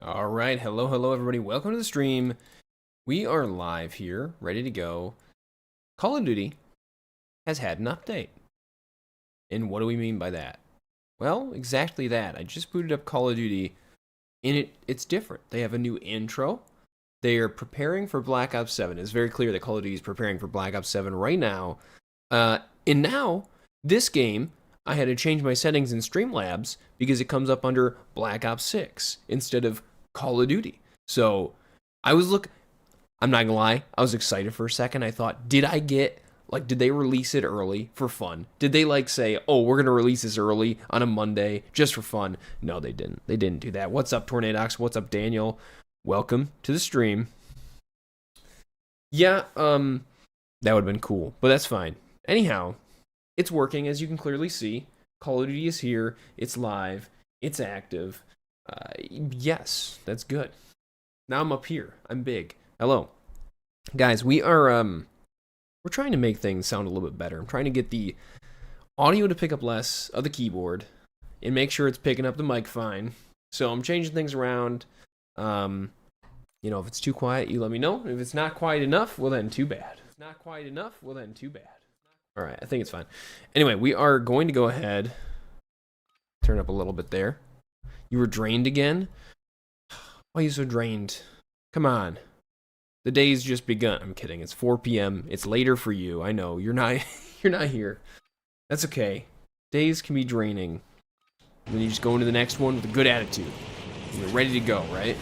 All right, hello everybody. Welcome to the stream. We are live here, ready to go. Call of Duty has had an update. And what do we mean by that? Well, exactly that. I just booted up Call of Duty, and it's different. They have a new intro. They are preparing for Black Ops 7. It's very clear that Call of Duty is preparing for Black Ops 7 right now. And now, this game, I had to change my settings in Streamlabs because it comes up under Black Ops 6 instead of Call of Duty. So I'm not gonna lie, I was excited for a second. I thought, did they release it early for fun? Did they say, oh, we're gonna release this early on a Monday just for fun? No, they didn't. They didn't do that. What's up, Tornadox? What's up, Daniel? Welcome to the stream. Yeah, that would have been cool, but that's fine. Anyhow, it's working, as you can clearly see. Call of Duty is here. It's live. It's active. Yes, that's good. Now I'm up here. I'm big. Hello. Guys, we're trying to make things sound a little bit better. I'm trying to get the audio to pick up less of the keyboard and make sure it's picking up the mic fine. So I'm changing things around. If it's too quiet, you let me know. If it's not quiet enough, well then too bad. All right, I think it's fine. Anyway, we are going to go ahead. Turn up a little bit there. You were drained again? Why are you so drained? Come on. The day's just begun. I'm kidding. It's 4 p.m. It's later for you. I know. You're not here. That's okay. Days can be draining. And then you just go into the next one with a good attitude. And you're ready to go, right?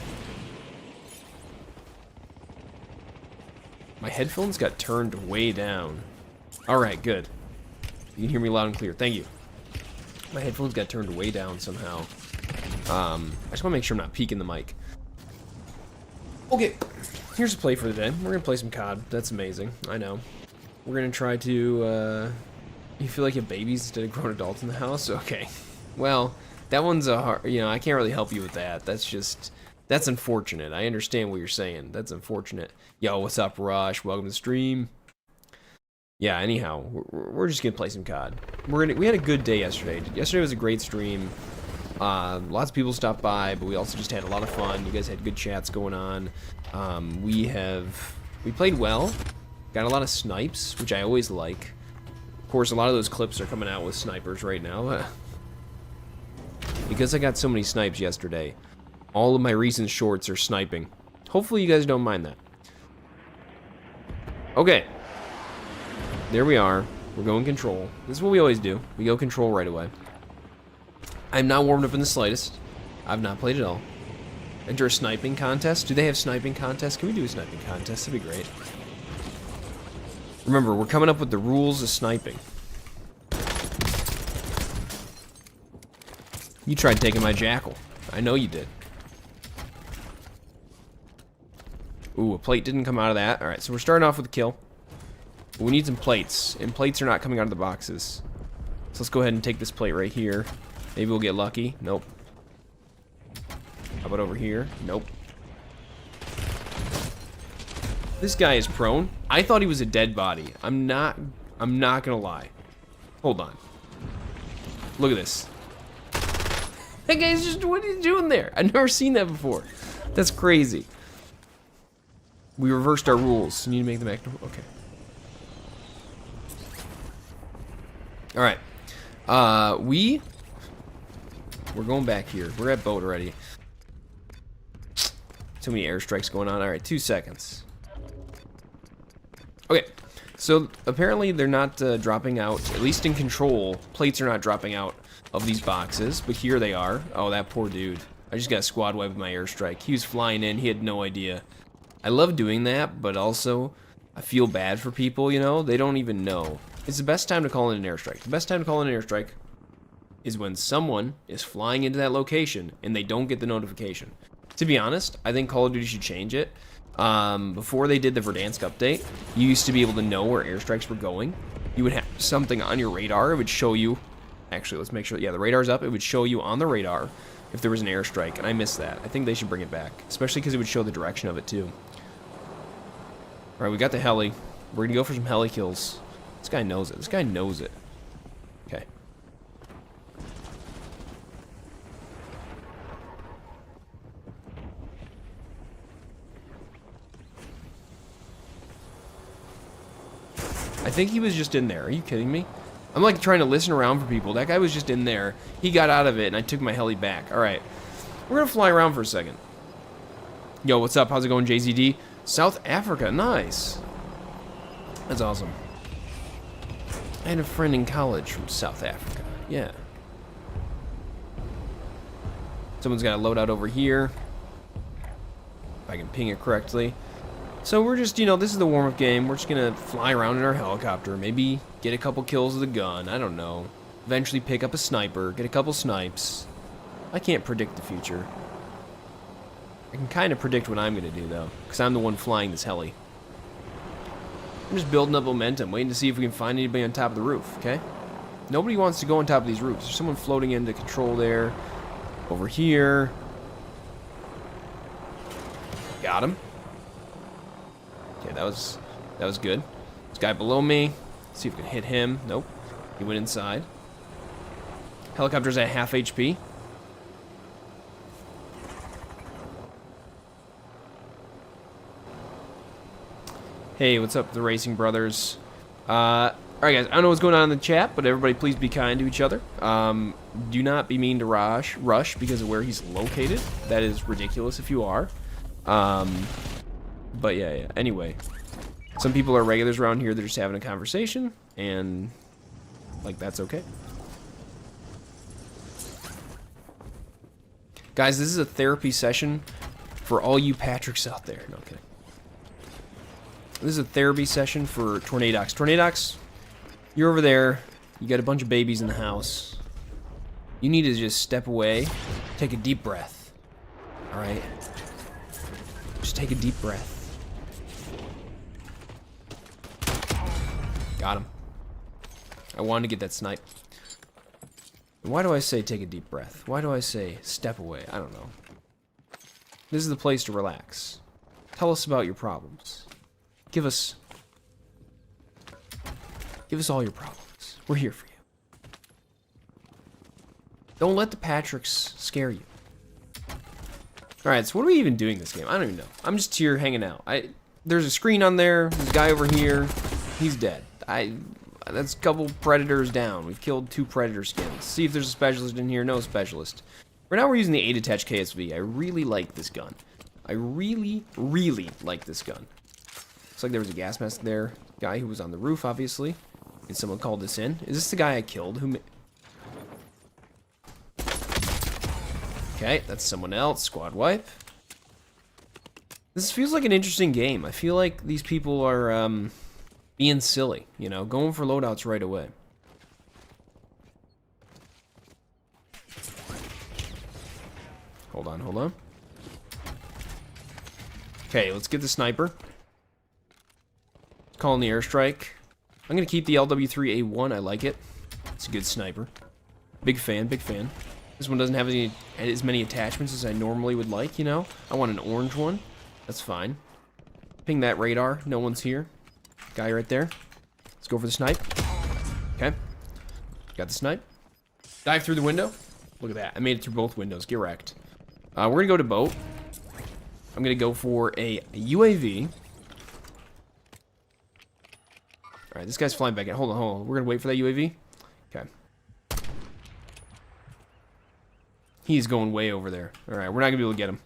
My headphones got turned way down. Alright, good. You can hear me loud and clear. Thank you. My headphones got turned way down somehow. I just want to make sure I'm not peeking the mic. Okay, here's a play for the day. We're going to play some COD. That's amazing. I know. We're going to try to, you feel like you have babies instead of grown adults in the house? Okay. Well, that one's a hard, I can't really help you with that. That's unfortunate. I understand what you're saying. That's unfortunate. Yo, what's up, Rush? Welcome to the stream. Yeah, anyhow, we're just going to play some COD. We had a good day yesterday. Yesterday was a great stream. Lots of people stopped by, but we also just had a lot of fun. You guys had good chats going on. We played well. Got a lot of snipes, which I always like. Of course, a lot of those clips are coming out with snipers right now. Because I got so many snipes yesterday, all of my recent shorts are sniping. Hopefully you guys don't mind that. Okay. There we are. We're going control. This is what we always do. We go control right away. I'm not warmed up in the slightest. I've not played at all. Enter a sniping contest. Do they have sniping contests? Can we do a sniping contest? That'd be great. Remember, we're coming up with the rules of sniping. You tried taking my jackal. I know you did. Ooh, a plate didn't come out of that. Alright, so we're starting off with a kill. We need some plates, and plates are not coming out of the boxes. So let's go ahead and take this plate right here. Maybe we'll get lucky. Nope. How about over here? Nope. This guy is prone. I thought he was a dead body. I'm not gonna lie. Hold on. Look at this. That guy's just, what are you doing there? I've never seen that before. That's crazy. We reversed our rules. You need to make them act. Okay. Alright. We're going back here. We're at boat already. Too many airstrikes going on. Alright, 2 seconds. Okay. So, apparently they're not dropping out, at least in control. Plates are not dropping out of these boxes, but here they are. Oh, that poor dude. I just got squad wiped with my airstrike. He was flying in. He had no idea. I love doing that, but also I feel bad for people, They don't even know. It's the best time to call in an airstrike. The best time to call in an airstrike is when someone is flying into that location and they don't get the notification. To be honest, I think Call of Duty should change it. Before they did the Verdansk update, you used to be able to know where airstrikes were going. You would have something on your radar. It would show you. Actually, let's make sure. Yeah, the radar's up. It would show you on the radar if there was an airstrike, and I missed that. I think they should bring it back, especially because it would show the direction of it too. All right, we got the heli. We're gonna go for some heli kills. This guy knows it. This guy knows it. Okay. I think he was just in there. Are you kidding me? I'm like trying to listen around for people. That guy was just in there. He got out of it, and I took my heli back. All right. We're going to fly around for a second. Yo, what's up? How's it going, JZD? South Africa. Nice. That's awesome. I had a friend in college from South Africa. Yeah. Someone's got a loadout over here. If I can ping it correctly. So we're just, you know, this is the warm-up game. We're just going to fly around in our helicopter. Maybe get a couple kills with a gun. I don't know. Eventually pick up a sniper. Get a couple snipes. I can't predict the future. I can kind of predict what I'm going to do, though. Because I'm the one flying this heli. I'm just building up momentum. Waiting to see if we can find anybody on top of the roof, okay? Nobody wants to go on top of these roofs. There's someone floating into control there. Over here. Got him. Okay, that was good. This guy below me. Let's see if we can hit him. Nope. He went inside. Helicopter's at half HP. Hey, what's up, the Racing Brothers? Alright guys, I don't know what's going on in the chat, but everybody please be kind to each other. Do not be mean to Rush because of where he's located. That is ridiculous if you are. But yeah, anyway. Some people are regulars around here, they're just having a conversation, and, like, that's okay. Guys, this is a therapy session for all you Patricks out there. No, kidding. This is a therapy session for Tornadox. Tornadox, you're over there. You got a bunch of babies in the house. You need to just step away, take a deep breath. All right? Just take a deep breath. Got him. I wanted to get that snipe. Why do I say take a deep breath? Why do I say step away? I don't know. This is the place to relax. Tell us about your problems. Give us all your problems. We're here for you. Don't let the Patricks scare you. Alright, so what are we even doing this game? I don't even know. I'm just here hanging out. There's a screen on there. There's a guy over here. He's dead. That's a couple predators down. We've killed 2 predator skins. See if there's a specialist in here. No specialist. Right now we're using the 8-attach KSV. I really like this gun. I really, really like this gun. Looks like there was a gas mask there. Guy who was on the roof, obviously. And someone called this in. Is this the guy I killed? Okay, that's someone else. Squad wipe. This feels like an interesting game. I feel like these people are being silly, you know, going for loadouts right away. Hold on, hold on. Okay, let's get the sniper. Calling the airstrike. I'm gonna keep the LW3A1. I like it. It's a good sniper. Big fan, big fan. This one doesn't have as many attachments as I normally would like, you know. I want an orange one. That's fine. Ping that radar. No one's here. Guy right there. Let's go for the snipe. Okay. Got the snipe. Dive through the window. Look at that. I made it through both windows. Get wrecked. We're going to go to boat. I'm going to go for a UAV. Alright, this guy's flying back in. Hold on, hold on. We're going to wait for that UAV. Okay. He's going way over there. Alright, we're not going to be able to get him.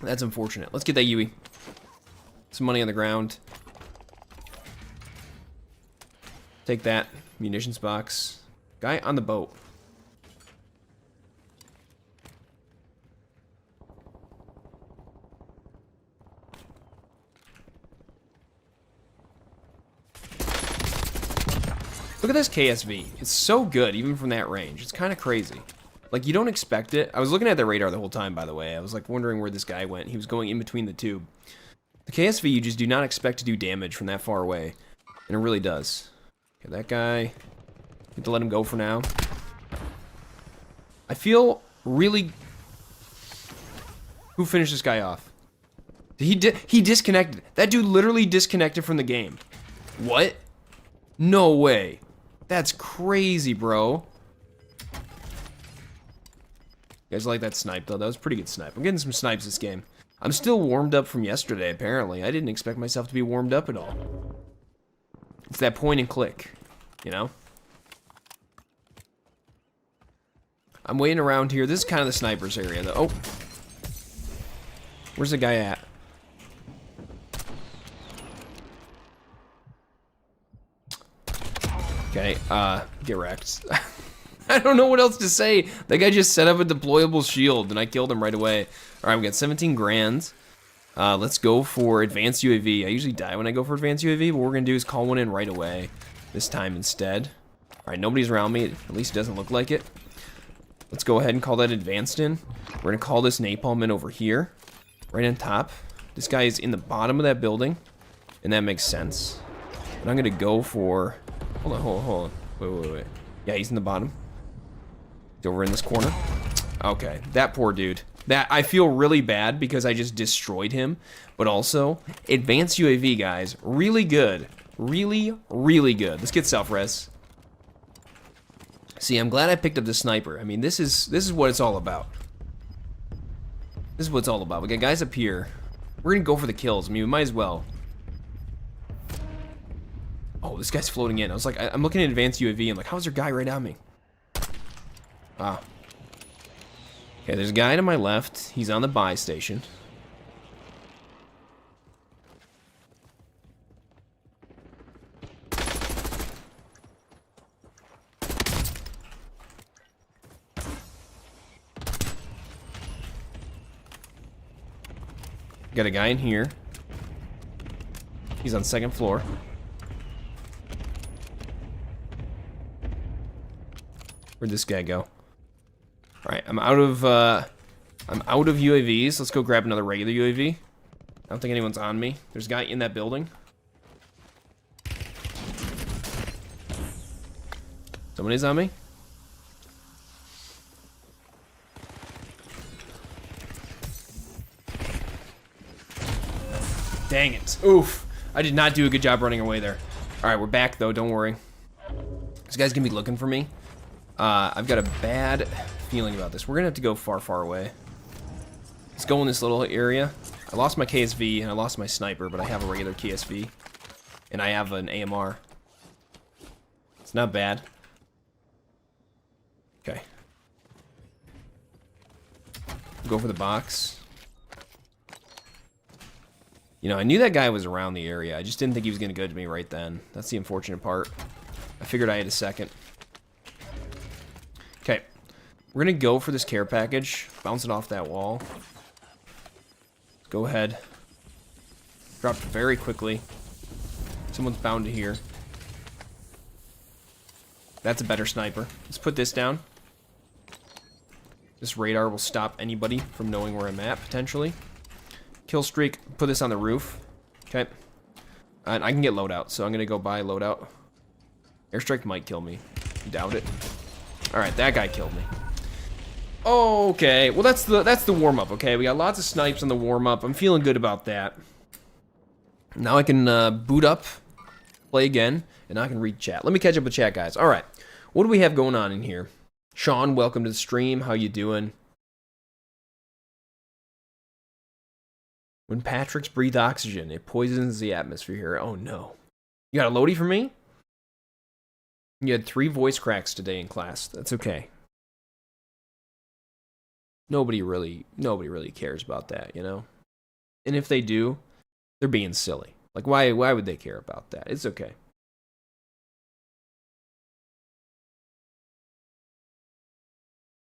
That's unfortunate. Let's get that UE. Some money on the ground. Take that. Munitions box. Guy on the boat. Look at this KSV. It's so good, even from that range. It's kind of crazy. Like, you don't expect it. I was looking at the radar the whole time, by the way. I was, like, wondering where this guy went. He was going in between the tube. The KSV, you just do not expect to do damage from that far away. And it really does. Okay, that guy. Need to let him go for now. I feel really... Who finished this guy off? He disconnected. That dude literally disconnected from the game. What? No way. That's crazy, bro. You guys like that snipe, though? That was a pretty good snipe. I'm getting some snipes this game. I'm still warmed up from yesterday, apparently. I didn't expect myself to be warmed up at all. It's that point and click, you know? I'm waiting around here. This is kind of the sniper's area, though. Oh. Where's the guy at? Okay, get wrecked. I don't know what else to say. That guy just set up a deployable shield, and I killed him right away. All right, we got 17 grand. Let's go for advanced UAV. I usually die when I go for advanced UAV, but what we're gonna do is call one in right away this time instead. All right, nobody's around me. At least it doesn't look like it. Let's go ahead and call that advanced in. We're gonna call this napalm in over here, right on top. This guy is in the bottom of that building, and that makes sense. And I'm gonna go for, hold on. Wait. Yeah, he's in the bottom. He's over in this corner. Okay, that poor dude. That, I feel really bad because I just destroyed him, but also, advanced UAV, guys, really good. Really, really good. Let's get self-res. See, I'm glad I picked up the sniper. I mean, this is what it's all about. This is what it's all about. We got guys up here. We're gonna go for the kills. I mean, we might as well. Oh, this guy's floating in. I was like, I'm looking at advanced UAV. I'm like, how's there a guy right on me? Ah. Okay, there's a guy to my left. He's on the buy station. Got a guy in here. He's on second floor. Where'd this guy go? All right, I'm out of UAVs. Let's go grab another regular UAV. I don't think anyone's on me. There's a guy in that building. Somebody's on me. Dang it. Oof. I did not do a good job running away there. All right, we're back though, don't worry. This guy's gonna be looking for me. I've got a bad feeling about this. We're gonna have to go far, far away. Let's go in this little area. I lost my KSV and I lost my sniper, but I have a regular KSV. And I have an AMR. It's not bad. Okay. Go for the box. You know, I knew that guy was around the area. I just didn't think he was going to go to me right then. That's the unfortunate part. I figured I had a second. Okay. We're going to go for this care package. Bounce it off that wall. Go ahead. Dropped very quickly. Someone's bound to hear. That's a better sniper. Let's put this down. This radar will stop anybody from knowing where I'm at, potentially. Kill streak, put this on the roof. Okay. And I can get loadout, so I'm gonna go buy loadout. Airstrike might kill me. Doubt it. Alright, that guy killed me. Okay, well that's the warm-up, okay? We got lots of snipes on the warm-up. I'm feeling good about that. Now I can boot up, play again, and now I can read chat. Let me catch up with chat, guys. Alright, what do we have going on in here? Sean, welcome to the stream. How you doing? When Patrick's breathe oxygen, it poisons the atmosphere here. Oh no. You got a loadie for me? You had 3 voice cracks today in class. That's okay. Nobody really cares about that, you know? And if they do, they're being silly. Like why would they care about that? It's okay.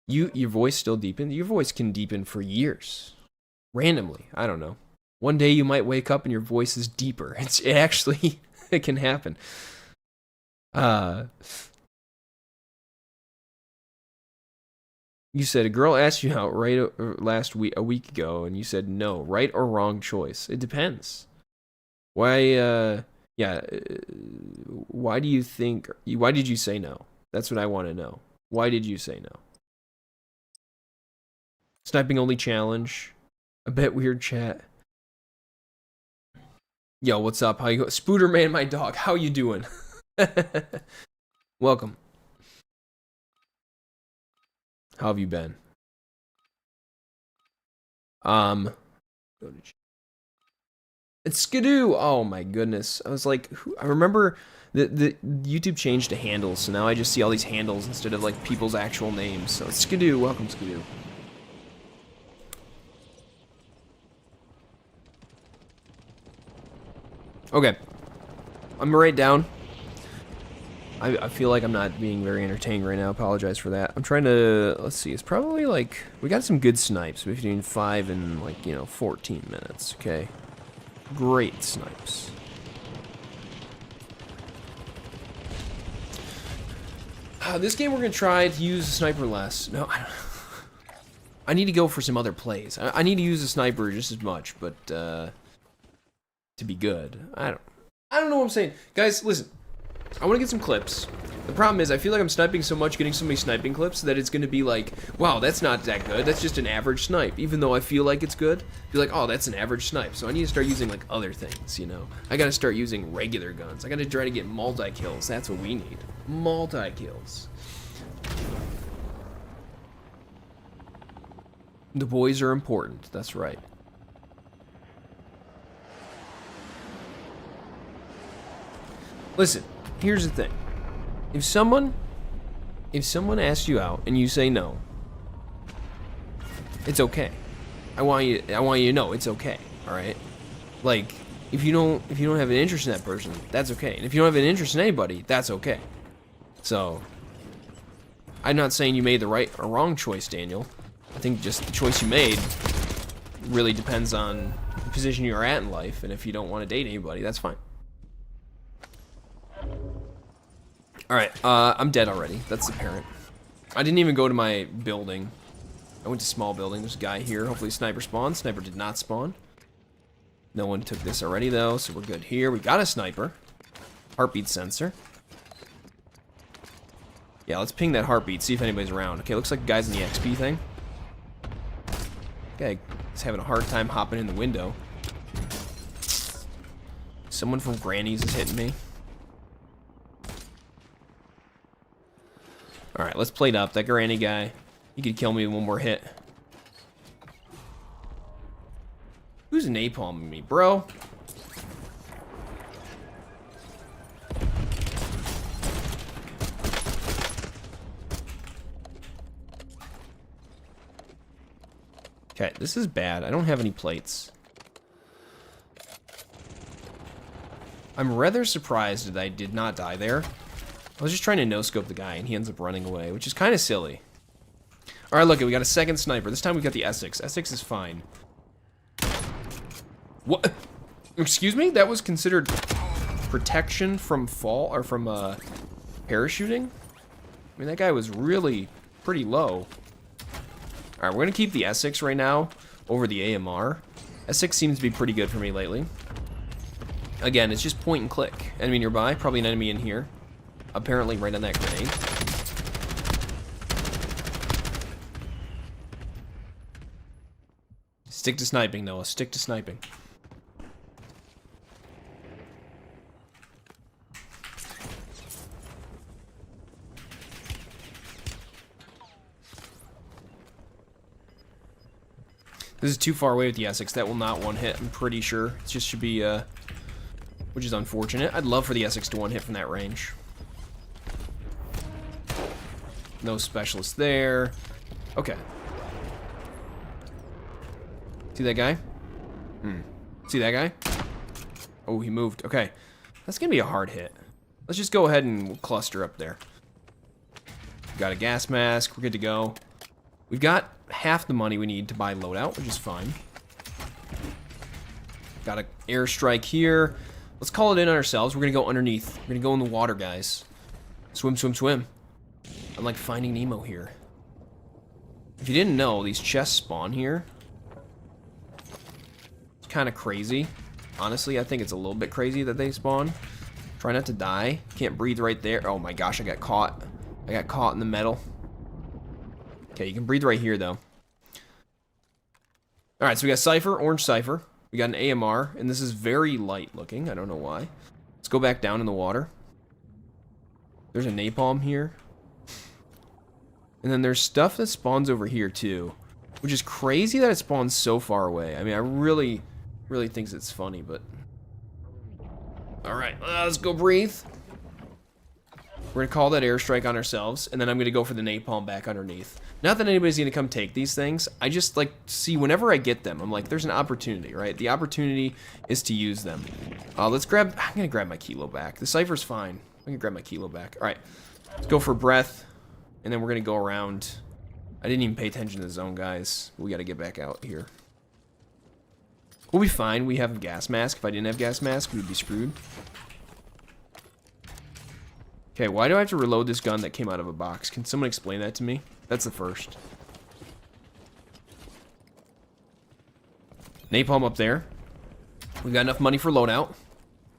Your voice still deepened? Your voice can deepen for years. Randomly, I don't know. One day you might wake up and your voice is deeper. It actually, it can happen. You said a girl asked you out right a week ago, and you said no. Right or wrong choice? It depends. Why? Yeah. Why do you think? Why did you say no? That's what I want to know. Why did you say no? Sniping only challenge. A bit weird chat. Yo, what's up? How you go? Spooderman, my dog. How you doing? Welcome. How have you been? It's Skidoo. Oh my goodness. I was like, I remember the YouTube changed to handles, so now I just see all these handles instead of like people's actual names. So it's Skidoo. Welcome, Skidoo. Okay. I'm right down. I feel like I'm not being very entertaining right now. Apologize for that. I'm trying to, let's see, it's probably like, we got some good snipes between 5 and like, 14 minutes, okay? Great snipes. This game we're going to try to use a sniper less. No, I need to go for some other plays. I need to use a sniper just as much, but to be good. I don't know what I'm saying. Guys, listen. I want to get some clips. The problem is I feel like I'm sniping so much, getting so many sniping clips, that it's going to be like, wow, that's not that good. That's just an average snipe. Even though I feel like it's good, be like, oh, that's an average snipe. So I need to start using like other things, I got to start using regular guns. I got to try to get multi-kills. That's what we need. Multi-kills. The boys are important. That's right. Listen. Here's the thing. If someone asks you out and you say no, it's okay. I want you to know it's okay, all right? Like if you don't have an interest in that person, that's okay. And if you don't have an interest in anybody, that's okay. So I'm not saying you made the right or wrong choice, Daniel. I think just the choice you made really depends on the position you're at in life, and if you don't want to date anybody, that's fine. Alright, I'm dead already. That's apparent. I didn't even go to my building. I went to small building. There's a guy here. Hopefully sniper spawns. Sniper did not spawn. No one took this already, though, so we're good here. We got a sniper. Heartbeat sensor. Yeah, let's ping that heartbeat, see if anybody's around. Okay, looks like guy's in the XP thing. Okay, he's having a hard time hopping in the window. Someone from Granny's is hitting me. Alright, let's plate up. That Granny guy, he could kill me with one more hit. Who's napalming me, bro? Okay, this is bad. I don't have any plates. I'm rather surprised that I did not die there. I was just trying to no-scope the guy, and he ends up running away, which is kind of silly. Alright, look, we got a second sniper. This time we got the Essex. Essex is fine. What? Excuse me? That was considered protection from fall, or from, parachuting? I mean, that guy was really pretty low. Alright, we're gonna keep the Essex right now over the AMR. Essex seems to be pretty good for me lately. Again, it's just point and click. Enemy nearby, probably an enemy in here. Apparently right on that grenade. Stick to sniping, Noah. Stick to sniping. This is too far away with the Essex. That will not one hit, I'm pretty sure. It just should be, which is unfortunate. I'd love for the Essex to one hit from that range. No specialist there. Okay. See that guy? See that guy? Oh, he moved. Okay. That's gonna be a hard hit. Let's just go ahead and cluster up there. Got a gas mask. We're good to go. We've got half the money we need to buy loadout, which is fine. Got an airstrike here. Let's call it in on ourselves. We're gonna go underneath. We're gonna go in the water, guys. Swim, swim, swim. I'm like Finding Nemo here. If you didn't know, these chests spawn here. It's kind of crazy. Honestly, I think it's a little bit crazy that they spawn. Try not to die. Can't breathe right there. Oh my gosh, I got caught. I got caught in the metal. Okay, you can breathe right here, though. Alright, so we got Cypher, Orange Cypher. We got an AMR, and this is very light looking. I don't know why. Let's go back down in the water. There's a napalm here. And then there's stuff that spawns over here, too. Which is crazy that it spawns so far away. I mean, I really think it's funny, but All right, let's go breathe. We're gonna call that airstrike on ourselves, and then I'm gonna go for the napalm back underneath. Not that anybody's gonna come take these things. I just like see whenever I get them, I'm like, there's an opportunity, right? The opportunity is to use them. Let's grab. I'm gonna grab my kilo back. The Cypher's fine. I'm gonna grab my kilo back. All right, let's go for breath, and then we're gonna go around. I didn't even pay attention to the zone, guys. We gotta get back out here. We'll be fine. We have a gas mask. If I didn't have gas mask, we'd be screwed. Okay, why do I have to reload this gun that came out of a box? Can someone explain that to me? That's the first. Napalm up there. We got enough money for loadout.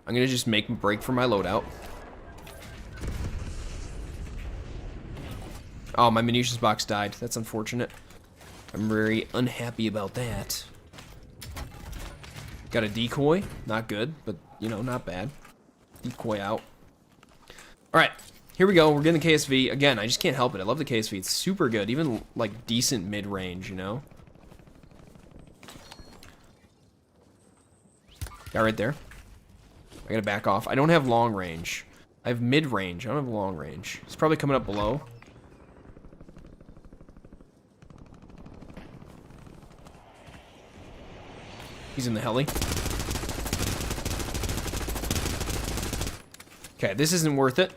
I'm gonna just make a break for my loadout. Oh, my munitions box died. That's unfortunate. I'm very unhappy about that. Got a decoy. Not good, but, you know, not bad. Decoy out. Alright, here we go. We're getting the KSV. Again, I just can't help it. I love the KSV. It's super good. Even, like, decent mid-range, you know? Got right there. I gotta back off. I don't have long range. I have mid-range. I don't have long range. It's probably coming up below. He's in the heli. Okay, this isn't worth it.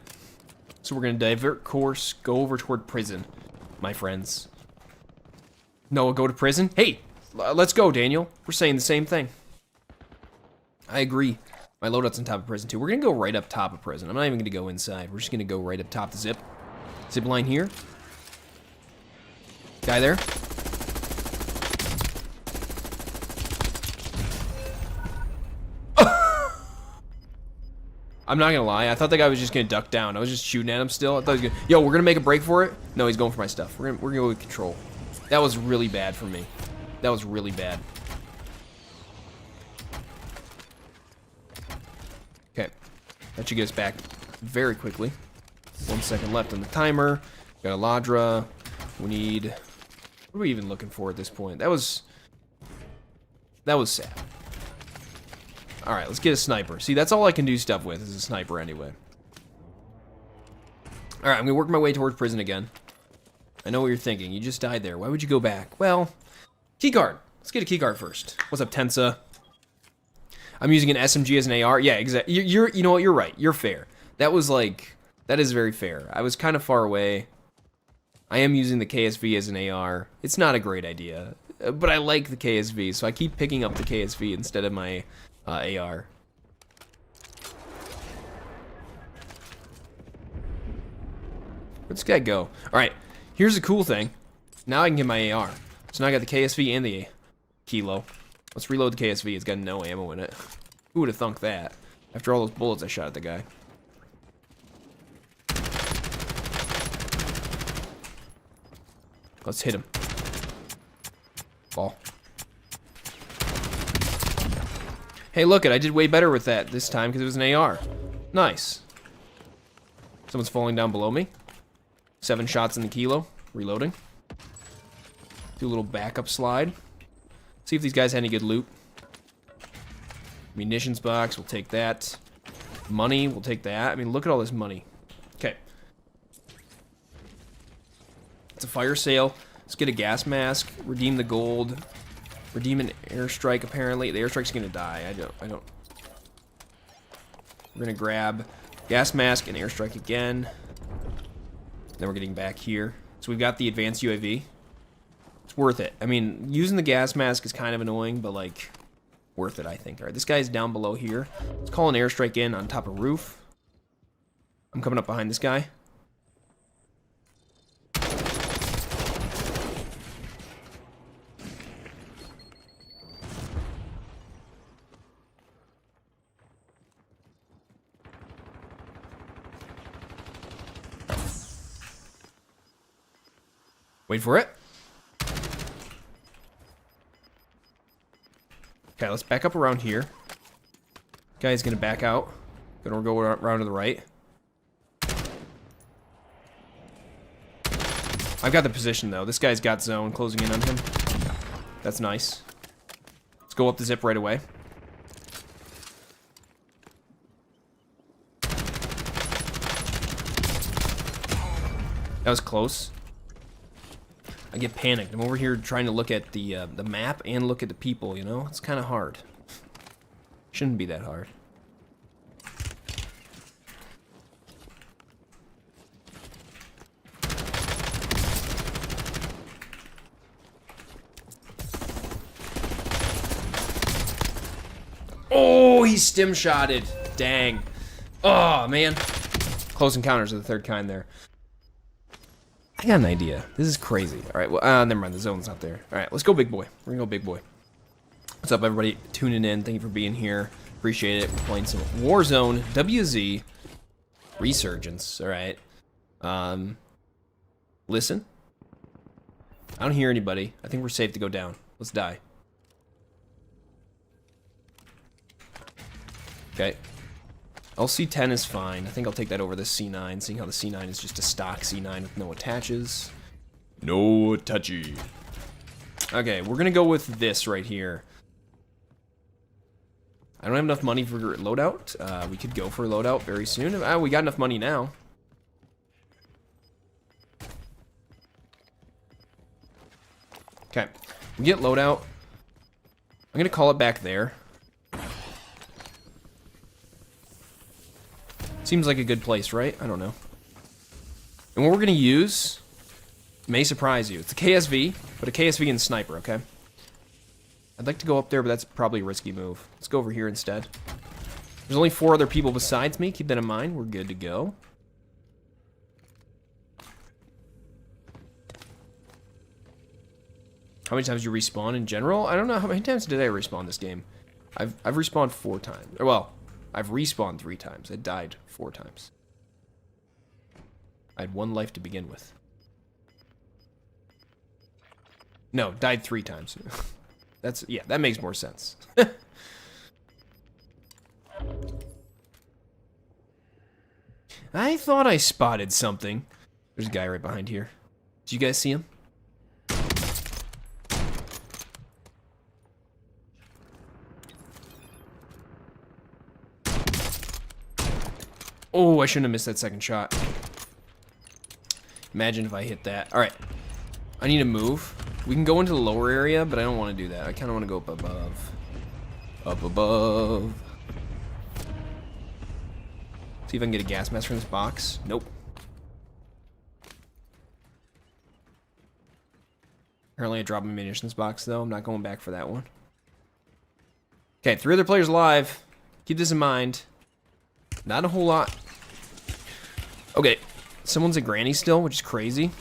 So we're gonna divert course, go over toward prison, my friends. No, go to prison? Hey, let's go, Daniel. We're saying the same thing. I agree. My loadout's on top of prison too. We're gonna go right up top of prison. I'm not even gonna go inside. We're just gonna go right up top the zip. Zip line here. Guy there. I'm not gonna lie, I thought that guy was just gonna duck down. I was just shooting at him still. I thought he was gonna, yo, we're gonna make a break for it. No, he's going for my stuff. We're gonna go with control. That was really bad for me. That was really bad. Okay, that should get us back very quickly. 1 second left on the timer. Got a Ladra. We need, what are we even looking for at this point? That was sad. All right, let's get a sniper. See, that's all I can do stuff with is a sniper anyway. All right, I'm gonna work my way towards prison again. I know what you're thinking. You just died there. Why would you go back? Well, keycard. Let's get a keycard first. What's up, Tensa? I'm using an SMG as an AR. Yeah, exactly. You know what? You're right. You're fair. That was like, that is very fair. I was kind of far away. I am using the KSV as an AR. It's not a great idea, but I like the KSV, so I keep picking up the KSV instead of my AR. Where'd this guy go? All right, here's the cool thing. Now I can get my AR. So now I got the KSV and the kilo. Let's reload the KSV. It's got no ammo in it. Who would have thunk that? After all those bullets I shot at the guy. Let's hit him. Ball. Hey, look it, I did way better with that this time because it was an AR. Nice. Someone's falling down below me. 7 shots in the kilo. Reloading. Do a little backup slide. See if these guys had any good loot. Munitions box, we'll take that. Money, we'll take that. I mean, look at all this money. Okay. It's a fire sale. Let's get a gas mask. Redeem the gold. Redeem an airstrike, apparently. The airstrike's gonna die. I don't. We're gonna grab gas mask and airstrike again. Then we're getting back here. So we've got the advanced UAV. It's worth it. I mean, using the gas mask is kind of annoying, but like, worth it, I think. All right, this guy's down below here. Let's call an airstrike in on top of roof. I'm coming up behind this guy. Wait for it. Okay, let's back up around here. Guy's gonna back out. Gonna go around to the right. I've got the position though. This guy's got zone closing in on him. That's nice. Let's go up the zip right away. That was close. I get panicked. I'm over here trying to look at the map and look at the people, you know? It's kind of hard. Shouldn't be that hard. Oh, he stim-shotted. Dang. Oh, man. Close encounters of the third kind there. I got an idea. This is crazy. All right, well, never mind. The zone's not there. All right, let's go big boy. We're gonna go big boy. What's up, everybody? Tuning in. Thank you for being here. Appreciate it. We're playing some Warzone, WZ, Resurgence. All right. Listen. I don't hear anybody. I think we're safe to go down. Let's die. Okay. LC-10 is fine. I think I'll take that over the C9, seeing how the C9 is just a stock C9 with no attaches. No touchy. Okay, we're gonna go with this right here. I don't have enough money for loadout. We could go for a loadout very soon. We got enough money now. Okay, we get loadout. I'm gonna call it back there. Seems like a good place, right? I don't know. And what we're gonna use may surprise you. It's a KSV, but a KSV and sniper, okay? I'd like to go up there, but that's probably a risky move. Let's go over here instead. There's only 4 other people besides me. Keep that in mind. We're good to go. How many times you respawn in general? I don't know. How many times did I respawn this game? I've respawned 4 times. Well, I've respawned 3 times. I died 4 times. I had 1 life to begin with. No, died 3 times. Yeah, that makes more sense. I thought I spotted something. There's a guy right behind here. Did you guys see him? Oh, I shouldn't have missed that second shot. Imagine if I hit that. All right. I need to move. We can go into the lower area, but I don't want to do that. I kind of want to go up above. Up above. See if I can get a gas mask from this box. Nope. Apparently I dropped my munitions box, though. I'm not going back for that one. Okay, 3 other players alive. Keep this in mind. Not a whole lot. Okay, someone's a granny still, which is crazy.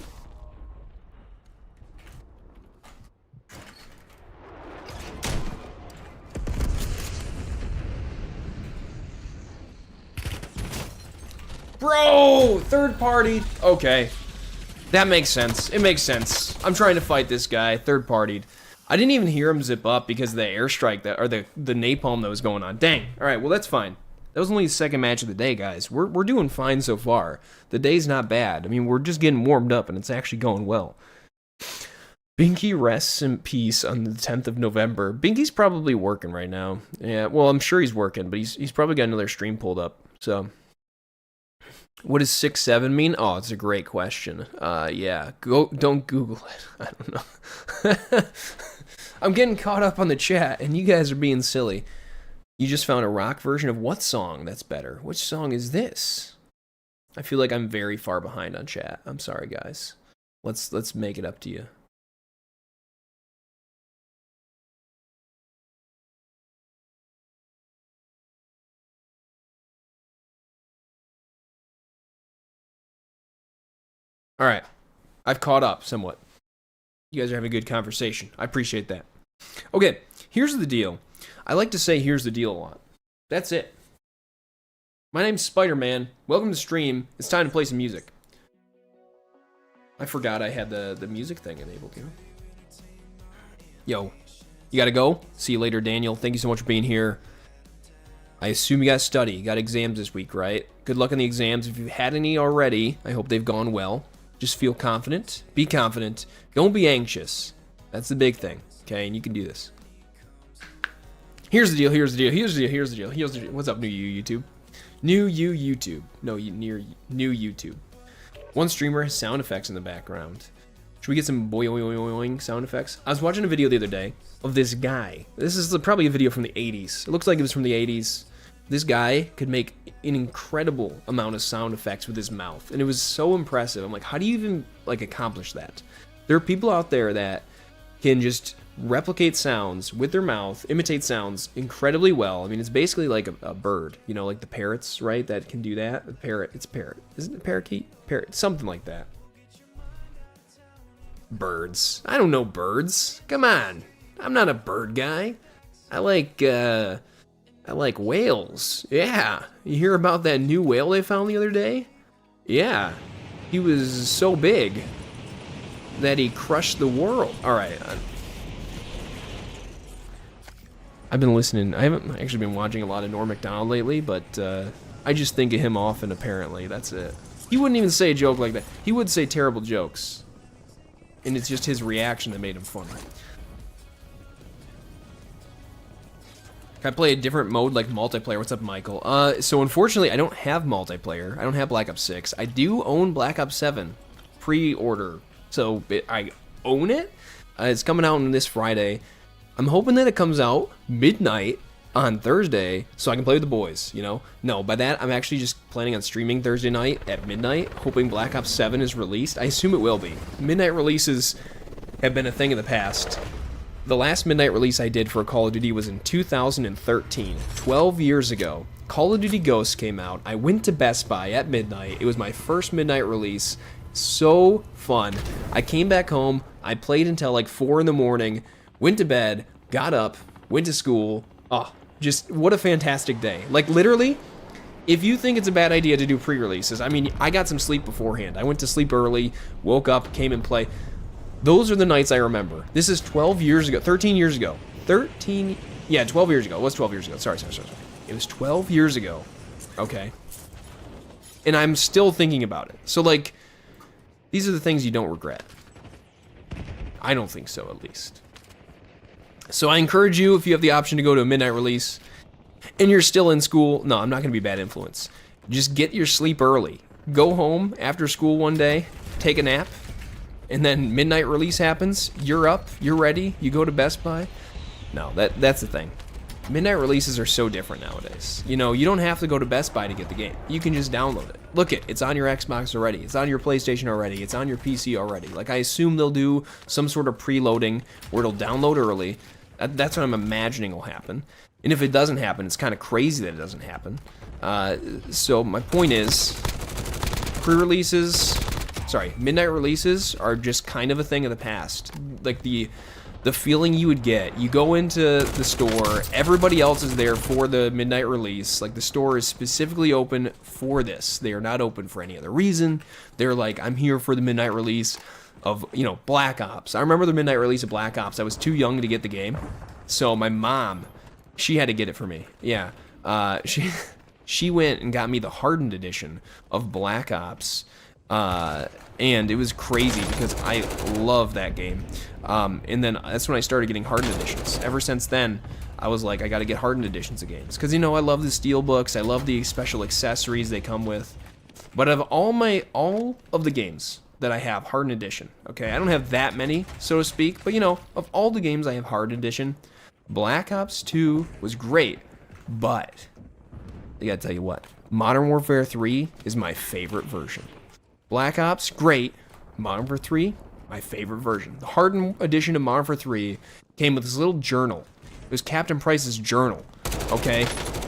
Bro, third party. Okay, that makes sense. It makes sense. I'm trying to fight this guy, third partied. I didn't even hear him zip up because of the airstrike that, or the napalm that was going on. Dang. All right, well that's fine. That was only the second match of the day, guys. We're doing fine so far. The day's not bad. I mean, we're just getting warmed up, and it's actually going well. Binky rests in peace on the 10th of November. Binky's probably working right now. Yeah, well, I'm sure he's working, but he's probably got another stream pulled up. So, what does 6-7 mean? Oh, it's a great question. Yeah, don't Google it. I don't know. I'm getting caught up on the chat, and you guys are being silly. You just found a rock version of what song that's better? Which song is this? I feel like I'm very far behind on chat. I'm sorry, guys. Let's make it up to you. All right. I've caught up somewhat. You guys are having a good conversation. I appreciate that. Okay, here's the deal. I like to say here's the deal a lot. That's it. My name's Spider-Man. Welcome to stream. It's time to play some music. I forgot I had the music thing enabled here. Yo, you gotta go. See you later, Daniel. Thank you so much for being here. I assume you guys study. You got exams this week, right? Good luck on the exams. If you've had any already, I hope they've gone well. Just feel confident. Be confident. Don't be anxious. That's the big thing, okay? And you can do this. Here's the deal, here's the deal, here's the deal, here's the deal, here's the deal. What's up, new you, YouTube? New you, YouTube. No, new YouTube. One streamer has sound effects in the background. Should we get some boing sound effects? I was watching a video the other day of this guy. This is probably a video from the 80s. It looks like it was from the 80s. This guy could make an incredible amount of sound effects with his mouth, and it was so impressive. I'm like, how do you even like accomplish that? There are people out there that can just replicate sounds with their mouth, imitate sounds incredibly well. I mean, it's basically like a bird, you know, like the parrots, right? That can do that. A parrot, it's a parrot. Isn't it a parakeet? Parrot, something like that. Birds. I don't know birds. Come on. I'm not a bird guy. I like whales. Yeah. You hear about that new whale they found the other day? Yeah. He was so big that he crushed the world. All right. I've been listening. I haven't actually been watching a lot of Norm Macdonald lately, but I just think of him often, apparently. That's it. He wouldn't even say a joke like that. He would say terrible jokes. And it's just his reaction that made him funny. Can I play a different mode like multiplayer? What's up, Michael? So unfortunately, I don't have multiplayer. I don't have Black Ops 6. I do own Black Ops 7 pre-order. So I own it. It's coming out on this Friday. I'm hoping that it comes out midnight on Thursday so I can play with the boys, you know? No, by that, I'm actually just planning on streaming Thursday night at midnight, hoping Black Ops 7 is released. I assume it will be. Midnight releases have been a thing of the past. The last midnight release I did for Call of Duty was in 2013, 12 years ago. Call of Duty Ghosts came out. I went to Best Buy at midnight. It was my first midnight release. So fun. I came back home. I played until like 4 in the morning, went to bed, got up, went to school. Oh, just what a fantastic day. Like literally, if you think it's a bad idea to do pre-releases, I mean, I got some sleep beforehand. I went to sleep early, woke up, came and played. Those are the nights I remember. This is 12 years ago, 13 years ago. 13, yeah, 12 years ago. It was 12 years ago. Sorry. It was 12 years ago. Okay. And I'm still thinking about it. So like, these are the things you don't regret. I don't think so, at least. So I encourage you, if you have the option to go to a midnight release and you're still in school, no, I'm not going to be a bad influence. Just get your sleep early. Go home after school one day, take a nap, and then midnight release happens. You're up, you're ready, you go to Best Buy. No, that's the thing. Midnight releases are so different nowadays. You know, you don't have to go to Best Buy to get the game. You can just download it. Look it's on your Xbox already. It's on your PlayStation already. It's on your PC already. Like, I assume they'll do some sort of preloading where it'll download early. That's what I'm imagining will happen. And if it doesn't happen, it's kind of crazy that it doesn't happen. So my point is, midnight releases are just kind of a thing of the past. Like the feeling you would get, you go into the store, everybody else is there for the midnight release. Like, the store is specifically open for this. They are not open for any other reason. They're like, I'm here for the midnight release of, you know, Black Ops. I remember the midnight release of Black Ops. I was too young to get the game, so my mom, she had to get it for me. Yeah, she went and got me the hardened edition of Black Ops, and it was crazy because I love that game. And then that's when I started getting hardened editions. Ever since then, I was like, I got to get hardened editions of games because, you know, I love the steel books. I love the special accessories they come with. But of all of the games that I have hardened edition, okay, I don't have that many, so to speak, but you know, of all the games I have hardened edition, Black Ops 2 was great, but I gotta tell you what, Modern Warfare 3 is my favorite version. Black Ops, great. Modern Warfare 3, my favorite version. The hardened edition of Modern Warfare 3 came with this little journal. It was Captain Price's journal, okay,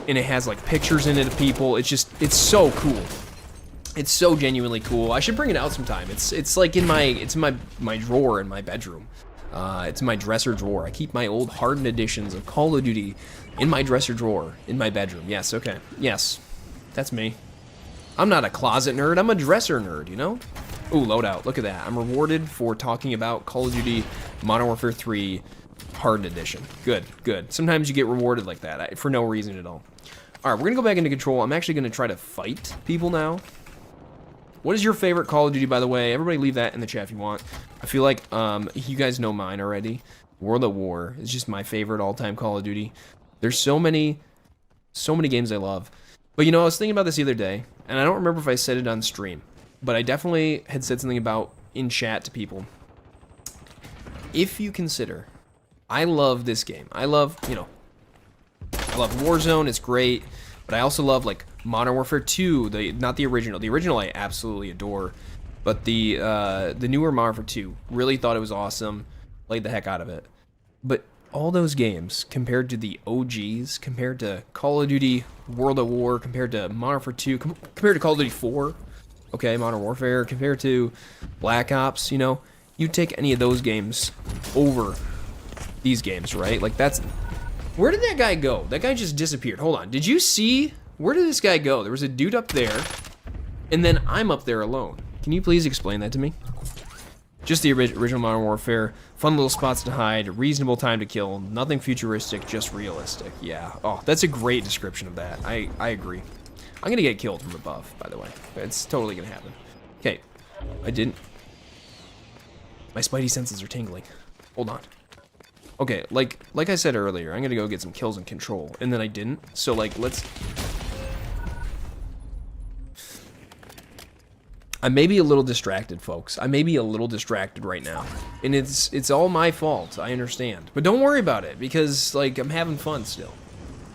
and it has like pictures in it of people. It's so cool. It's so genuinely cool. I should bring it out sometime. It's like in my drawer in my bedroom. It's in my dresser drawer. I keep my old hardened editions of Call of Duty in my dresser drawer in my bedroom. Yes, okay. Yes, that's me. I'm not a closet nerd. I'm a dresser nerd, you know? Ooh, loadout. Look at that. I'm rewarded for talking about Call of Duty Modern Warfare 3 hardened edition. Good, good. Sometimes you get rewarded like that for no reason at all. All right, we're going to go back into control. I'm actually going to try to fight people now. What is your favorite Call of Duty, by the way? Everybody leave that in the chat if you want. I feel like you guys know mine already. World at War is just my favorite all-time Call of Duty. There's so many games I love. But you know, I was thinking about this the other day, and I don't remember if I said it on stream. but I definitely had said something about in chat to people. If you consider, I love this game. I love, you know, I love Warzone. It's great, but I also love like Modern Warfare 2. Not the original. The original I absolutely adore, but the newer Modern Warfare 2 really thought it was awesome. Played the heck out of it. But all those games compared to the OGs, compared to Call of Duty World at War, compared to Modern Warfare 2, compared to Call of Duty 4, okay, Modern Warfare, compared to Black Ops, you know, you take any of those games over these games, right? Like that's, where did that guy go? That guy just disappeared. Hold on, did you see, where did this guy go? There was a dude up there, and then I'm up there alone. Can you please explain that to me? Just the original Modern Warfare, fun little spots to hide, reasonable time to kill, nothing futuristic, just realistic. Yeah, oh, that's a great description of that. I agree. I'm gonna get killed from above, by the way. It's totally gonna happen. Okay, I didn't. My spidey senses are tingling. Hold on. Okay, like I said earlier, I'm gonna go get some kills and control, and then I didn't. So like, let's. I may be a little distracted, folks. I may be a little distracted right now, and it's all my fault. I understand, but don't worry about it because like I'm having fun still.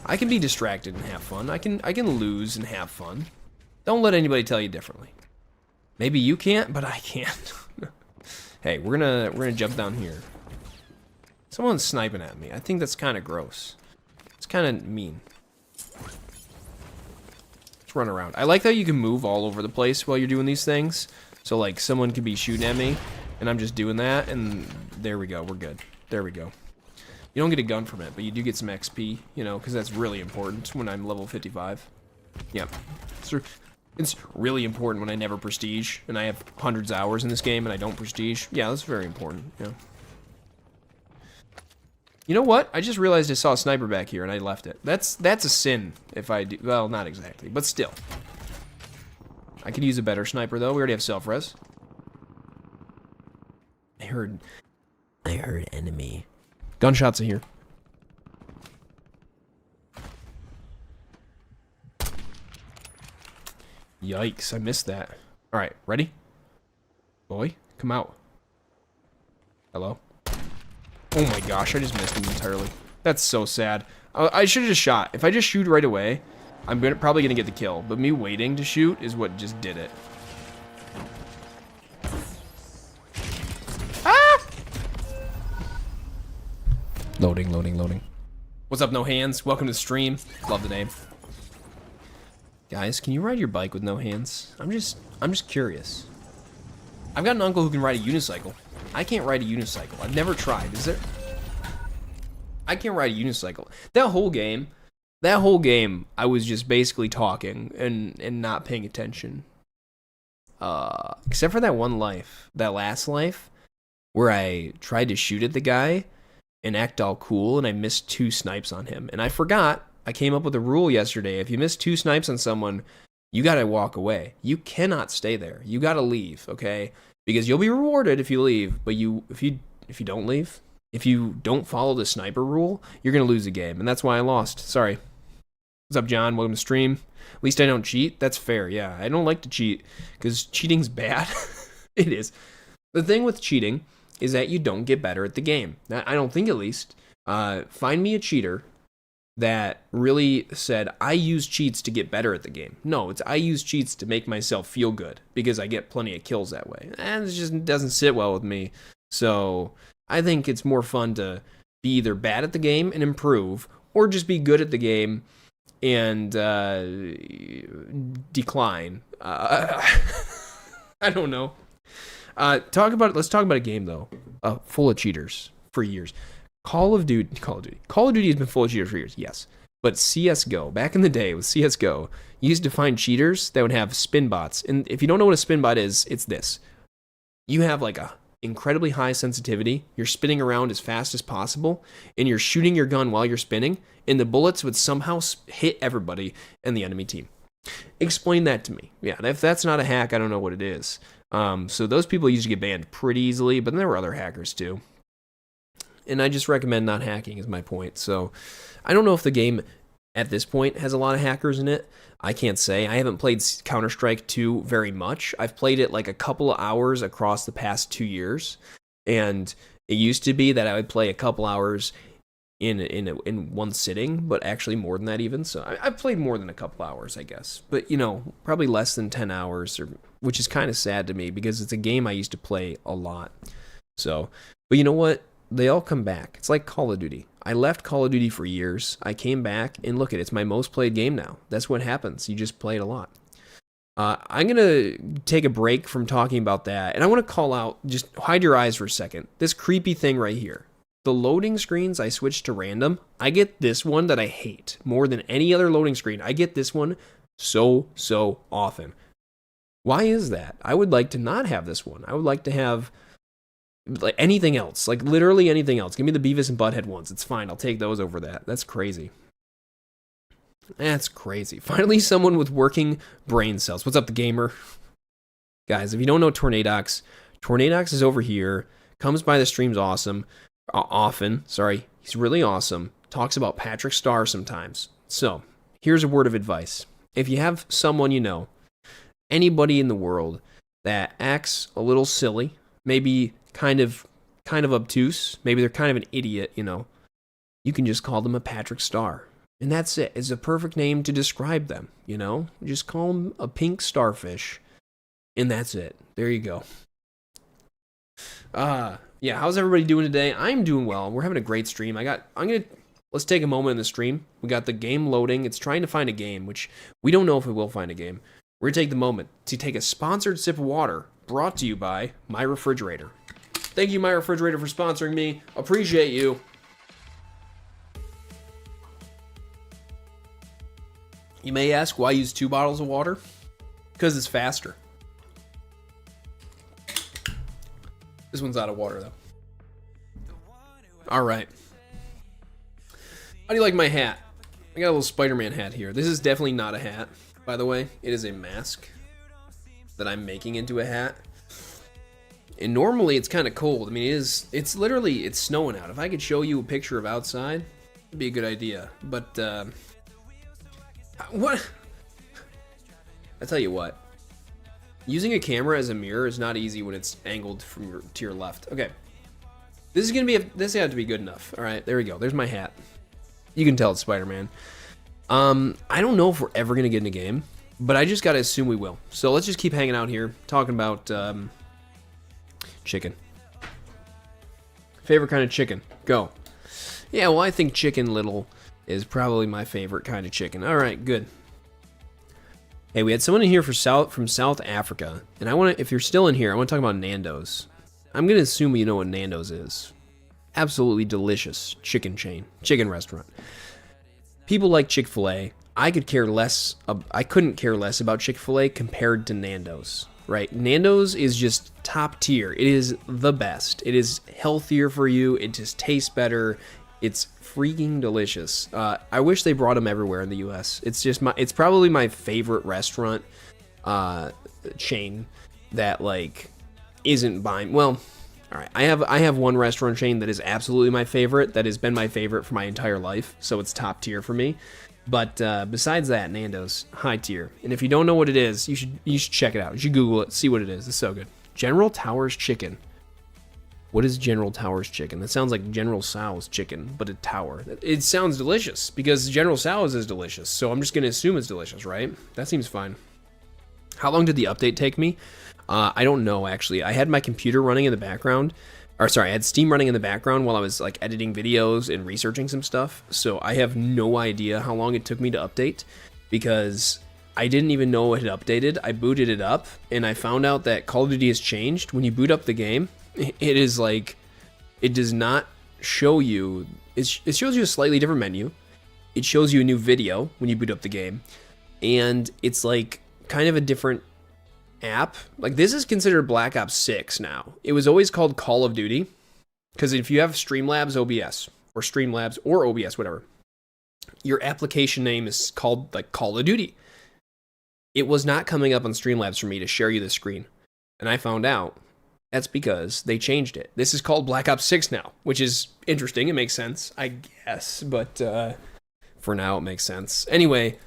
I can be distracted and have fun. I can lose and have fun. Don't let anybody tell you differently. Maybe you can't, but I can't. Hey, we're gonna jump down here. Someone's sniping at me. I think that's kind of gross. It's kind of mean. Let's run around. I like how you can move all over the place while you're doing these things. So like someone could be shooting at me, and I'm just doing that, and there we go. We're good. There we go. You don't get a gun from it, but you do get some XP, you know, because that's really important when I'm level 55. Yep. It's really important when I never prestige, and I have hundreds of hours in this game, and I don't prestige. Yeah, that's very important, yeah. You know what? I just realized I saw a sniper back here, and I left it. That's a sin if I do. Well, not exactly, but still. I could use a better sniper, though. We already have self-res. I heard enemy. Gunshots are here. Yikes, I missed that. Alright, ready? Boy, come out. Hello? Oh my gosh, I just missed him entirely. That's so sad. I should have just shot. If I just shoot right away, I'm probably going to get the kill. But me waiting to shoot is what just did it. Ah! Loading, loading, loading. What's up, No Hands? Welcome to the stream. Love the name. Guys, can you ride your bike with no hands? I'm just curious. I've got an uncle who can ride a unicycle. I can't ride a unicycle. I've never tried. Is there? I can't ride a unicycle. That whole game, I was just basically talking and not paying attention. Except for that one life, that last life, where I tried to shoot at the guy and act all cool, and I missed 2 snipes on him. And I forgot. I came up with a rule yesterday. If you miss 2 snipes on someone, you gotta walk away. You cannot stay there. You gotta leave, okay? Because you'll be rewarded if you leave, but if you don't leave, if you don't follow the sniper rule, you're gonna lose the game, and that's why I lost. Sorry. What's up, John? Welcome to stream. At least I don't cheat. That's fair. Yeah, I don't like to cheat because cheating's bad. It is. The thing with cheating is that you don't get better at the game. I don't think, at least. Find me a cheater that really said, I use cheats to get better at the game. No, it's I use cheats to make myself feel good because I get plenty of kills that way. And it just doesn't sit well with me. So I think it's more fun to be either bad at the game and improve, or just be good at the game and decline. I don't know. Let's talk about a game though, full of cheaters for years. Call of Duty has been full of cheaters for years, yes. But CSGO, back in the day with CSGO, you used to find cheaters that would have spin bots. And if you don't know what a spin bot is, it's this. You have like a incredibly high sensitivity. You're spinning around as fast as possible, and you're shooting your gun while you're spinning, and the bullets would somehow hit everybody and the enemy team. Explain that to me. Yeah, if that's not a hack, I don't know what it is. So those people used to get banned pretty easily, but then there were other hackers too. And I just recommend not hacking is my point. So I don't know if the game at this point has a lot of hackers in it. I can't say. I haven't played Counter-Strike 2 very much. I've played it like a couple of hours across the past 2 years. And it used to be that I would play a couple hours in one sitting, but actually more than that even. So I've played more than a couple hours, I guess. But, you know, probably less than 10 hours, which is kind of sad to me because it's a game I used to play a lot. So, but you know what? They all come back. It's like Call of Duty. I left Call of Duty for years. I came back, and look at it. It's my most played game now. That's what happens. You just play it a lot. I'm going to take a break from talking about that, and I want to call out, just hide your eyes for a second, this creepy thing right here. The loading screens I switched to random, I get this one that I hate more than any other loading screen. I get this one so often. Why is that? I would like to not have this one. I would like to have like anything else, like literally anything else. Give me the Beavis and Butthead ones. It's fine. I'll take those over that. That's crazy. That's crazy. Finally, someone with working brain cells. What's up, the gamer? Guys, if you don't know Tornadox, Tornadox is over here. Comes by the streams often. Sorry, he's really awesome. Talks about Patrick Star sometimes. So, here's a word of advice. If you have someone you know, anybody in the world that acts a little silly, maybe kind of obtuse, maybe they're kind of an idiot, you know, you can just call them a Patrick Star. And that's it. It's a perfect name to describe them, you know? Just call them a pink starfish, and that's it. There you go. Yeah, how's everybody doing today? I'm doing well. We're having a great stream. Let's take a moment in the stream. We got the game loading. It's trying to find a game, which we don't know if it will find a game. We're going to take the moment to take a sponsored sip of water brought to you by My Refrigerator. Thank you, My Refrigerator, for sponsoring me. Appreciate you. You may ask why I use 2 bottles of water? Because it's faster. This one's out of water, though. Alright. How do you like my hat? I got a little Spider-Man hat here. This is definitely not a hat, by the way. It is a mask that I'm making into a hat. And normally it's kind of cold. I mean, it's literally, it's snowing out. If I could show you a picture of outside, it'd be a good idea. But, what? I tell you what. Using a camera as a mirror is not easy when it's angled from to your left. Okay. This is going to be, this had to be good enough. All right, there we go. There's my hat. You can tell it's Spider-Man. I don't know if we're ever going to get in a game, but I just got to assume we will. So let's just keep hanging out here, talking about chicken. Favorite kind of chicken? Go. Yeah, well, I think Chicken Little is probably my favorite kind of chicken. All right, good. Hey, we had someone in here from South Africa, and I want to, if you're still in here, I want to talk about Nando's. I'm going to assume you know what Nando's is. Absolutely delicious chicken chain, chicken restaurant. People like Chick-fil-A. I couldn't care less about Chick-fil-A compared to Nando's, right? Nando's is just top tier. It is the best. It is healthier for you. It just tastes better. It's freaking delicious. I wish they brought them everywhere in the U.S. It's probably my favorite restaurant chain that like isn't buying. Well, all right. I have one restaurant chain that is absolutely my favorite. That has been my favorite for my entire life. So it's top tier for me. But besides that, Nando's high tier. And if you don't know what it is, you should check it out. You should Google it, see what it is. It's so good. General Towers chicken. What is General Towers chicken? That sounds like General Tso's chicken, but a tower. It sounds delicious because General Tso's is delicious. So I'm just going to assume it's delicious, right? That seems fine. How long did the update take me? I don't know, actually. I had my computer running in the background. I had Steam running in the background while I was like editing videos and researching some stuff. So I have no idea how long it took me to update because I didn't even know it had updated. I booted it up and I found out that Call of Duty has changed. When you boot up the game, it is like, it does not show you, it shows you a slightly different menu. It shows you a new video when you boot up the game. And it's like kind of a different app. Like this is considered Black Ops 6 now. It was always called Call of Duty. Because if you have Streamlabs OBS, or Streamlabs or OBS, whatever, your application name is called like Call of Duty. It was not coming up on Streamlabs for me to share you the screen. And I found out that's because they changed it. This is called Black Ops 6 now, which is interesting. It makes sense, I guess. But For now, it makes sense. Anyway,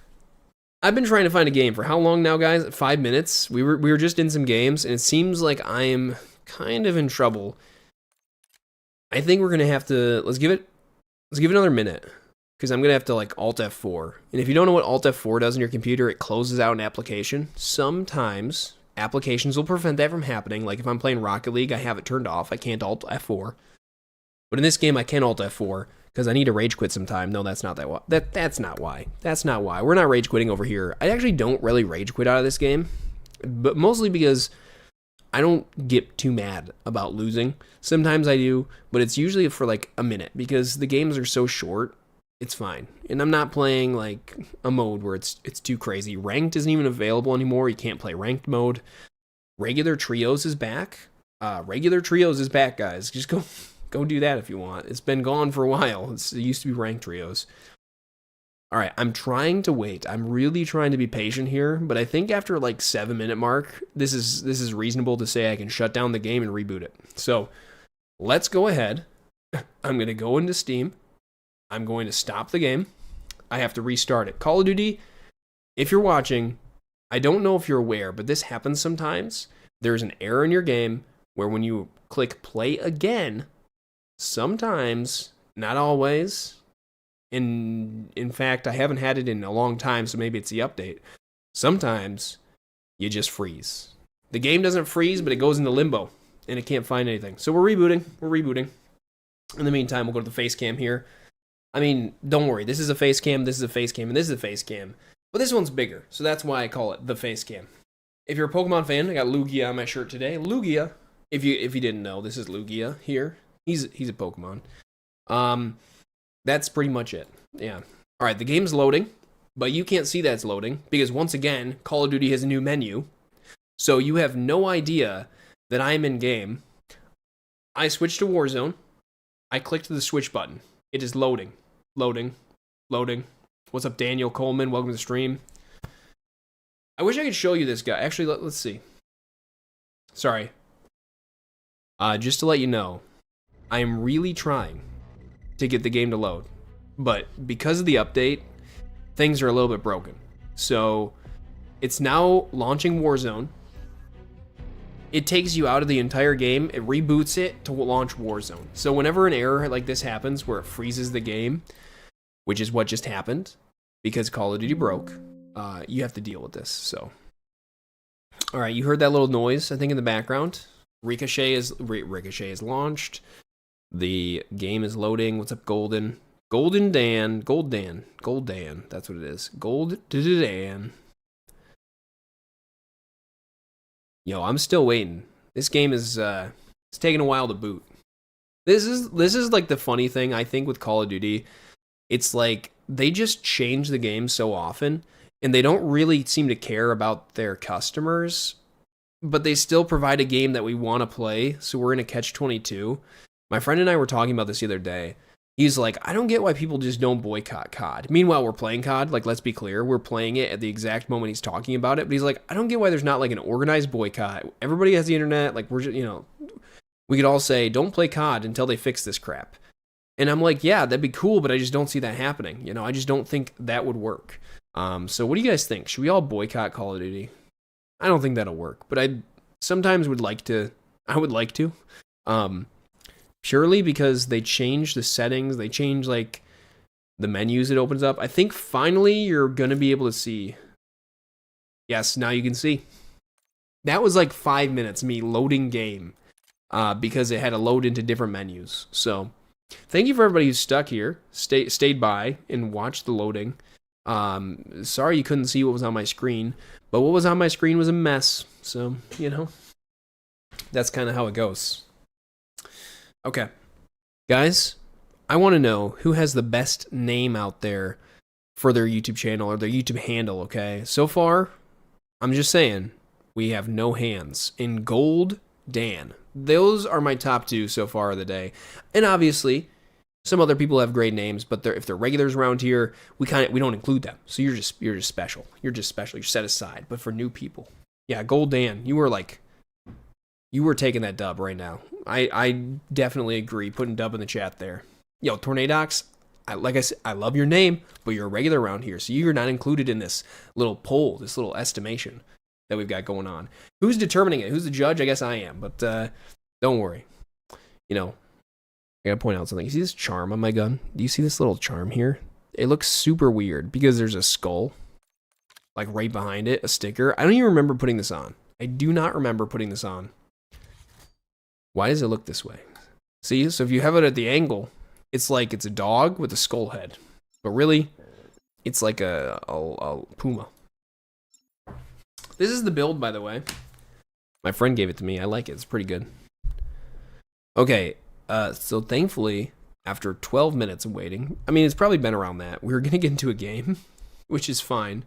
I've been trying to find a game for how long now, guys? 5 minutes. We were just in some games, and it seems like I'm kind of in trouble. I think we're gonna have to let's give it another minute, because I'm gonna have to like Alt F4. And if you don't know what Alt F4 does on your computer, it closes out an application. Sometimes applications will prevent that from happening. Like if I'm playing Rocket League, I have it turned off. I can't Alt F4. But in this game, I can Alt F4 because I need to rage quit sometime. No, that's not that's not why. That's not why. We're not rage quitting over here. I actually don't really rage quit out of this game, but mostly because I don't get too mad about losing. Sometimes I do, but it's usually for like a minute because the games are so short. It's fine. And I'm not playing like a mode where it's too crazy. Ranked isn't even available anymore. You can't play ranked mode. Regular trios is back. Regular trios is back, guys. Just go do that if you want. It's been gone for a while. It used to be ranked trios. All right, I'm trying to wait. I'm really trying to be patient here, but I think after like 7-minute mark, this is reasonable to say I can shut down the game and reboot it. So let's go ahead. I'm going to go into Steam. I'm going to stop the game. I have to restart it. Call of Duty, if you're watching, I don't know if you're aware, but this happens sometimes. There's an error in your game where when you click play again, sometimes, not always, in fact, I haven't had it in a long time, so maybe it's the update. Sometimes you just freeze. The game doesn't freeze, but it goes into limbo, and it can't find anything. So we're rebooting. In the meantime, we'll go to the face cam here. I mean, don't worry. This is a face cam, this is a face cam, and this is a face cam. But this one's bigger, so that's why I call it the face cam. If you're a Pokemon fan, I got Lugia on my shirt today. Lugia, if you didn't know, this is Lugia here. He's a Pokemon. That's pretty much it. Yeah. All right, the game's loading, but you can't see that it's loading because once again, Call of Duty has a new menu. So you have no idea that I'm in game. I switched to Warzone. I clicked the switch button. It is loading. Loading. What's up, Daniel Coleman? Welcome to the stream. I wish I could show you this guy. Actually, let's see. Sorry. Just to let you know, I am really trying to get the game to load, but because of the update, things are a little bit broken. So it's now launching Warzone. It takes you out of the entire game. It reboots it to launch Warzone. So whenever an error like this happens where it freezes the game, which is what just happened because Call of Duty broke, you have to deal with this. So, all right, you heard that little noise, I think, in the background. Ricochet is launched. The game is loading. What's up, Golden? Gold Dan. That's what it is. Gold Dan. Yo, I'm still waiting. This game is it's taking a while to boot. This is like the funny thing I think with Call of Duty. It's like they just change the game so often, and they don't really seem to care about their customers, but they still provide a game that we want to play. So we're in a catch-22. My friend and I were talking about this the other day. He's like, I don't get why people just don't boycott COD. Meanwhile, we're playing COD. Like, let's be clear. We're playing it at the exact moment he's talking about it. But he's like, I don't get why there's not like an organized boycott. Everybody has the internet. Like, we're just, we could all say, don't play COD until they fix this crap. And I'm like, yeah, that'd be cool, but I just don't see that happening. I just don't think that would work. So what do you guys think? Should we all boycott Call of Duty? I don't think that'll work, but I sometimes would like to. I would like to. Purely because they change the settings, they change like the menus it opens up. I think finally you're gonna be able to see. Yes, now you can see. That was like 5 minutes me loading game because it had to load into different menus. So thank you for everybody who's stuck here, stayed by and watched the loading. Sorry you couldn't see what was on my screen, but what was on my screen was a mess. So that's kind of how it goes. Okay, guys, I want to know who has the best name out there for their YouTube channel or their YouTube handle, okay? So far, I'm just saying, we have no hands. In Gold Dan. Those are my top two so far of the day. And obviously, some other people have great names, but if they're regulars around here, we don't include them. So you're just special. You're just special. You're set aside. But for new people, yeah, Gold Dan, you were taking that dub right now. I definitely agree. Putting dub in the chat there. Yo, Tornadox, like I said, I love your name, but you're a regular around here, so you're not included in this little poll, this little estimation that we've got going on. Who's determining it? Who's the judge? I guess I am, but don't worry. You know, I gotta point out something. You see this charm on my gun? Do you see this little charm here? It looks super weird because there's a skull, like right behind it, a sticker. I don't even remember putting this on. I do not remember putting this on. Why does it look this way? See, so if you have it at the angle, it's like it's a dog with a skull head. But really, it's like a puma. This is the build, by the way. My friend gave it to me. I like it. It's pretty good. Okay, so thankfully, after 12 minutes of waiting, I mean, it's probably been around that, we were going to get into a game, which is fine.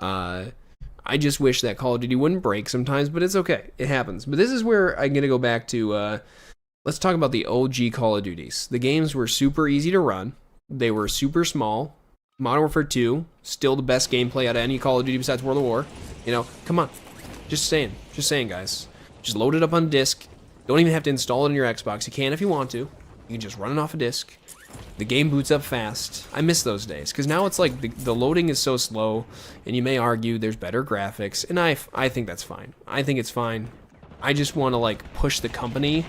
I just wish that Call of Duty wouldn't break sometimes, but it's okay. It happens. But this is where I'm going to go back to, let's talk about the OG Call of Duties. The games were super easy to run. They were super small. Modern Warfare 2, still the best gameplay out of any Call of Duty besides World at War. You know, come on. Just saying, guys. Just load it up on disk. Don't even have to install it on your Xbox. You can if you want to. You can just run it off a disk. The game boots up fast. I miss those days, because now it's like the loading is so slow, and you may argue there's better graphics, and I think that's fine. I think it's fine. I just want to like push the company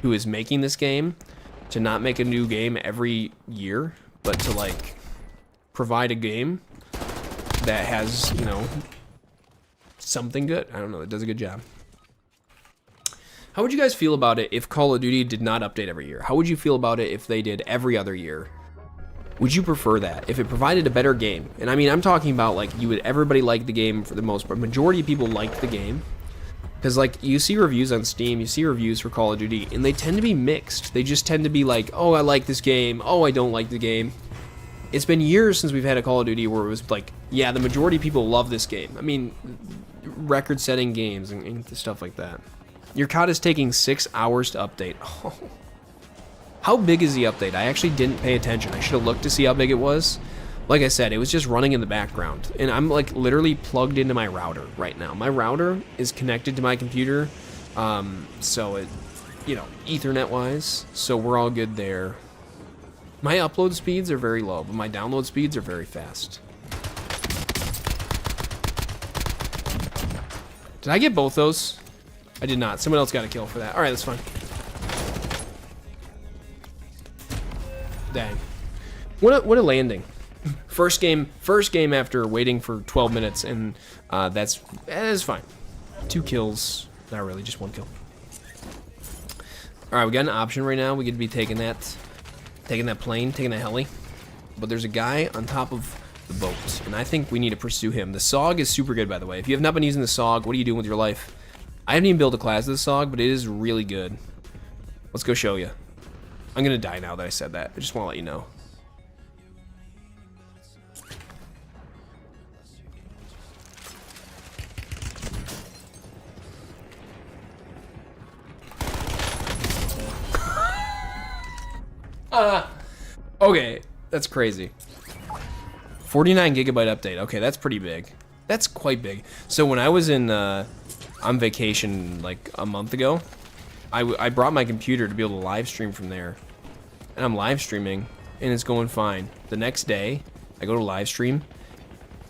who is making this game to not make a new game every year, but to like provide a game that has, you know, something good. I don't know, it does a good job. How would you guys feel about it if Call of Duty did not update every year? How would you feel about it if they did every other year? Would you prefer that? If it provided a better game? And I mean, I'm talking about like everybody liked the game for the most part. Majority of people liked the game. Because like you see reviews on Steam, you see reviews for Call of Duty, and they tend to be mixed. They just tend to be like, oh, I like this game. Oh, I don't like the game. It's been years since we've had a Call of Duty where it was like, yeah, the majority of people love this game. I mean, record-setting games and stuff like that. Your COD is taking 6 hours to update. Oh. How big is the update? I actually didn't pay attention. I should have looked to see how big it was. Like I said, it was just running in the background. And I'm like literally plugged into my router right now. My router is connected to my computer. So it, you know, Ethernet-wise. So we're all good there. My upload speeds are very low, but my download speeds are very fast. Did I get both those? I did not. Someone else got a kill for that. All right, that's fine. Dang. What a landing. First game after waiting for 12 minutes, and that's fine. 2 kills. Not really, just 1 kill. All right, we got an option right now. We could be taking that plane, taking that heli. But there's a guy on top of the boat, and I think we need to pursue him. The SOG is super good, by the way. If you have not been using the SOG, what are you doing with your life? I haven't even built a class of the SOG, but it is really good. Let's go show you. I'm gonna die now that I said that. I just want to let you know. Okay, that's crazy. 49 gigabyte update. Okay, that's pretty big. That's quite big. So when I was on vacation like a month ago, I brought my computer to be able to live stream from there, and I'm live streaming and it's going fine. The next day I go to live stream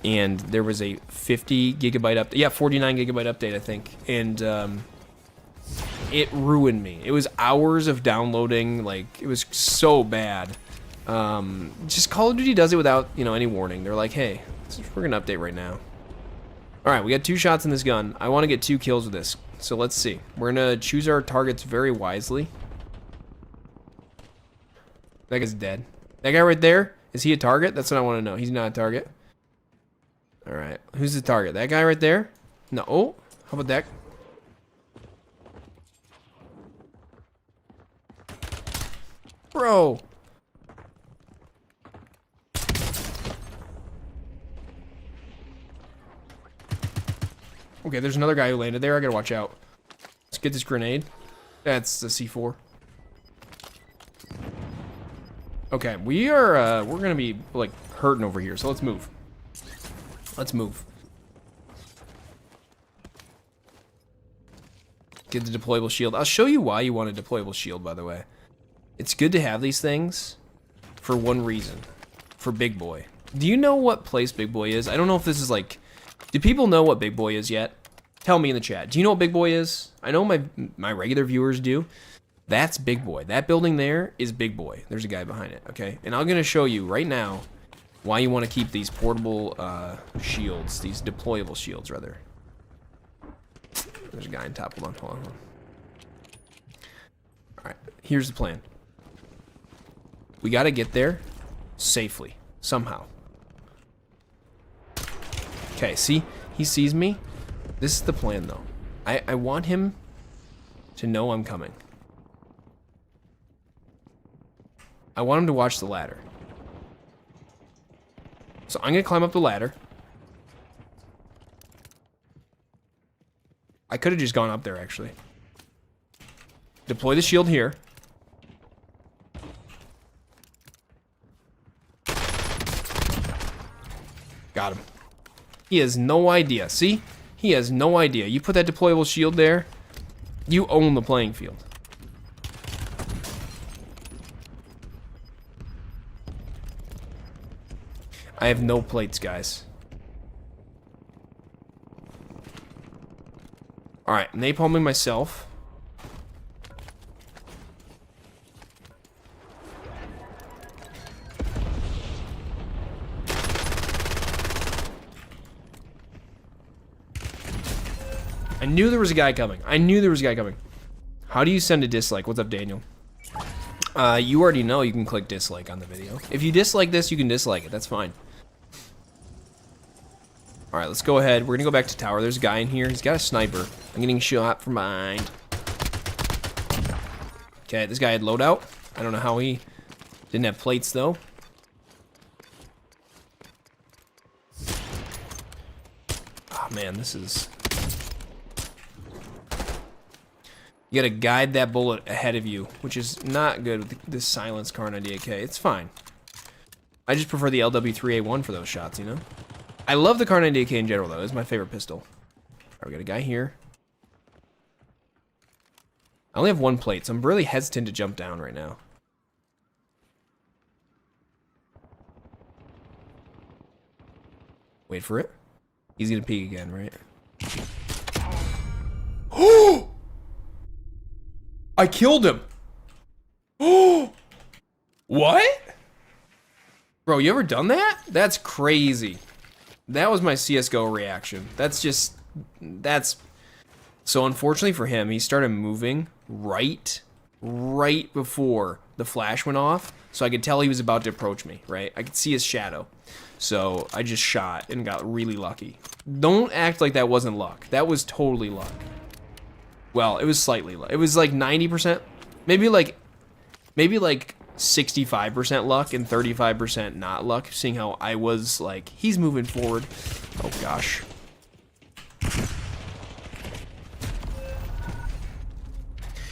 and there was a 50 gigabyte update. Yeah, 49 gigabyte update, I think. And it ruined me. It was hours of downloading. Like, it was so bad. Just Call of Duty does it without, you know, any warning. They're like, hey, we're gonna update right now. All right, we got 2 shots in this gun. I want to get 2 kills with this. So let's see. We're gonna choose our targets very wisely. That guy's dead. That guy right there, is he a target? That's what I want to know. He's not a target. All right, who's the target? That guy right there? No. Oh, how about that? Bro. Okay, there's another guy who landed there. I gotta watch out. Let's get this grenade. That's the C4. Okay, we're gonna be like hurting over here, so let's move. Let's move. Get the deployable shield. I'll show you why you want a deployable shield, by the way. It's good to have these things for one reason. For Big Boy. Do you know what place Big Boy is? I don't know if this is like... Do people know what Big Boy is yet? Tell me in the chat. Do you know what Big Boy is? I know my regular viewers do. That's Big Boy. That building there is Big Boy. There's a guy behind it, okay? And I'm going to show you right now why you want to keep these portable shields. These deployable shields, rather. There's a guy on top. Hold on. Alright, here's the plan. We got to get there safely, somehow. Okay, see? He sees me. This is the plan, though. I want him to know I'm coming. I want him to watch the ladder. So I'm going to climb up the ladder. I could have just gone up there, actually. Deploy the shield here. Got him. He has no idea. See? He has no idea. You put that deployable shield there, you own the playing field. I have no plates, guys. Alright, napalming myself. I knew there was a guy coming. How do you send a dislike? What's up, Daniel? You already know you can click dislike on the video. If you dislike this, you can dislike it. That's fine. Alright, let's go ahead. We're gonna go back to tower. There's a guy in here. He's got a sniper. I'm getting shot from behind. Okay, this guy had loadout. I don't know how he didn't have plates, though. Oh, man, this is... You gotta guide that bullet ahead of you, which is not good with this silenced Kar98K. It's fine. I just prefer the LW3A1 for those shots, you know? I love the Kar98K in general, though. It's my favorite pistol. Alright, we got a guy here. I only have one plate, so I'm really hesitant to jump down right now. Wait for it. He's gonna peek again, right? Oh! I killed him! Oh! What? Bro, you ever done that? That's crazy. That was my CSGO reaction. That's... So unfortunately for him, he started moving right before the flash went off. So I could tell he was about to approach me, right? I could see his shadow. So I just shot and got really lucky. Don't act like that wasn't luck. That was totally luck. Well, it was slightly luck. It was like 90%, maybe like 65% luck and 35% not luck, seeing how I was like, he's moving forward. Oh gosh.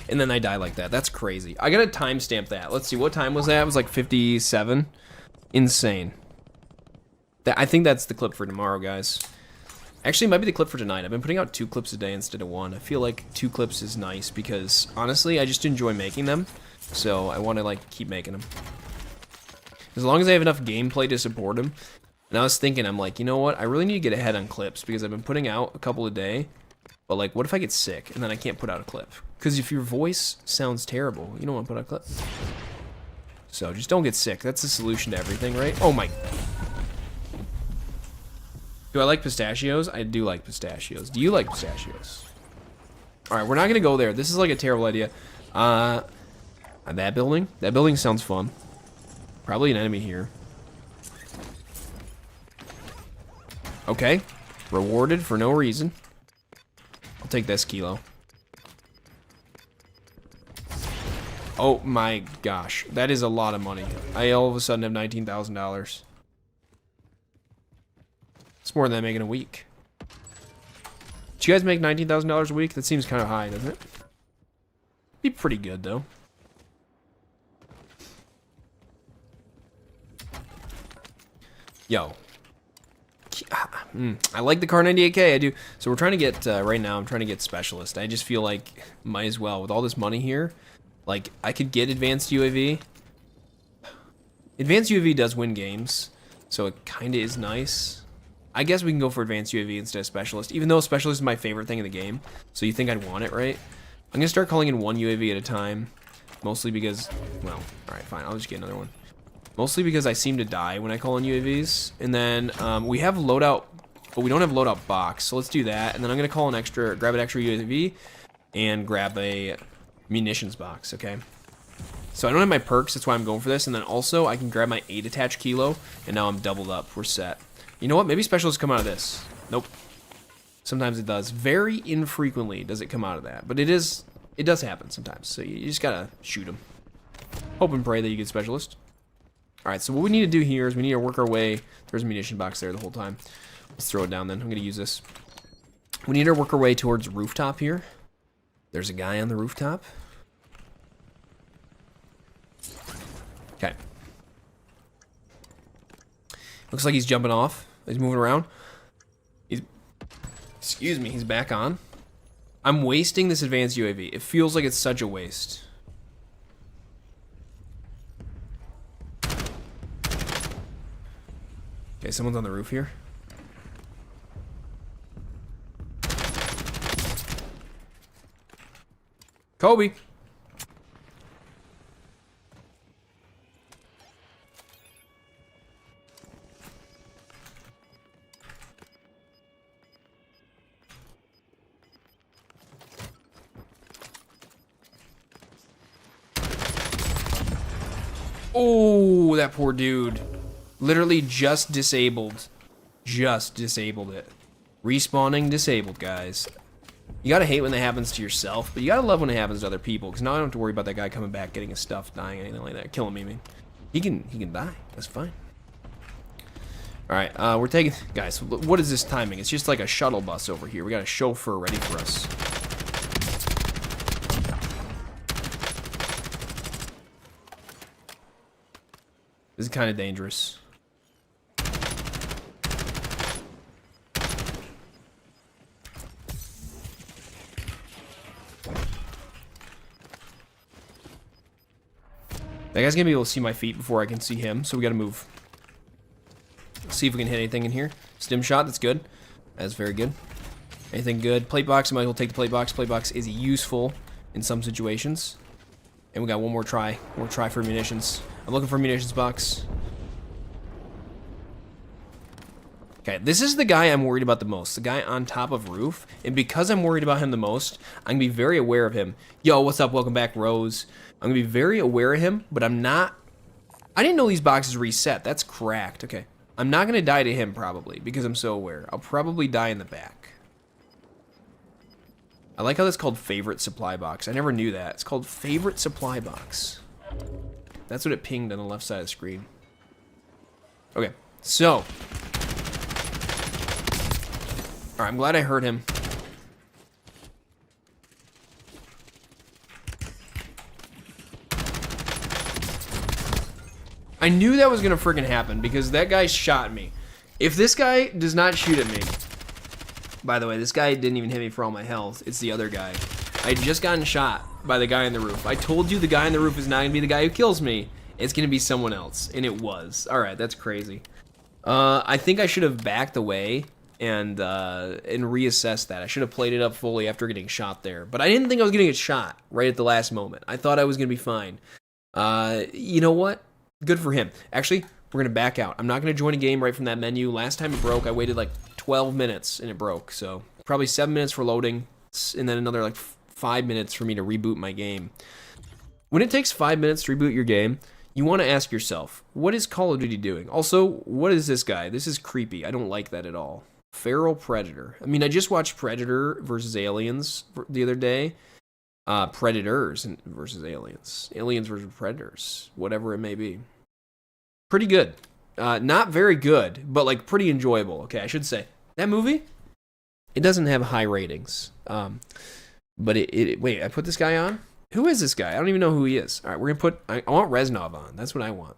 And then I die like that. That's crazy. I gotta timestamp that. Let's see, what time was that? It was like 57. Insane. I think that's the clip for tomorrow, guys. Actually, it might be the clip for tonight. I've been putting out 2 clips a day instead of 1. I feel like 2 clips is nice because, honestly, I just enjoy making them. So I want to, like, keep making them. As long as I have enough gameplay to support them. And I was thinking, I'm like, you know what? I really need to get ahead on clips because I've been putting out a couple a day. But, like, what if I get sick and then I can't put out a clip? Because if your voice sounds terrible, you don't want to put out a clip. So just don't get sick. That's the solution to everything, right? Oh, my... Do I like pistachios? I do like pistachios. Do you like pistachios? Alright, we're not gonna go there. This is like a terrible idea. That building? That building sounds fun. Probably an enemy here. Okay. Rewarded for no reason. I'll take this kilo. Oh my gosh. That is a lot of money. I all of a sudden have $19,000. It's more than I make in a week. Do you guys make $19,000 a week? That seems kind of high, doesn't it? Be pretty good, though. Yo. I like the Kar98K, I do. So we're trying to get, right now, I'm trying to get Specialist. I just feel like, might as well, with all this money here, like, I could get Advanced UAV. Advanced UAV does win games, so it kind of is nice. I guess we can go for Advanced UAV instead of Specialist, even though Specialist is my favorite thing in the game, so you think I'd want it, right? I'm going to start calling in one UAV at a time, mostly because, well, alright, fine, I'll just get another one. Mostly because I seem to die when I call in UAVs, and then we have loadout, but we don't have loadout box, so let's do that, and then I'm going to call an extra, grab an extra UAV, and grab a munitions box, okay? So I don't have my perks, that's why I'm going for this, and then also I can grab my 8 attached kilo, and now I'm doubled up, we're set. You know what, maybe specialists come out of this. Nope. Sometimes it does. Very infrequently does it come out of that, but it does happen sometimes, so you just gotta shoot them. Hope and pray that you get specialist. Alright, so what we need to do here is we need to work our way, there's a munition box there the whole time. Let's throw it down then, I'm gonna use this. We need to work our way towards rooftop here. There's a guy on the rooftop. Okay. Looks like he's jumping off. He's moving around. Excuse me, he's back on. I'm wasting this advanced UAV. It feels like it's such a waste. Okay, someone's on the roof here. Kobe. Oh, that poor dude. Literally just disabled. Just disabled it. Respawning disabled, guys. You gotta hate when that happens to yourself, but you gotta love when it happens to other people, because now I don't have to worry about that guy coming back, getting his stuff, dying, anything like that. Killing me, I mean. He can die. That's fine. Alright, we're taking... Guys, what is this timing? It's just like a shuttle bus over here. We got a chauffeur ready for us. This is kind of dangerous. That guy's gonna be able to see my feet before I can see him, so we gotta move. Let's see if we can hit anything in here. Stim shot, that's good. That's very good. Anything good? Plate box, I might as well take the plate box. Plate box is useful in some situations. And we got one more try. One more try for munitions. I'm looking for a munitions box. Okay, this is the guy I'm worried about the most. The guy on top of roof. And because I'm worried about him the most, I'm going to be very aware of him. Yo, what's up? Welcome back, Rose. I'm going to be very aware of him, but I'm not... I didn't know these boxes reset. That's cracked. Okay. I'm not going to die to him, probably, because I'm so aware. I'll probably die in the back. I like how that's called favorite supply box. I never knew that. It's called favorite supply box. That's what it pinged on the left side of the screen. Okay, so... Alright, I'm glad I heard him. I knew that was gonna freaking happen because that guy shot me. If this guy does not shoot at me... By the way, this guy didn't even hit me for all my health. It's the other guy. I had just gotten shot by the guy on the roof. I told you the guy on the roof is not gonna be the guy who kills me. It's gonna be someone else, and it was. Alright, that's crazy. I think I should have backed away and reassessed that. I should have played it up fully after getting shot there. But I didn't think I was gonna get shot right at the last moment. I thought I was gonna be fine. You know what? Good for him. Actually, we're gonna back out. I'm not gonna join a game right from that menu. Last time it broke, I waited like 12 minutes and it broke. So probably 7 minutes for loading, and then another like 5 minutes for me to reboot my game. When it takes 5 minutes to reboot your game, you want to ask yourself, what is Call of Duty doing? Also, what is this guy? This is creepy. I don't like that at all. Feral Predator. I mean, I just watched Predator versus Aliens the other day. Predators versus Aliens. Aliens versus Predators. Whatever it may be. Pretty good. Not very good, but like pretty enjoyable. Okay, I should say. That movie, it doesn't have high ratings. But wait, I put this guy on? Who is this guy? I don't even know who he is. All right, we're going to put... I want Reznov on. That's what I want.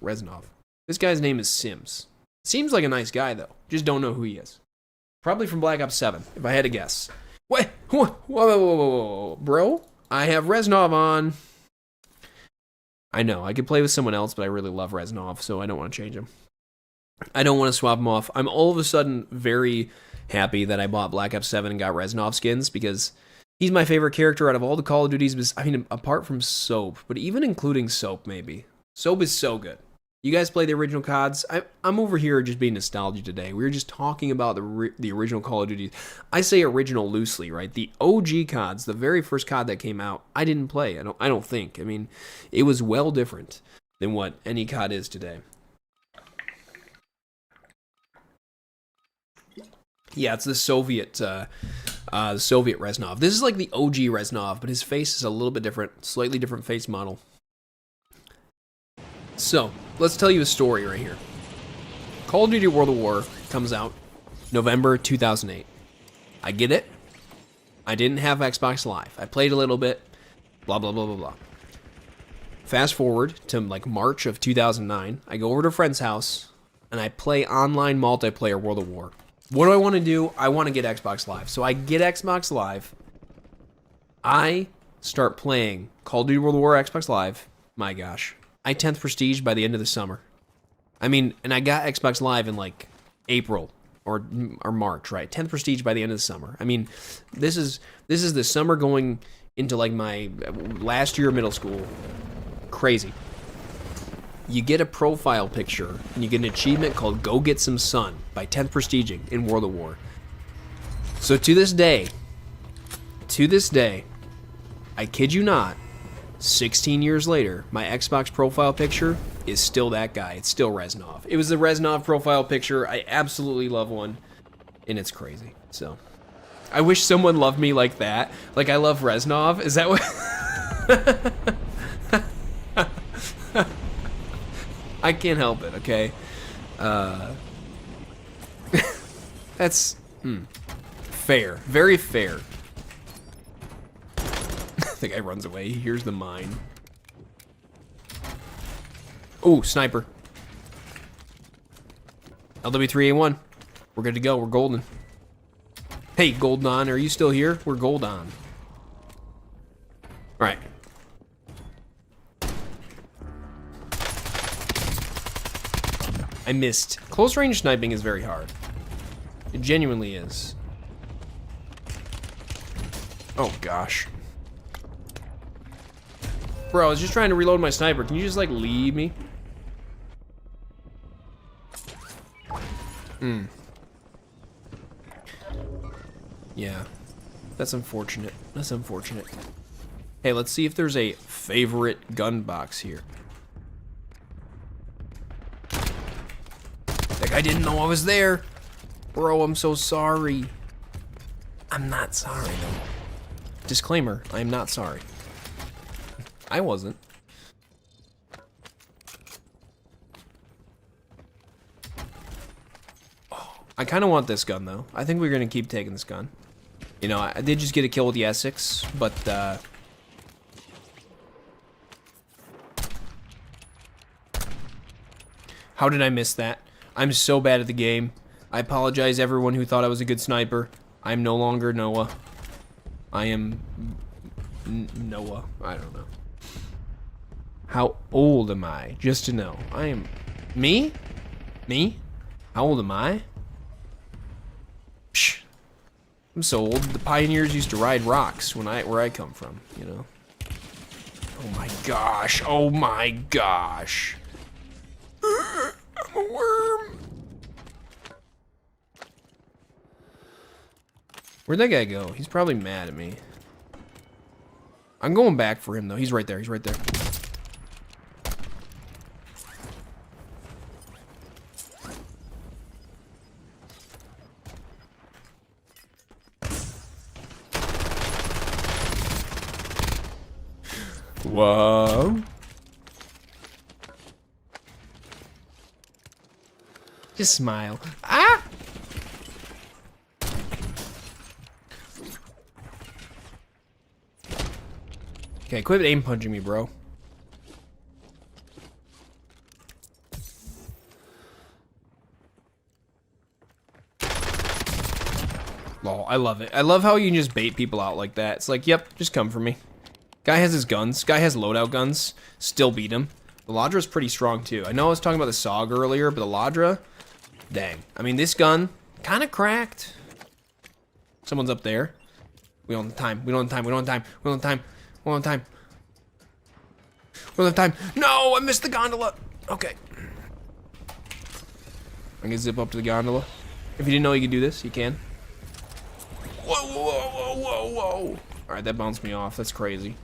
Reznov. This guy's name is Sims. Seems like a nice guy, though. Just don't know who he is. Probably from Black Ops 7, if I had to guess. Wait, whoa, bro. I have Reznov on. I know, I could play with someone else, but I really love Reznov, so I don't want to change him. I don't want to swap him off. I'm all of a sudden very happy that I bought Black Ops 7 and got Reznov skins, because he's my favorite character out of all the Call of Duties. I mean, apart from Soap, but even including Soap, maybe. Soap is so good. You guys play the original CODs? I'm over here just being nostalgic today. We were just talking about the original Call of Duty. I say original loosely, right? The OG CODs, the very first COD that came out, I didn't play. I don't think. I mean, it was well different than what any COD is today. Yeah, it's the Soviet Reznov. This is like the OG Reznov, but his face is a little bit different, slightly different face model. So, let's tell you a story right here. Call of Duty World at War comes out November 2008. I get it. I didn't have Xbox Live. I played a little bit, blah, blah, blah, blah, blah. Fast forward to like March of 2009. I go over to a friend's house, and I play online multiplayer World at War. What do I want to do? I want to get Xbox Live. So I get Xbox Live. I start playing Call of Duty World at War Xbox Live. My gosh. I 10th prestige by the end of the summer. I mean, and I got Xbox Live in like April or March, right? 10th prestige by the end of the summer. I mean, this is the summer going into like my last year of middle school. Crazy. You get a profile picture and you get an achievement called Go Get Some Sun by 10th prestiging in World at War. So to this day, I kid you not, 16 years later, my Xbox profile picture is still that guy. It's still Reznov. It was the Reznov profile picture. I absolutely love one, and it's crazy. So, I wish someone loved me like that. Like I love Reznov. Is that what? I can't help it, okay? That's fair. Very fair. The guy runs away. He hears the mine. Oh, sniper. LW3A1. We're good to go. We're golden. Hey, Goldon, are you still here? We're gold on. Alright. I missed. Close range sniping is very hard. It genuinely is. Oh, gosh. Bro, I was just trying to reload my sniper. Can you just, like, leave me? Yeah. That's unfortunate. That's unfortunate. Hey, let's see if there's a favorite gun box here. Like, I didn't know I was there. Bro, I'm so sorry. I'm not sorry, though. Disclaimer, I'm not sorry. I wasn't. Oh, I kind of want this gun, though. I think we're going to keep taking this gun. You know, I did just get a kill with the Essex, but, how did I miss that? I'm so bad at the game. I apologize, everyone who thought I was a good sniper. I'm no longer Noah. I am... Noah. I don't know. How old am I? Just to know. I am... Me? Me? How old am I? Psh. I'm so old. The pioneers used to ride rocks where I come from, you know. Oh my gosh. Oh my gosh. I'm a worm. Where'd that guy go? He's probably mad at me. I'm going back for him, though. He's right there. He's right there. Whoa. Just smile. Ah! Okay, quit aim punching me, bro. Lol, I love it. I love how you can just bait people out like that. It's like, yep, just come for me. Guy has his guns. Guy has loadout guns. Still beat him. The Ladra's pretty strong too. I know I was talking about the SOG earlier, but the Ladra, dang. I mean, this gun, kind of cracked. Someone's up there. We don't have time. We don't have time. We don't have time. We don't have time. We don't have time. We don't have time. No, I missed the gondola. Okay. I'm gonna zip up to the gondola. If you didn't know you could do this, you can. Whoa, whoa, whoa, whoa, whoa. All right, that bounced me off. That's crazy.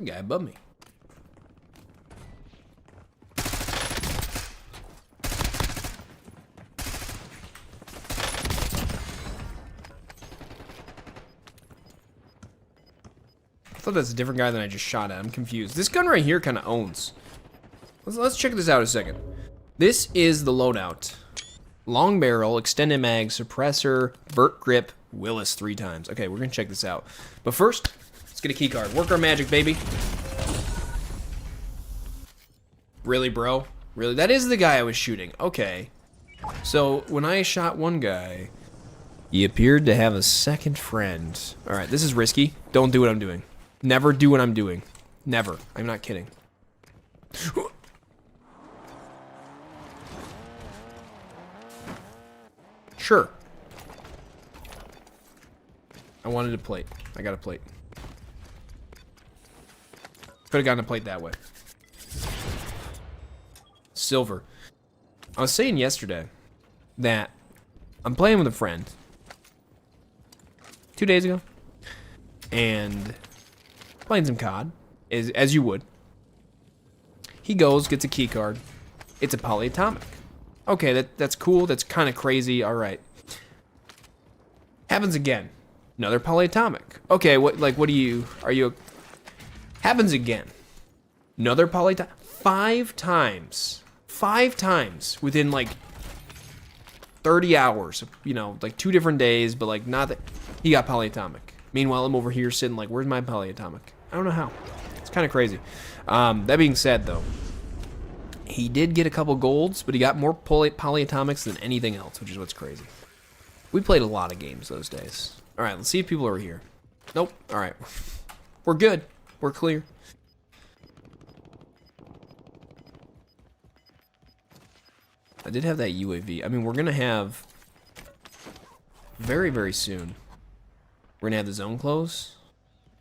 Guy above me. I thought that's a different guy than I just shot at. I'm confused. This gun right here kind of owns. Let's check this out a second. This is the loadout. Long barrel, extended mag, suppressor, vert grip, Willis 3 times. Okay, we're gonna check this out. But first, let's get a key card. Work our magic, baby. Really, bro? Really? That is the guy I was shooting. Okay. So, when I shot one guy, he appeared to have a second friend. Alright, this is risky. Don't do what I'm doing. Never do what I'm doing. Never. I'm not kidding. Sure. I wanted a plate. I got a plate. Could have gotten a plate that way. Silver. I was saying yesterday that I'm playing with a friend 2 days ago and playing some COD as you would. He goes, gets a key card. It's a polyatomic. Okay, that's cool. That's kind of crazy. All right. Happens again. Another polyatomic. Okay, what are you happens again. Another polyatomic. 5 times. 5 times within like 30 hours. You know, like 2 different days, but like not that he got polyatomic. Meanwhile, I'm over here sitting like, where's my polyatomic? I don't know how. It's kind of crazy. That being said, though, he did get a couple golds, but he got more polyatomics than anything else, which is what's crazy. We played a lot of games those days. All right, let's see if people are here. Nope. All right. We're good. We're clear. I did have that UAV. I mean, we're going to have very, very soon. We're going to have the zone close.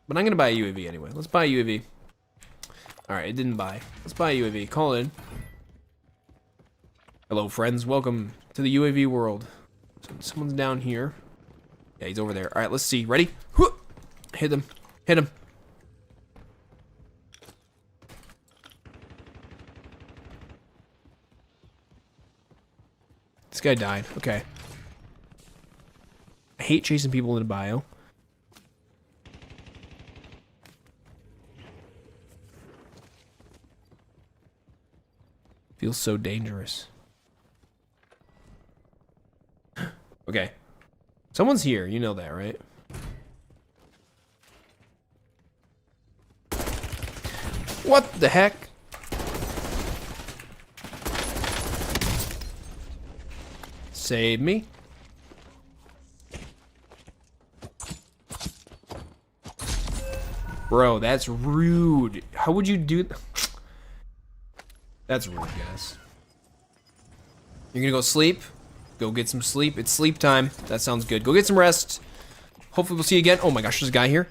But I'm going to buy a UAV anyway. Let's buy a UAV. All right, it didn't buy. Let's buy a UAV. Call it in. Hello, friends. Welcome to the UAV world. Someone's down here. Yeah, he's over there. All right, let's see. Ready? Hit him. Hit him. This guy died. Okay. I hate chasing people in a bio. Feels so dangerous. Okay. Someone's here. You know that, right? What the heck? Save me. Bro, that's rude. How would you do that? That's rude, guys. You're gonna go sleep? Go get some sleep. It's sleep time. That sounds good. Go get some rest. Hopefully we'll see you again. Oh my gosh, there's a guy here.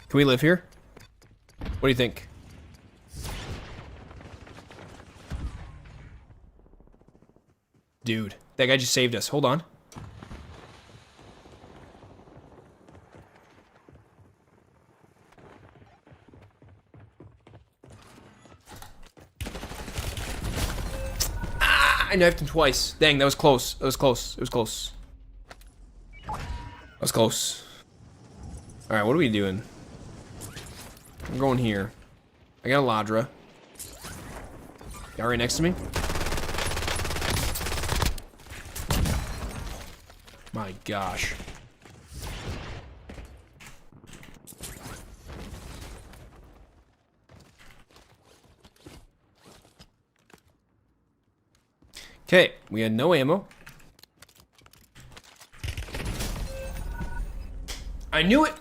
Can we live here? What do you think? Dude, that guy just saved us. Hold on. Ah, I knifed him twice. Dang, that was close. That was close. It was close. That was close. All right, what are we doing? I'm going here. I got a Ladra. Guy right next to me. My gosh. Okay, we had no ammo. I knew it!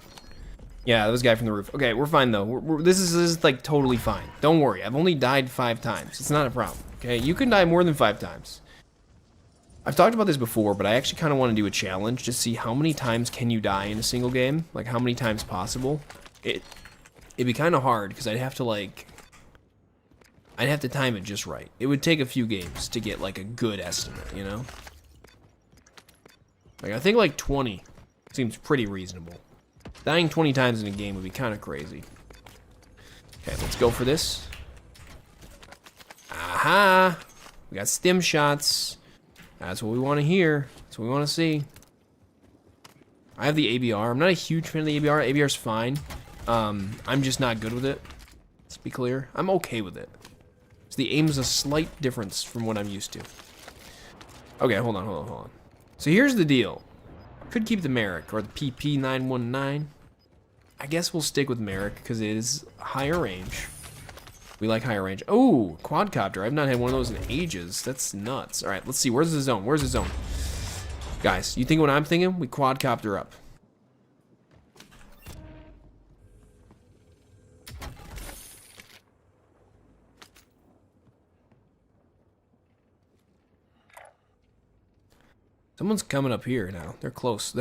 Yeah, that was a guy from the roof. Okay, we're fine though. This is like totally fine. Don't worry, I've only died 5 times. It's not a problem, okay? You can die more than 5 times. I've talked about this before, but I actually kind of want to do a challenge to see how many times can you die in a single game? Like, how many times possible? It'd be kind of hard, because I'd have to time it just right. It would take a few games to get, like, a good estimate, you know? Like, I think, like, 20 seems pretty reasonable. Dying 20 times in a game would be kind of crazy. Okay, let's go for this. Aha! We got stim shots. That's what we want to hear. That's what we want to see. I have the ABR. I'm not a huge fan of the ABR. ABR's fine. I'm just not good with it. Let's be clear. I'm okay with it. So the aim's a slight difference from what I'm used to. Okay, hold on. So here's the deal. Could keep the Merrick or the PP919. I guess we'll stick with Merrick because it is higher range. We like higher range. Oh, quadcopter. I've not had one of those in ages. That's nuts. All right, let's see. Where's the zone? Where's the zone? Guys, you think what I'm thinking? We quadcopter up. Someone's coming up here now. They're close.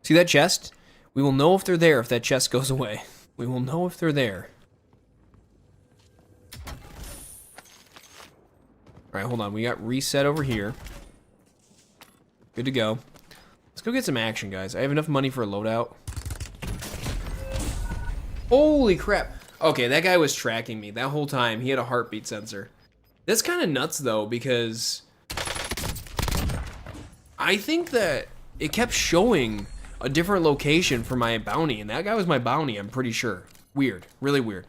See that chest? We will know if they're there if that chest goes away. We will know if they're there. Alright, hold on. We got reset over here. Good to go. Let's go get some action, guys. I have enough money for a loadout. Holy crap. Okay, that guy was tracking me that whole time. He had a heartbeat sensor. That's kind of nuts, though, because I think that it kept showing a different location for my bounty, and that guy was my bounty, I'm pretty sure. Weird. Really weird.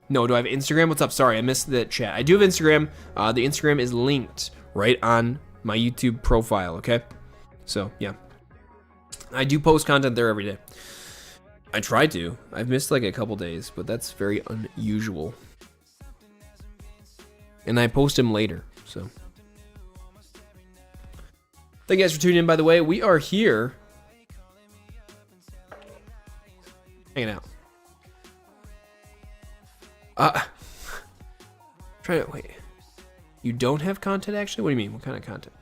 No, do I have Instagram? What's up? Sorry, I missed the chat. I do have Instagram. The Instagram is linked right on my YouTube profile, okay? So, yeah. I do post content there every day. I try to. I've missed like a couple days, but that's very unusual. And I post them later, so. Thank you guys for tuning in, by the way. We are here hanging out. Try to wait. You don't have content actually? What do you mean? What kind of content?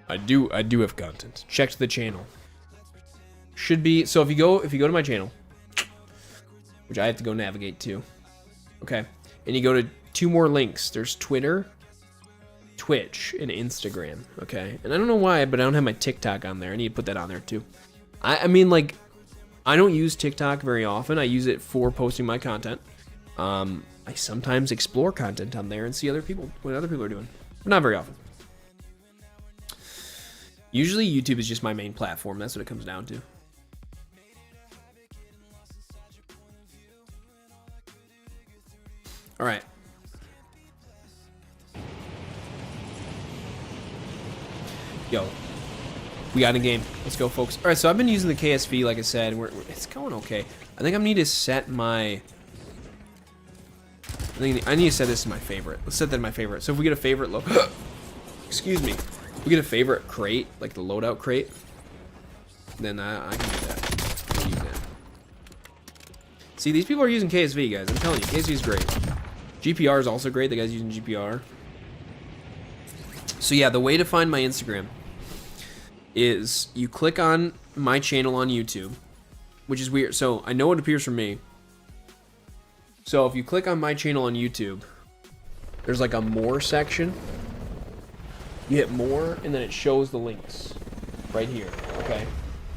I do have content. Check the channel. Should be so if you go to my channel, which I have to go navigate to. Okay. And you go to 2 more links. There's Twitter, Twitch, and Instagram. Okay. And I don't know why, but I don't have my TikTok on there. I need to put that on there too. I mean, like, I don't use TikTok very often. I use it for posting my content. I sometimes explore content on there and see what other people are doing. But not very often. Usually YouTube is just my main platform. That's what it comes down to. All right. Yo, we got a game. Let's go, folks. All right, so I've been using the KSV, like I said. It's going okay. I think I need to set my... I need to set this to my favorite. Let's set that to my favorite. So if we get a favorite excuse me. If we get a favorite crate, like the loadout crate, then I can do that. I'll use that. See, these people are using KSV, guys. I'm telling you, KSV is great. GPR is also great. The guy's using GPR. So yeah, the way to find my Instagram is you click on my channel on YouTube, which is weird. So I know it appears for me. So if you click on my channel on YouTube, there's like a more section. You hit more, and then it shows the links right here, okay?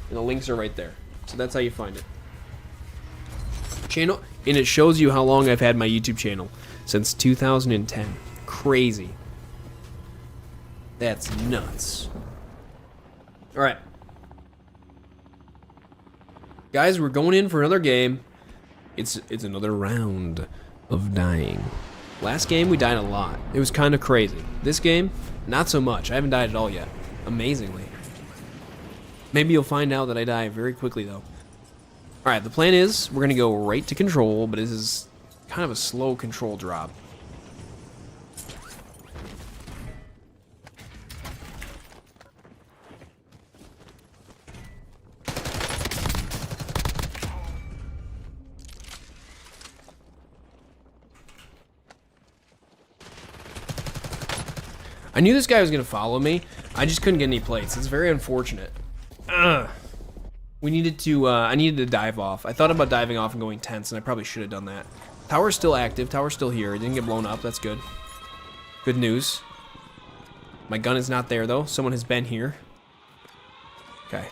And the links are right there. So that's how you find it. Channel, and it shows you how long I've had my YouTube channel. Since 2010. Crazy. That's nuts. All right. Guys, we're going in for another game. It's another round of dying. Last game, we died a lot. It was kind of crazy. This game, not so much. I haven't died at all yet. Amazingly. Maybe you'll find out that I die very quickly, though. Alright, the plan is, we're going to go right to control, but this is kind of a slow control drop. I knew this guy was gonna follow me. I just couldn't get any plates. It's very unfortunate. We needed to, I needed to dive off. I thought about diving off and going tense, and I probably should have done that. Tower's still active. Tower's still here. It didn't get blown up. That's good. Good news. My gun is not there, though. Someone has been here. Okay.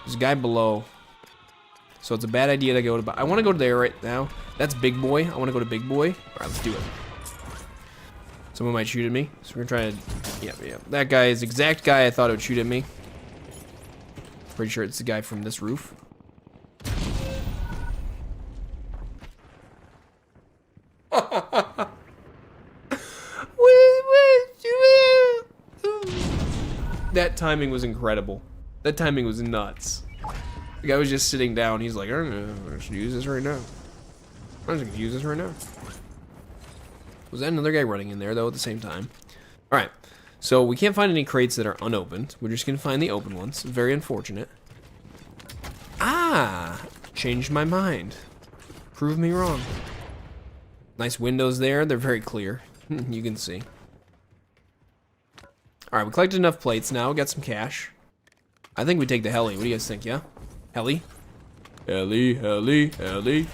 There's a guy below. So it's a bad idea to go to... I want to go to there right now. That's Big Boy. I want to go to Big Boy. All right, let's do it. Someone might shoot at me, so we're gonna try to... Yeah. That guy is the exact guy I thought would shoot at me. Pretty sure it's the guy from this roof. That timing was incredible. That timing was nuts. The guy was just sitting down. He's like, I don't know, I should use this right now. I'm just gonna use this right now. Was that another guy running in there, though, at the same time? Alright, so we can't find any crates that are unopened. We're just going to find the open ones. Very unfortunate. Ah! Changed my mind. Prove me wrong. Nice windows there. They're very clear. You can see. Alright, we collected enough plates now. Got some cash. I think we take the heli. What do you guys think, yeah? Heli? Heli.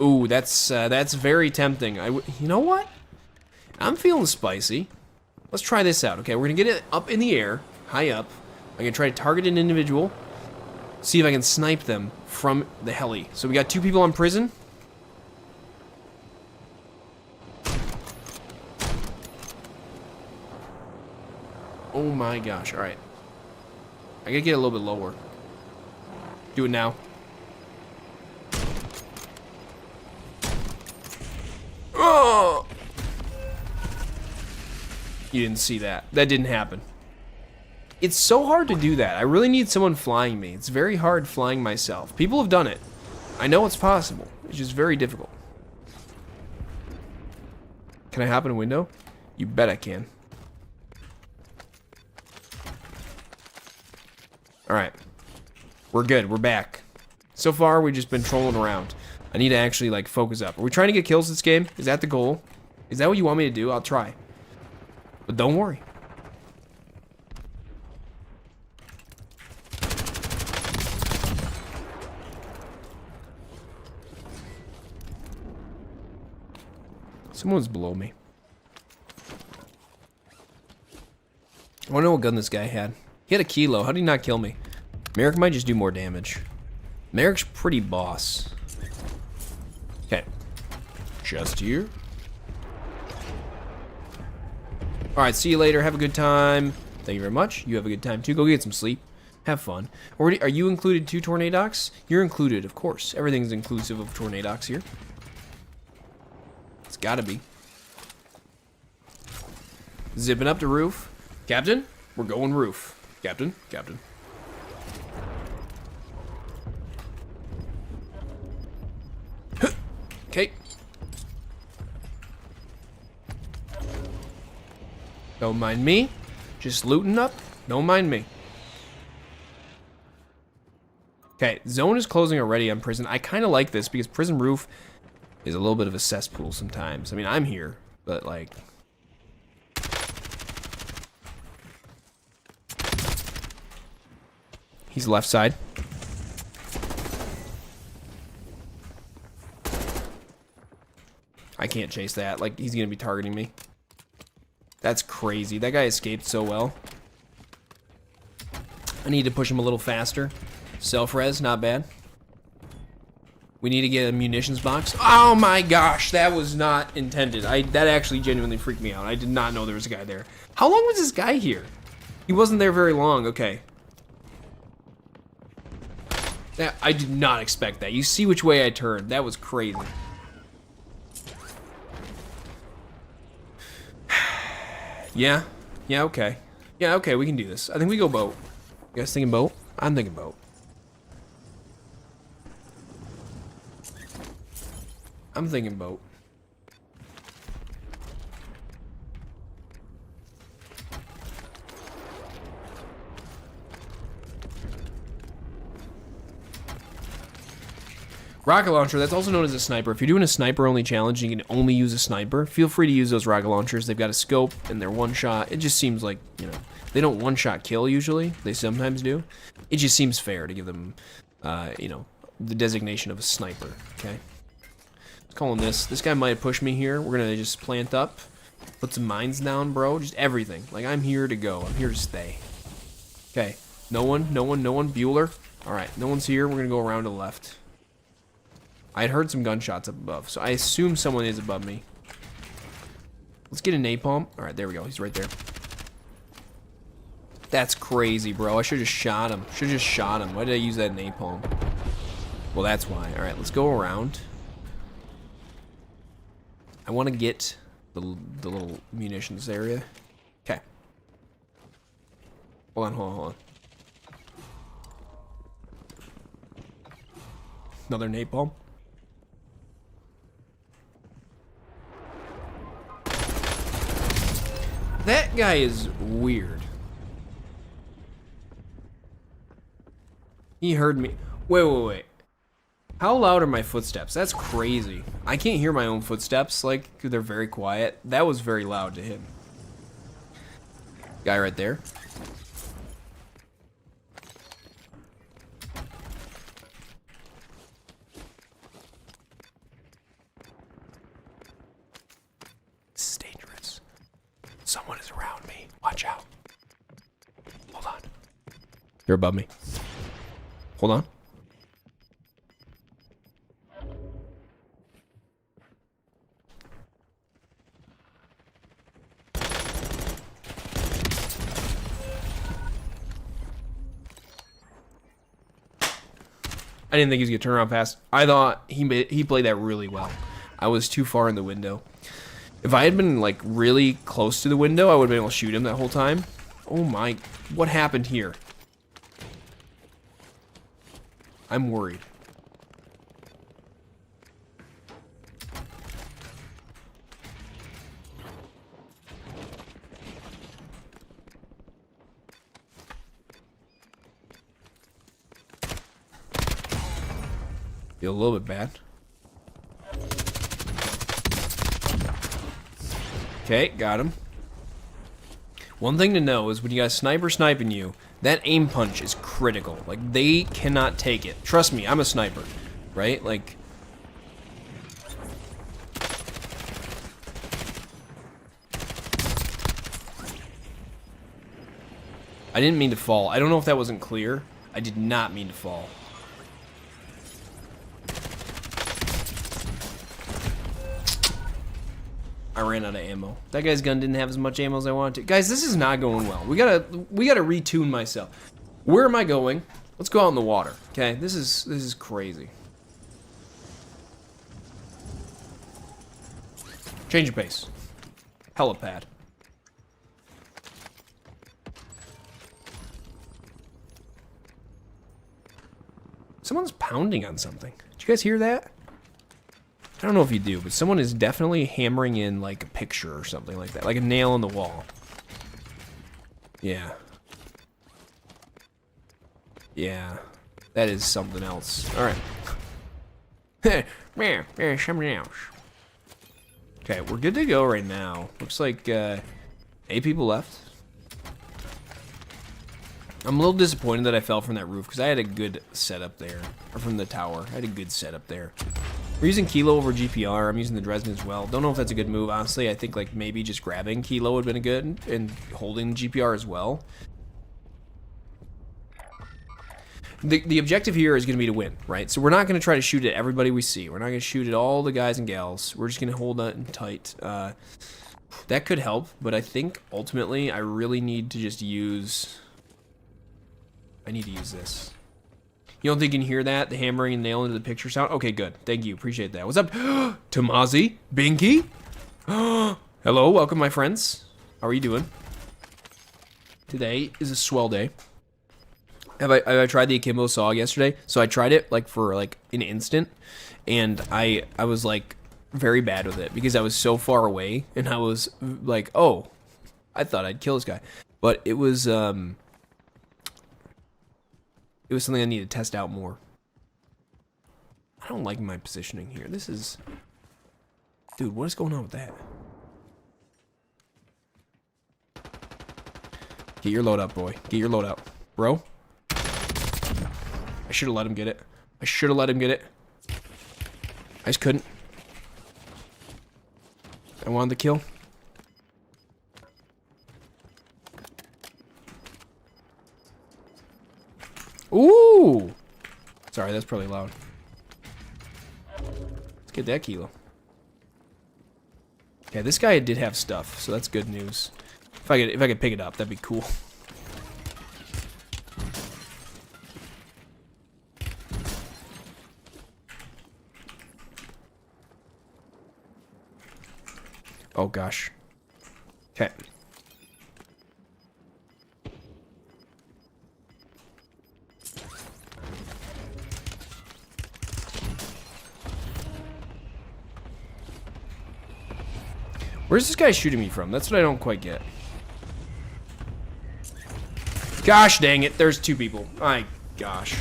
Ooh, that's very tempting. You know what? I'm feeling spicy. Let's try this out. Okay, we're gonna get it up in the air, high up. I'm gonna try to target an individual. See if I can snipe them from the heli. So we got 2 people on prison. Oh my gosh! All right, I gotta get a little bit lower. Do it now. Oh! You didn't see that. That didn't happen. It's so hard to do that. I really need someone flying me. It's very hard flying myself. People have done it. I know it's possible. It's just very difficult. Can I hop in a window? You bet I can. Alright. We're good. We're back. So far, we've just been trolling around. I need to actually, like, focus up. Are we trying to get kills this game? Is that the goal? Is that what you want me to do? I'll try. But don't worry. Someone's below me. I want to know what gun this guy had. He had a kilo. How did he not kill me? Merrick might just do more damage. Merrick's pretty boss. Okay. Just here. Alright, see you later. Have a good time. Thank you very much. You have a good time too. Go get some sleep. Have fun. Are you included too, Tornadox? You're included, of course. Everything's inclusive of Tornadox here. It's gotta be. Zipping up the roof. Captain, we're going roof. Captain. Okay. Don't mind me. Just looting up. Don't mind me. Okay, zone is closing already on prison. I kind of like this because prison roof is a little bit of a cesspool sometimes. I mean, I'm here, but like... He's left side. I can't chase that. Like, he's gonna be targeting me. That's crazy. That guy escaped so well. I need to push him a little faster. Self-res, not bad. We need to get a munitions box. Oh my gosh, that was not intended. That actually genuinely freaked me out. I did not know there was a guy there. How long was this guy here? He wasn't there very long. Okay. I did not expect that. You see which way I turned. That was crazy. Yeah. Yeah, okay. Yeah, okay, we can do this. I think we go boat. You guys thinking boat? I'm thinking boat. I'm thinking boat. Rocket launcher, that's also known as a sniper. If you're doing a sniper-only challenge and you can only use a sniper, feel free to use those rocket launchers. They've got a scope and they're one-shot. It just seems like, you know, they don't one-shot kill usually. They sometimes do. It just seems fair to give them, you know, the designation of a sniper, okay? Calling this. This guy might push me here. We're gonna just plant up, put some mines down, bro. Just everything. Like, I'm here to go. I'm here to stay. Okay. No one. Bueller. All right. No one's here. We're gonna go around to the left. I had heard some gunshots up above, so I assume someone is above me. Let's get a napalm. All right, there we go. He's right there. That's crazy, bro. I should have just shot him. Why did I use that napalm? Well, that's why. All right, let's go around. I want to get the little munitions area. Okay. Hold on. Another napalm. That guy is weird. He heard me. Wait. How loud are my footsteps? That's crazy. I can't hear my own footsteps. Like, they're very quiet. That was very loud to him. Guy right there. This is dangerous. Someone is around me. Watch out. Hold on. You're above me. Hold on. I didn't think he was gonna turn around fast. I thought he played that really well. I was too far in the window. If I had been like really close to the window, I would have been able to shoot him that whole time. Oh my, what happened here? I'm worried. Feel a little bit bad. Okay, got him. One thing to know is when you got a sniper sniping you, that aim punch is critical. Like, they cannot take it. Trust me, I'm a sniper, right? Like, I didn't mean to fall. I don't know if that wasn't clear. I did not mean to fall. I ran out of ammo. That guy's gun didn't have as much ammo as I wanted to. Guys, this is not going well. We gotta retune myself. Where am I going? Let's go out in the water. Okay, this is crazy. Change of pace. Helipad. Someone's pounding on something. Did you guys hear that? I don't know if you do, but someone is definitely hammering in like a picture or something like that. Like a nail in the wall. Yeah. Yeah. That is something else. Alright. There's something else. Okay, we're good to go right now. Looks like 8 people left. I'm a little disappointed that I fell from that roof because I had a good setup there. Or from the tower. I had a good setup there. We're using Kilo over GPR. I'm using the Dresden as well. Don't know if that's a good move, honestly. I think like maybe just grabbing Kilo would have been good and holding GPR as well. The objective here is going to be to win, right? So we're not going to try to shoot at everybody we see. We're not going to shoot at all the guys and gals. We're just going to hold on tight. That could help, but I think ultimately I really need to just use... I need to use this. You don't think you can hear that? The hammering and nail into the picture sound? Okay, good. Thank you. Appreciate that. What's up? Tamazi? Binky? Hello, welcome, my friends. How are you doing? Today is a swell day. Have I tried the akimbo saw yesterday? So I tried it like for like an instant, and I was like very bad with it because I was so far away, and I was like, oh, I thought I'd kill this guy, but it was something I need to test out more. I don't like my positioning here. This is, dude, what is going on with that? Get your load up, boy. Get your load up, bro. I should have let him get it. I should have let him get it. I just couldn't. I wanted the kill. Ooh! Sorry, that's probably loud. Let's get that kilo. Okay, this guy did have stuff, so that's good news. If I could pick it up, that'd be cool. Oh gosh. Okay. Where's this guy shooting me from? That's what I don't quite get. Gosh dang it, there's two people. My gosh.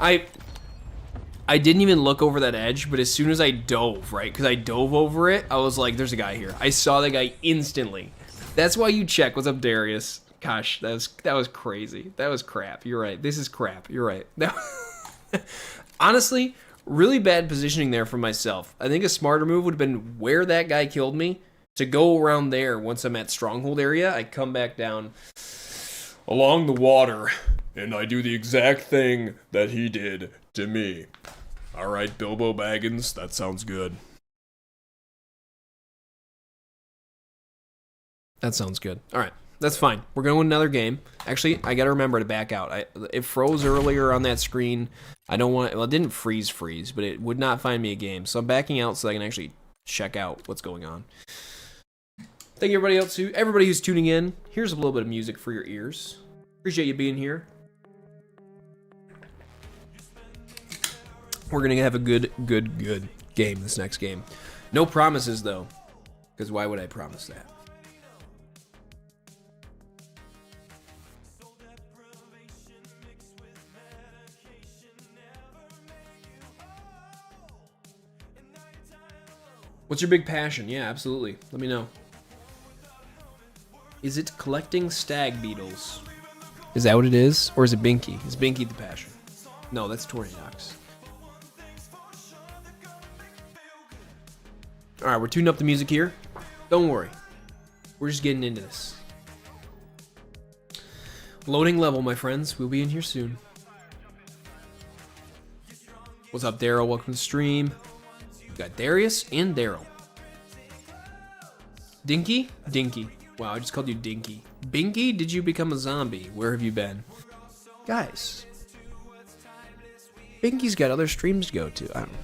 I didn't even look over that edge, but as soon as I dove, right? Because I dove over it, I was like, there's a guy here. I saw the guy instantly. That's why you check. What's up, Darius? Gosh, that was crazy. That was crap. You're right. This is crap. You're right. Honestly, really bad positioning there for myself. I think a smarter move would have been where that guy killed me, to go around there. Once I'm at stronghold area, I come back down along the water, and I do the exact thing that he did to me. All right, Bilbo Baggins, that sounds good. That sounds good. All right, that's fine. We're going to another game. Actually, I got to remember to back out. It froze earlier on that screen. I don't want well, it didn't freeze, but it would not find me a game. So I'm backing out so I can actually check out what's going on. Thank you, everybody who's tuning in. Here's a little bit of music for your ears. Appreciate you being here. We're going to have a good game this next game. No promises, though, because why would I promise that? What's your big passion? Yeah, absolutely. Let me know. Is it collecting stag beetles? Is that what it is? Or is it Binky? Is Binky the passion? No, that's Torniox. Alright, we're tuning up the music here. Don't worry. We're just getting into this. Loading level, my friends. We'll be in here soon. What's up, Daryl? Welcome to the stream. We got Darius and Daryl. Dinky? Dinky. Wow, I just called you Dinky. Binky, did you become a zombie? Where have you been? Guys. Binky's got other streams to go to. I don't know.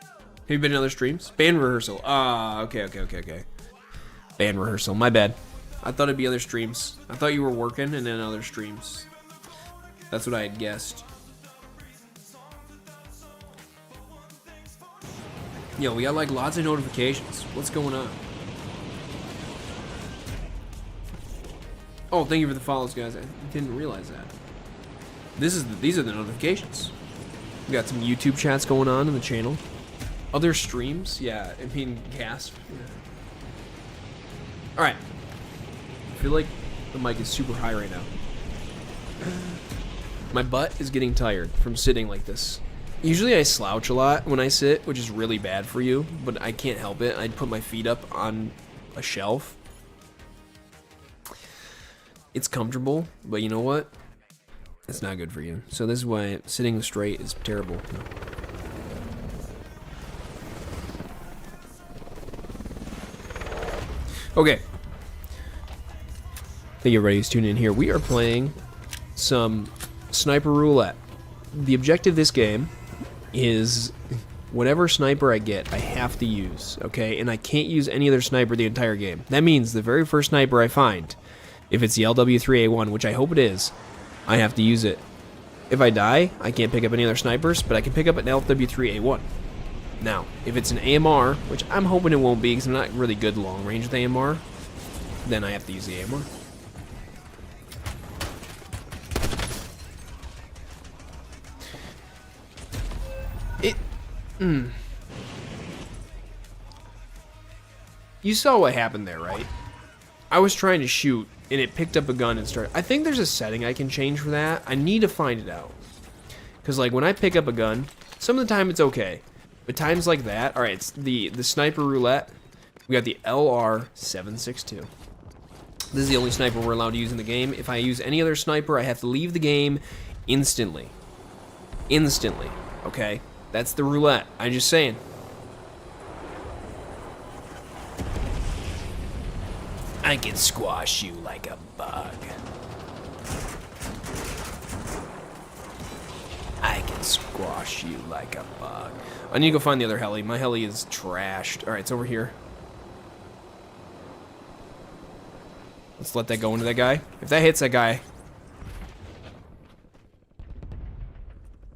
Have you been in other streams? Band rehearsal. Ah, okay. Band rehearsal. My bad. I thought it'd be other streams. I thought you were working and then other streams. That's what I had guessed. Yo, we got like lots of notifications. What's going on? Oh, thank you for the follows, guys. I didn't realize that. These are the notifications. We got some YouTube chats going on in the channel. Other streams? Yeah, I mean, gasp. Yeah. Alright. I feel like the mic is super high right now. My butt is getting tired from sitting like this. Usually I slouch a lot when I sit, which is really bad for you, but I can't help it. I'd put my feet up on a shelf. It's comfortable, but you know what? It's not good for you. So this is why sitting straight is terrible. Okay. Thank you everybody who's tuning in here. We are playing some sniper roulette. The objective of this game is whatever sniper I get, I have to use, okay? And I can't use any other sniper the entire game. That means the very first sniper I find, if it's the LW3A1, which I hope it is, I have to use it. If I die, I can't pick up any other snipers, but I can pick up an LW3A1. Now, if it's an AMR, which I'm hoping it won't be because I'm not really good long range with AMR, then I have to use the AMR. You saw what happened there, right? I was trying to shoot, and it picked up a gun and started... I think there's a setting I can change for that. I need to find it out. Because, like, when I pick up a gun, some of the time it's okay. But times like that... Alright, it's the sniper roulette. We got the LR762. This is the only sniper we're allowed to use in the game. If I use any other sniper, I have to leave the game instantly. Instantly. Okay? That's the roulette. I'm just saying. I can squash you like a bug. I can squash you like a bug. I need to go find the other heli. My heli is trashed. Alright, it's over here. Let's let that go into that guy. If that hits that guy...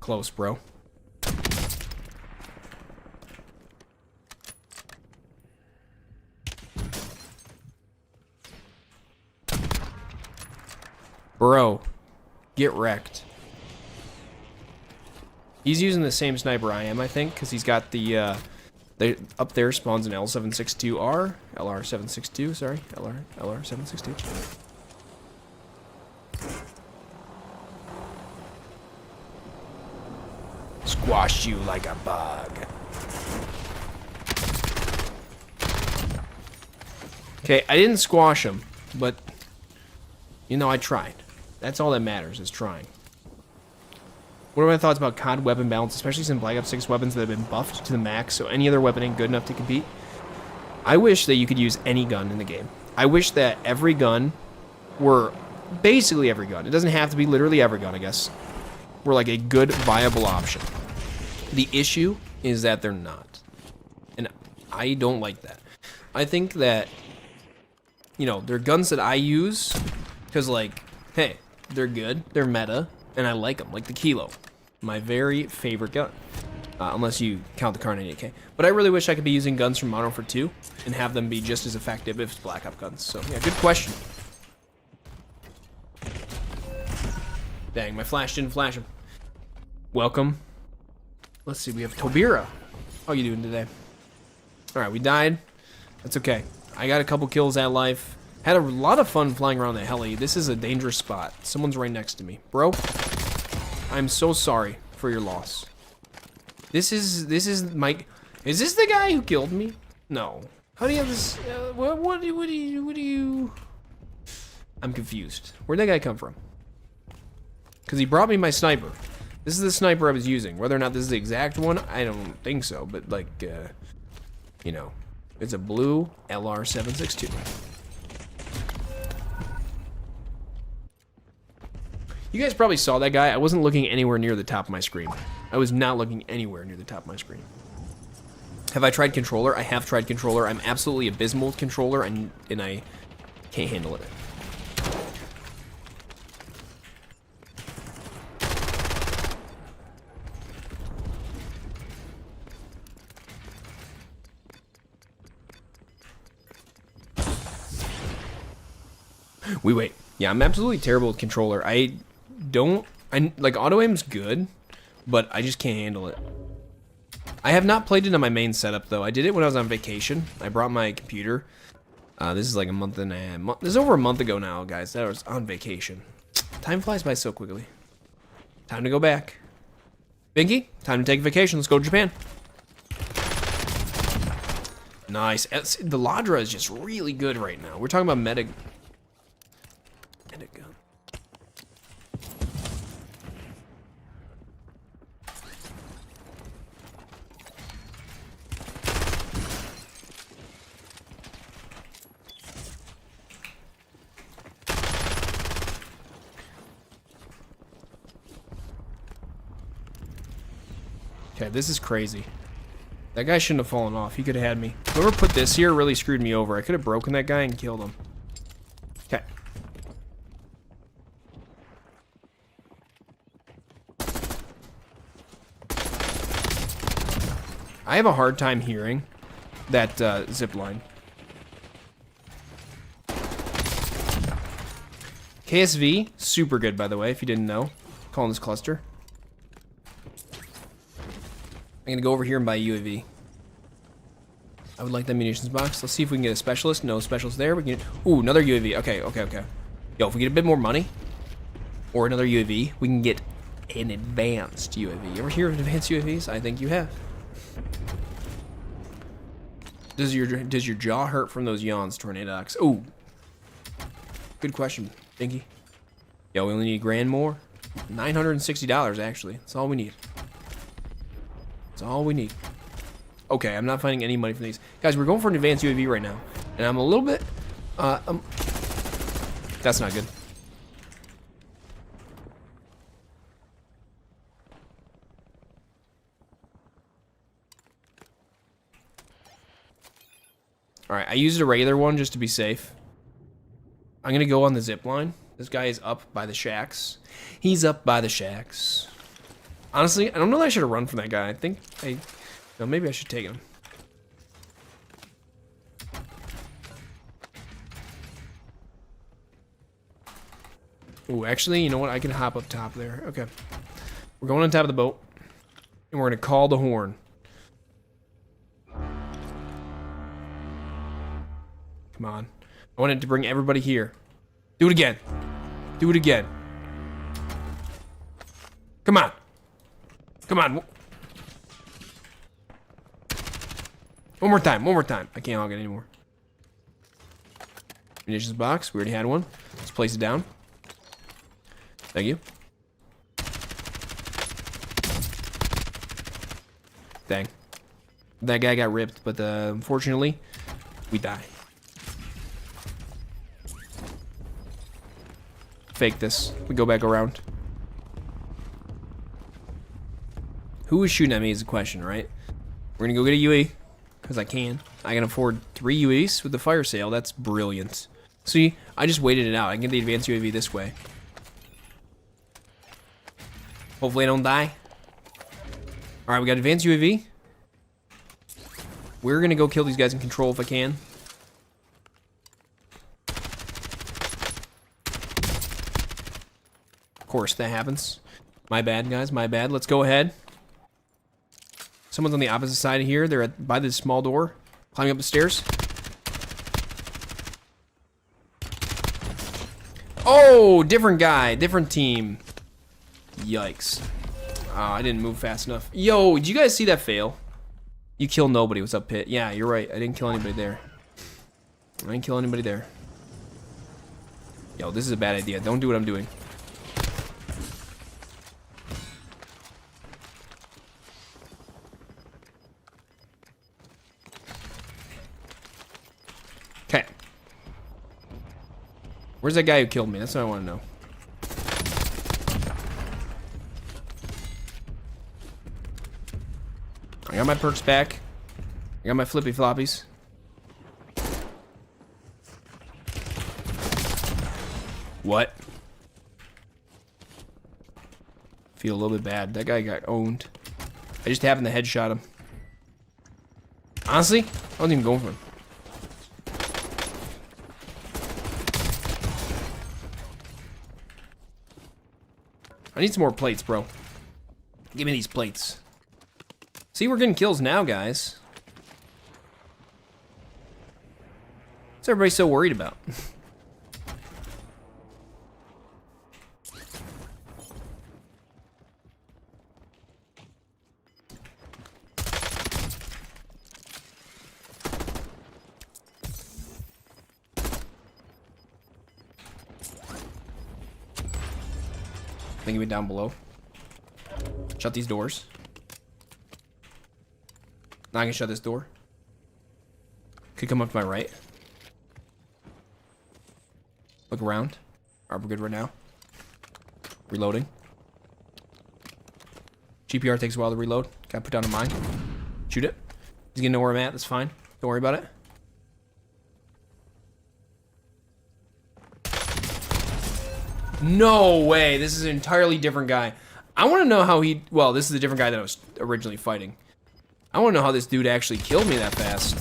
Close, bro. Bro, get wrecked. He's using the same sniper I am, I think, because he's got the, up there spawns an L762R, LR762, sorry, LR762. Squash you like a bug. Okay, I didn't squash him, but, you know, I tried. That's all that matters, is trying. What are my thoughts about COD weapon balance, especially since Black Ops 6 weapons that have been buffed to the max, so any other weapon ain't good enough to compete? I wish that you could use any gun in the game. I wish that every gun were, basically every gun, it doesn't have to be literally every gun, I guess, were like a good, viable option. The issue is that they're not. And I don't like that. I think that, you know, they're guns that I use, because, like, hey, they're good, they're meta, and I like them, like the Kilo. My very favorite gun. Unless you count the Kar98K. But I really wish I could be using guns from Modern Warfare 2 and have them be just as effective if it's Black Ops guns. So, yeah, good question. Dang, my flash didn't flash him. Welcome. Let's see, we have Tobira. How you doing today? Alright, we died. That's okay. I got a couple kills at life. Had a lot of fun flying around the heli. This is a dangerous spot. Someone's right next to me. Bro, I'm so sorry for your loss. This is Mike. Is this the guy who killed me? No. How do you have this? What do you? I'm confused. Where'd that guy come from? Because he brought me my sniper. This is the sniper I was using. Whether or not this is the exact one, I don't think so. But like, you know, it's a blue LR762. You guys probably saw that guy. I wasn't looking anywhere near the top of my screen. I was not looking anywhere near the top of my screen. Have I tried controller? I have tried controller. I'm absolutely abysmal with controller, and I can't handle it. Wait. Yeah, I'm absolutely terrible with controller. I like auto aim's good, but I just can't handle it. I have not played it on my main setup though. I did it when I was on vacation. I brought my computer. This is like a month and a half. This is over a month ago now, guys. That was on vacation. Time flies by so quickly. Time to go back. Binky, time to take a vacation. Let's go to Japan. Nice. The Ladra is just really good right now. We're talking about meta gun. Okay, this is crazy. That guy shouldn't have fallen off. He could have had me. Whoever put this here really screwed me over. I could have broken that guy and killed him. Okay. I have a hard time hearing that zip line. KSV, super good, by the way, if you didn't know. Calling this cluster. I'm gonna go over here and buy a UAV. I would like that munitions box. Let's see if we can get a specialist. No specialist there. We can get, ooh, another UAV. Okay. Yo, if we get a bit more money or another UAV, we can get an advanced UAV. You ever hear of advanced UAVs? I think you have. Does your jaw hurt from those yawns, Tornadox? Ooh. Good question, Dinky. Yo, we only need a grand more. $960, actually. That's all we need. That's all we need. Okay, I'm not finding any money from these. Guys, we're going for an advanced UAV right now. And I'm a little bit... that's not good. Alright, I used a regular one just to be safe. I'm gonna go on the zip line. This guy is up by the shacks. He's up by the shacks. Honestly, I don't know that I should have run from that guy. I think no, maybe I should take him. Ooh, actually, you know what? I can hop up top there. Okay. We're going on top of the boat. And we're gonna call the horn. Come on. I wanted to bring everybody here. Do it again. Do it again. Come on. Come on. One more time. One more time. I can't hog it anymore. Munitions box. We already had one. Let's place it down. Thank you. Dang. That guy got ripped, but unfortunately, we die. Fake this. We go back around. Who is shooting at me is the question, right? We're gonna go get a UE, because I can. I can afford 3 UEs with the fire sale. That's brilliant. See, I just waited it out. I can get the advanced UAV this way. Hopefully I don't die. Alright, we got advanced UAV. We're gonna go kill these guys in control if I can. Of course, that happens. My bad, guys. My bad. Let's go ahead. Someone's on the opposite side of here. They're by this small door. Climbing up the stairs. Oh, different guy. Different team. Yikes. Oh, I didn't move fast enough. Yo, did you guys see that fail? You killed nobody. What's up, Pit? Yeah, you're right. I didn't kill anybody there. I didn't kill anybody there. Yo, this is a bad idea. Don't do what I'm doing. Okay. Where's that guy who killed me? That's what I want to know. I got my perks back. I got my flippy floppies. What? Feel a little bit bad. That guy got owned. I just happened to headshot him. Honestly, I wasn't even going for him. I need some more plates, bro. Give me these plates. See, we're getting kills now, guys. What's everybody so worried about? Think of it down below. Shut these doors. Now I can shut this door. Could come up to my right. Look around. Alright, we're good right now. Reloading. GPR takes a while to reload. Gotta put down a mine. Shoot it. He's gonna know where I'm at. That's fine. Don't worry about it. No way. This is an entirely different guy. I want to know how he... Well, this is a different guy that I was originally fighting. I want to know how this dude actually killed me that fast.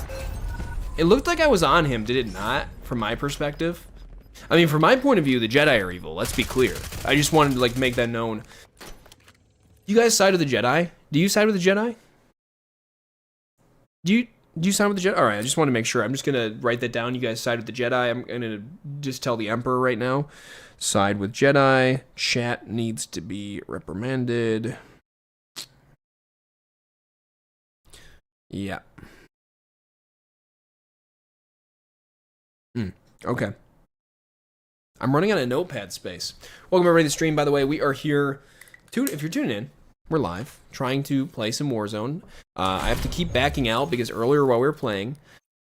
It looked like I was on him, did it not? From my perspective. I mean, from my point of view, the Jedi are evil. Let's be clear. I just wanted to, like, make that known. You guys side with the Jedi? Do you side with the Jedi? Do you side with the Jedi? All right, I just want to make sure. I'm just going to write that down. You guys side with the Jedi. I'm going to just tell the Emperor right now. Side with Jedi. Chat needs to be reprimanded. Yeah. Okay. I'm running out of notepad space. Welcome everybody to the stream, by the way. We are here. If you're tuning in, we're live, trying to play some Warzone. I have to keep backing out because earlier while we were playing,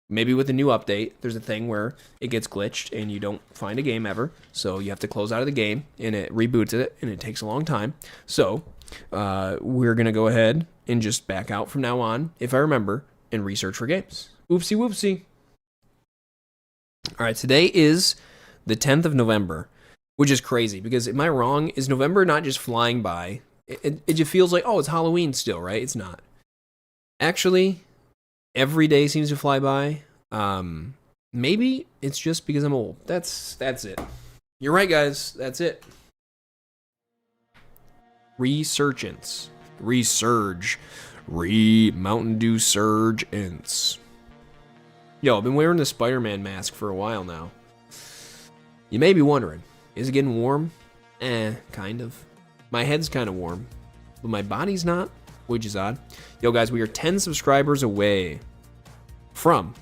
maybe with the new update, there's a thing where it gets glitched and you don't find a game ever. So you have to close out of the game and it reboots it and it takes a long time. So we're going to go ahead and just back out from now on, if I remember, and research for games. Oopsie whoopsie. All right, today is the 10th of November, which is crazy because, am I wrong? Is November not just flying by? It just feels like, oh, it's Halloween still, right? It's not. Actually, every day seems to fly by. Maybe it's just because I'm old. That's it. You're right, guys. That's it. Resurgence. Resurge. Mountain Dew Surge-ence. Yo, I've been wearing the Spider-Man mask for a while now. You may be wondering, is it getting warm? Kind of. My head's kind of warm, but my body's not, which is odd. Yo, guys, we are 10 subscribers away from,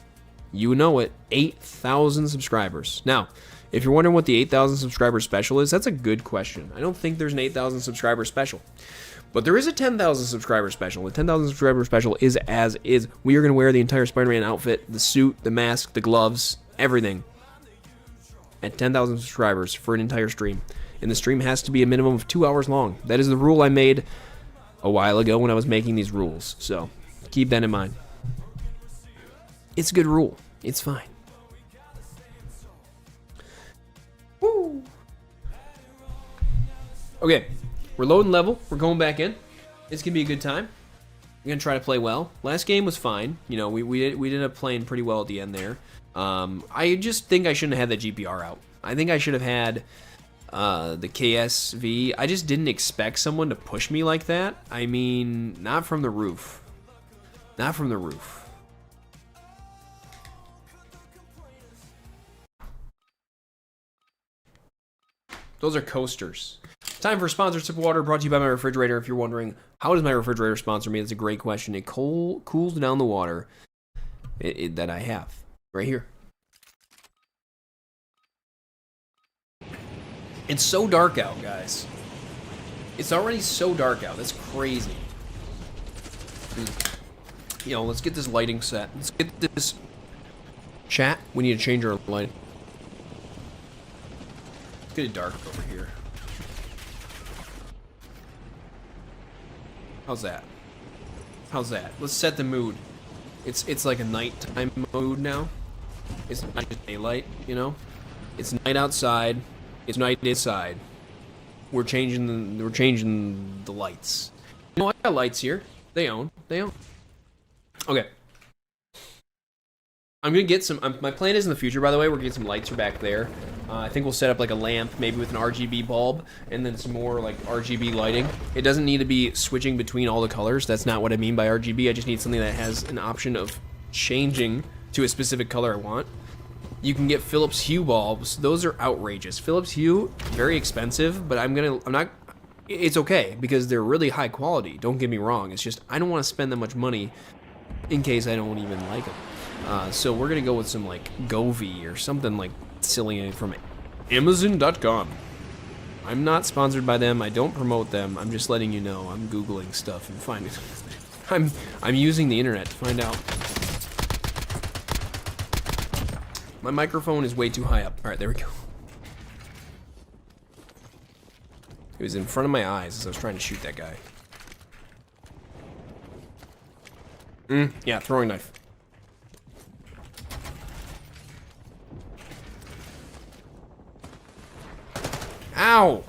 you know it, 8,000 subscribers. Now, if you're wondering what the 8,000 subscriber special is, that's a good question. I don't think there's an 8,000 subscriber special, but there is a 10,000 subscriber special. The 10,000 subscriber special is as is. We are going to wear the entire Spider-Man outfit, the suit, the mask, the gloves, everything at 10,000 subscribers for an entire stream. And the stream has to be a minimum of 2 hours long. That is the rule I made a while ago when I was making these rules. So keep that in mind. It's a good rule. It's fine. Woo. Okay, we're loading level. We're going back in. It's gonna be a good time. We're gonna try to play well. Last game was fine. You know, we ended up playing pretty well at the end there. I just think I shouldn't have had the GPR out. I think I should have had the KSV. I just didn't expect someone to push me like that. I mean, not from the roof. Not from the roof. Those are coasters. Time for sponsored sip of water brought to you by my refrigerator. If you're wondering, how does my refrigerator sponsor me? That's a great question. It cools down the water that I have right here. It's so dark out, guys. It's already so dark out. That's crazy. Yo, let's get this lighting set. Let's get this... Chat, we need to change our lighting. It's getting dark over here. How's that? How's that? Let's set the mood. It's like a nighttime mood now. It's not just daylight, you know? It's night outside. It's night inside. We're changing the lights. You know, I got lights here. They own. Okay. I'm gonna get some. My plan is in the future, by the way, we're gonna get some lights back there. I think we'll set up like a lamp, maybe with an RGB bulb, and then some more like RGB lighting. It doesn't need to be switching between all the colors. That's not what I mean by RGB. I just need something that has an option of changing to a specific color I want. You can get Philips Hue bulbs. Those are outrageous. Philips Hue, very expensive, but I'm not. It's okay because they're really high quality. Don't get me wrong. It's just I don't want to spend that much money in case I don't even like them. So we're gonna go with some like Govee or something like silly from Amazon.com. I'm not sponsored by them. I don't promote them. I'm just letting you know. I'm Googling stuff and finding. I'm using the internet to find out. My microphone is way too high up. All right, there we go. It was in front of my eyes as I was trying to shoot that guy. Yeah, throwing knife. Ow!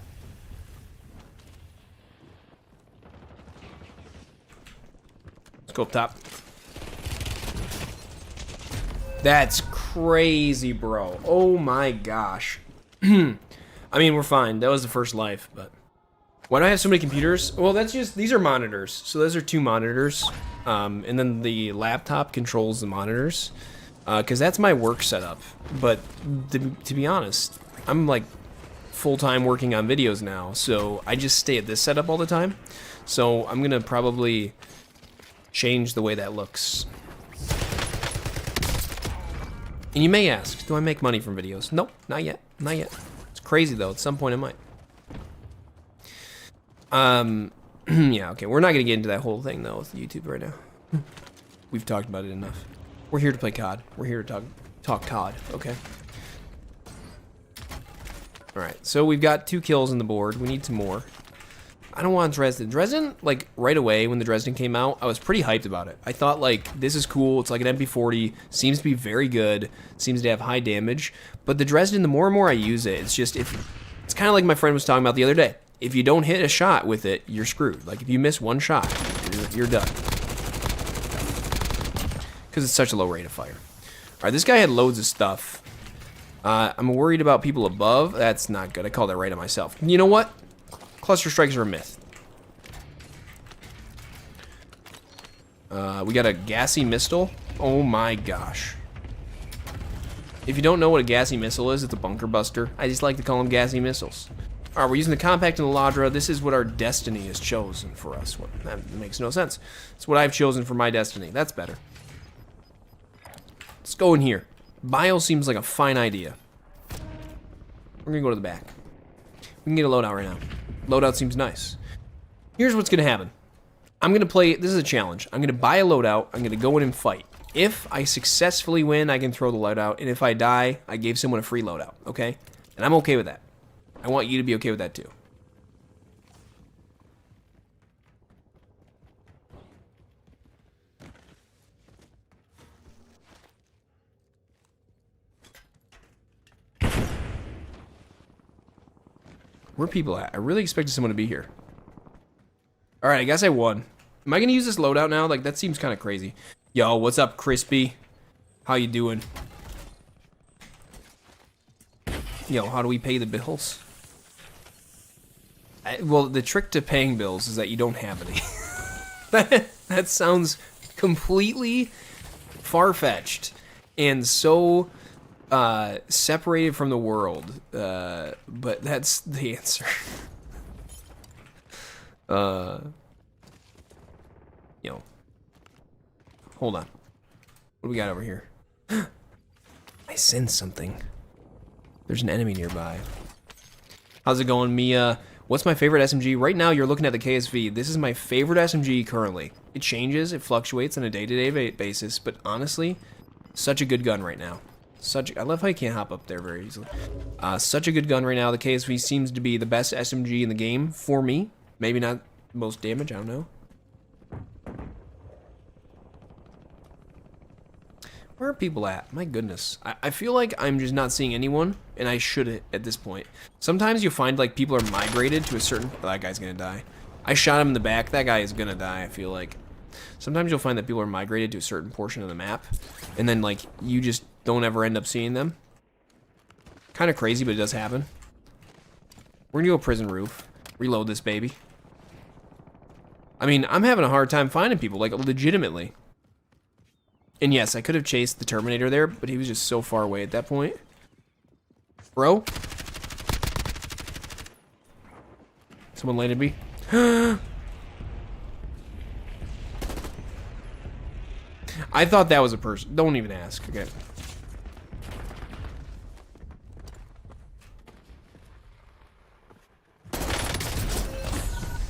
Let's go up top. That's crazy, bro. Oh my gosh. I mean, we're fine. That was the first life, but... Why do I have so many computers? Well, that's just... These are monitors. So those are 2 monitors. And then the laptop controls the monitors. Because that's my work setup. But to be honest, I'm like full-time working on videos now. So I just stay at this setup all the time. So I'm going to probably change the way that looks. And you may ask, do I make money from videos? Nope, not yet. Not yet. It's crazy though. At some point I might. Yeah, okay. We're not gonna get into that whole thing though with YouTube right now. We've talked about it enough. We're here to play COD. We're here to talk COD. Okay. All right. So we've got 2 kills on the board. We need some more. I don't want Dresden. Dresden, like, right away when the Dresden came out, I was pretty hyped about it. I thought, like, this is cool. It's like an MP40. Seems to be very good. Seems to have high damage. But the Dresden, the more and more I use it, it's just, it's kind of like my friend was talking about the other day. If you don't hit a shot with it, you're screwed. Like, if you miss 1 shot, you're done. Because it's such a low rate of fire. All right, this guy had loads of stuff. I'm worried about people above. That's not good. I called that right on myself. You know what? Cluster strikes are a myth. We got a gassy missile. Oh my gosh. If you don't know what a gassy missile is, it's a bunker buster. I just like to call them gassy missiles. Alright, we're using the compact and the Ladra. This is what our destiny has chosen for us. That makes no sense. It's what I've chosen for my destiny. That's better. Let's go in here. Bio seems like a fine idea. We're gonna go to the back. We can get a loadout right now. Loadout seems nice. Here's what's gonna happen. I'm gonna play, this is a challenge. I'm gonna buy a loadout, I'm gonna go in and fight. If I successfully win, I can throw the loadout, and if I die, I gave someone a free loadout, okay? And I'm okay with that. I want you to be okay with that too. Where are people at? I really expected someone to be here. Alright, I guess I won. Am I gonna use this loadout now? Like, that seems kind of crazy. Yo, what's up, Crispy? How you doing? Yo, how do we pay the bills? Well, the trick to paying bills is that you don't have any. That sounds completely far-fetched and so separated from the world, but that's the answer. Yo, hold on. What do we got over here? I sense something. There's an enemy nearby. How's it going, Mia? What's my favorite SMG? Right now, you're looking at the KSV. This is my favorite SMG currently. It changes, it fluctuates on a day-to-day basis, but honestly, such a good gun right now. I love how you can't hop up there very easily. Such a good gun right now. The KSV seems to be the best SMG in the game for me. Maybe not most damage, I don't know. Where are people at? My goodness. I feel like I'm just not seeing anyone, and I should at this point. Sometimes you find like people are migrated to a certain... Oh, that guy's gonna die. I shot him in the back. That guy is gonna die, I feel like. Sometimes you'll find that people are migrated to a certain portion of the map, and then like you just don't ever end up seeing them. Kind of crazy, but it does happen. We're gonna go prison roof. Reload this baby. I mean, I'm having a hard time finding people, like legitimately. And yes, I could have chased the Terminator there, but he was just so far away at that point. Bro? Someone landed me. I thought that was a person. Don't even ask. Okay.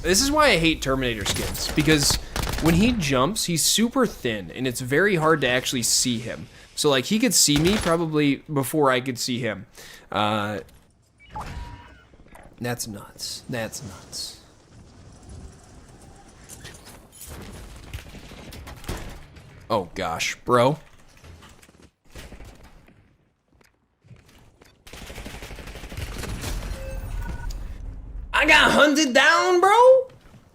This is why I hate Terminator skins, because when he jumps, he's super thin, and it's very hard to actually see him. So, like, he could see me probably before I could see him. That's nuts. That's nuts. Oh gosh, bro. I got hunted down, bro.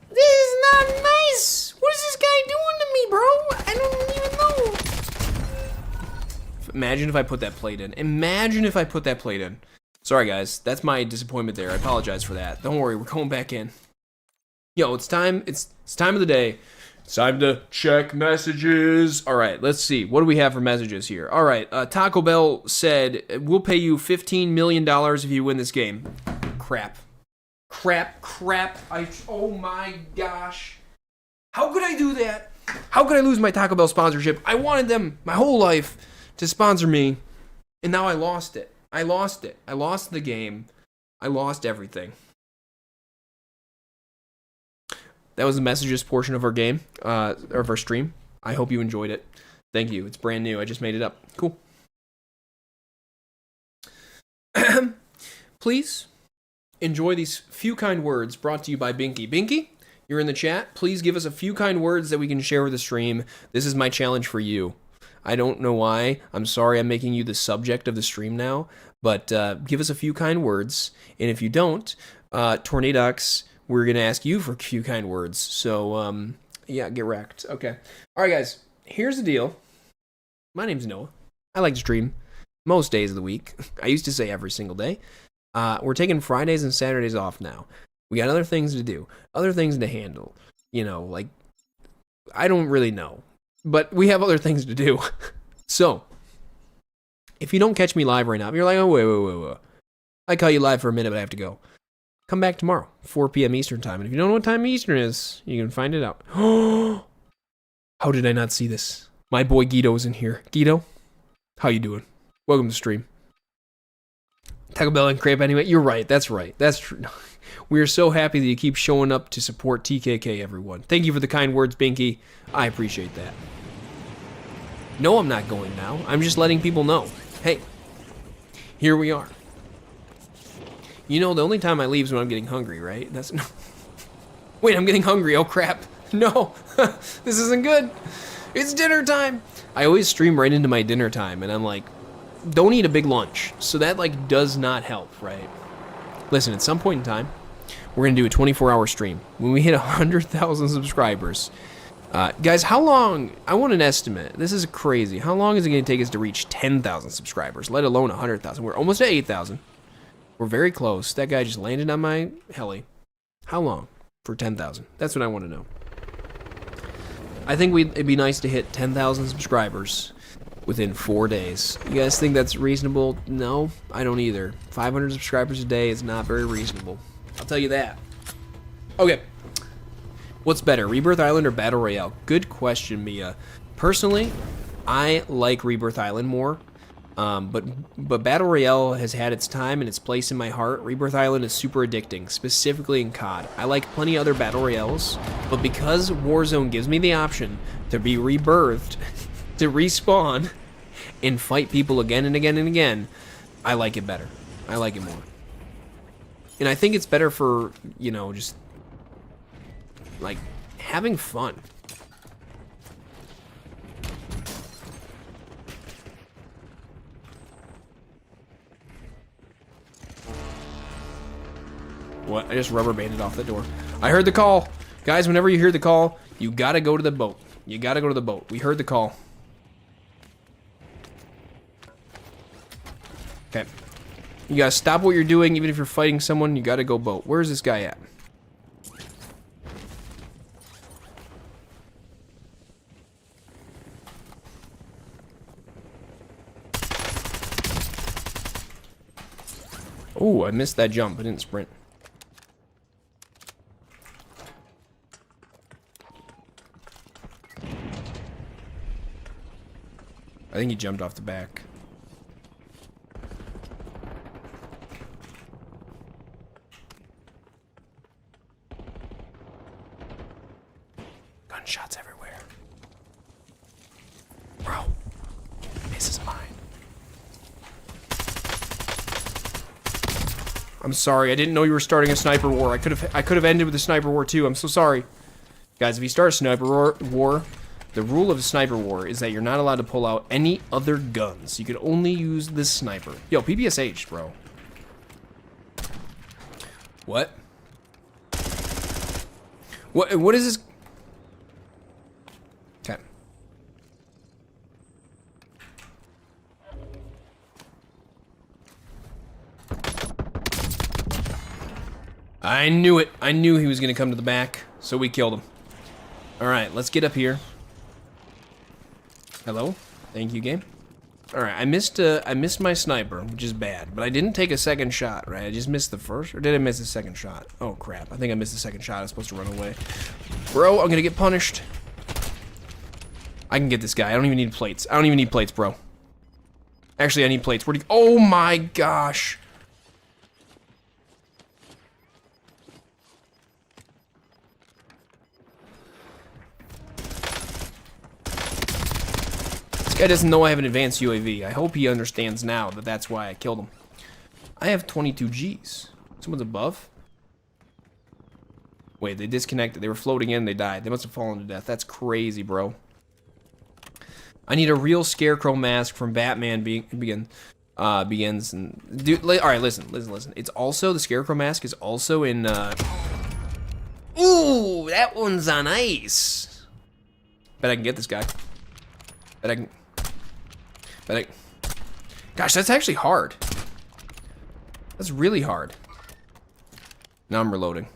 This is not nice. What is this guy doing to me, bro? I don't even know. Imagine if I put that plate in. Imagine if I put that plate in. Sorry, guys. That's my disappointment there. I apologize for that. Don't worry. We're going back in. Yo, it's time. It's time of the day. It's time to check messages. All right, let's see. What do we have for messages here? All right, Taco Bell said, we'll pay you $15 million if you win this game. Crap. Oh my gosh. How could I do that? How could I lose my Taco Bell sponsorship? I wanted them my whole life to sponsor me, and now I lost it. I lost the game. I lost everything. That was the messages portion of our game, of our stream. I hope you enjoyed it. Thank you. It's brand new. I just made it up. Cool. Please enjoy these few kind words brought to you by Binky. Binky, you're in the chat. Please give us a few kind words that we can share with the stream. This is my challenge for you. I don't know why. I'm sorry I'm making you the subject of the stream now, but give us a few kind words. And if you don't, Tornadox, we're going to ask you for a few kind words. So, yeah, get wrecked. Okay. All right, guys. Here's the deal. My name's Noah. I like to stream most days of the week. I used to say every single day. We're taking Fridays and Saturdays off now. We got other things to do. Other things to handle. You know, like, I don't really know. But we have other things to do. So, if you don't catch me live right now, if you're like, oh, wait. I call you live for a minute, but I have to go. Come back tomorrow, 4 p.m. Eastern time. And if you don't know what time Eastern is, you can find it out. How did I not see this? My boy Guido's in here. Guido, how you doing? Welcome to the stream. Taco Bell and Crepe anyway. You're right. That's right. That's true. We are so happy that you keep showing up to support TKK, everyone. Thank you for the kind words, Binky. I appreciate that. No, I'm not going now. I'm just letting people know. Hey, here we are. You know, the only time I leave is when I'm getting hungry, right? That's no. Wait, I'm getting hungry. Oh, crap. No, this isn't good. It's dinner time. I always stream right into my dinner time, and I'm like, don't eat a big lunch. So that, like, does not help, right? Listen, at some point in time, we're going to do a 24-hour stream. When we hit 100,000 subscribers. Guys, how long? I want an estimate. This is crazy. How long is it going to take us to reach 10,000 subscribers, let alone 100,000? We're almost at 8,000. We're very close. That guy just landed on my heli. How long for 10,000? That's what I want to know. I think it'd be nice to hit 10,000 subscribers within 4 days. You guys think that's reasonable? No, I don't either. 500 subscribers a day is not very reasonable. I'll tell you that. Okay. What's better, Rebirth Island or Battle Royale? Good question, Mia. Personally, I like Rebirth Island more. But Battle Royale has had its time and its place in my heart. Rebirth Island is super addicting, specifically in COD. I like plenty of other Battle Royales, but because Warzone gives me the option to be rebirthed, to respawn, and fight people again and again and again, I like it better. I like it more. And I think it's better for, you know, just, like, having fun. What? I just rubber banded off the door. I heard the call. Guys, whenever you hear the call, you gotta go to the boat. You gotta go to the boat. We heard the call. Okay. You gotta stop what you're doing, even if you're fighting someone, you gotta go boat. Where's this guy at? Oh, I missed that jump. I didn't sprint. I think he jumped off the back. Gunshots everywhere. Bro, this is mine. I'm sorry, I didn't know you were starting a sniper war. I could have ended with a sniper war too. I'm so sorry. Guys, if you start a sniper war, The rule of Sniper War is that you're not allowed to pull out any other guns. You can only use this sniper. Yo, PPSH, bro. What? What is this? Okay. I knew it. I knew he was going to come to the back, so we killed him. All right, let's get up here. Hello? Thank you, game. All right, I missed my sniper, which is bad, but I didn't take a second shot, right? I just missed the first, or did I miss the second shot? Oh, crap. I think I missed the second shot. I was supposed to run away. Bro, I'm going to get punished. I can get this guy. I don't even need plates. I don't even need plates, bro. Actually, I need plates. Where'd he... Oh, my gosh. Guy doesn't know I have an advanced UAV. I hope he understands now that that's why I killed him. I have 22 Gs. Someone's above? Wait, they disconnected. They were floating in, they died. They must have fallen to death. That's crazy, bro. I need a real Scarecrow mask from Batman begins. And dude, all right, listen. It's also, the Scarecrow mask is also in, Ooh, that one's on ice. Bet I can get this guy. Bet I can... Gosh, that's actually hard. That's really hard. Now I'm reloading.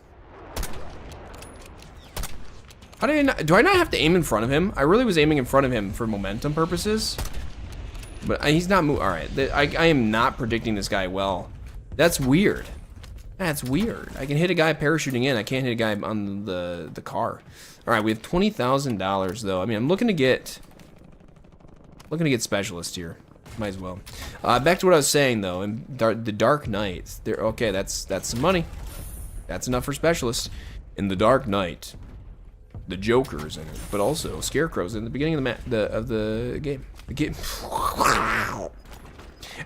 How do I not have to aim in front of him? I really was aiming in front of him for momentum purposes. But he's not moving. Alright, I am not predicting this guy well. That's weird. That's weird. I can hit a guy parachuting in. I can't hit a guy on the car. Alright, we have $20,000 though. I mean, I'm looking to get specialist here. Might as well. Back to what I was saying though. In the Dark Knight. Okay, that's some money. That's enough for specialist. In the Dark Knight, the Joker's in it, but also Scarecrow's in the beginning of the game.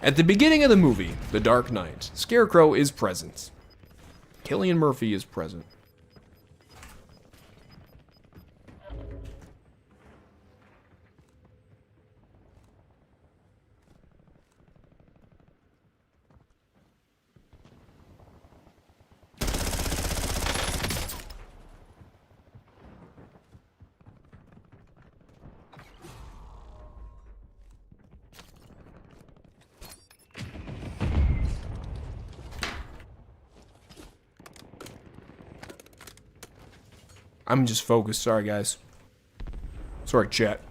At the beginning of the movie, The Dark Knight, Scarecrow is present. Cillian Murphy is present. I'm just focused. Sorry, guys. Sorry, chat.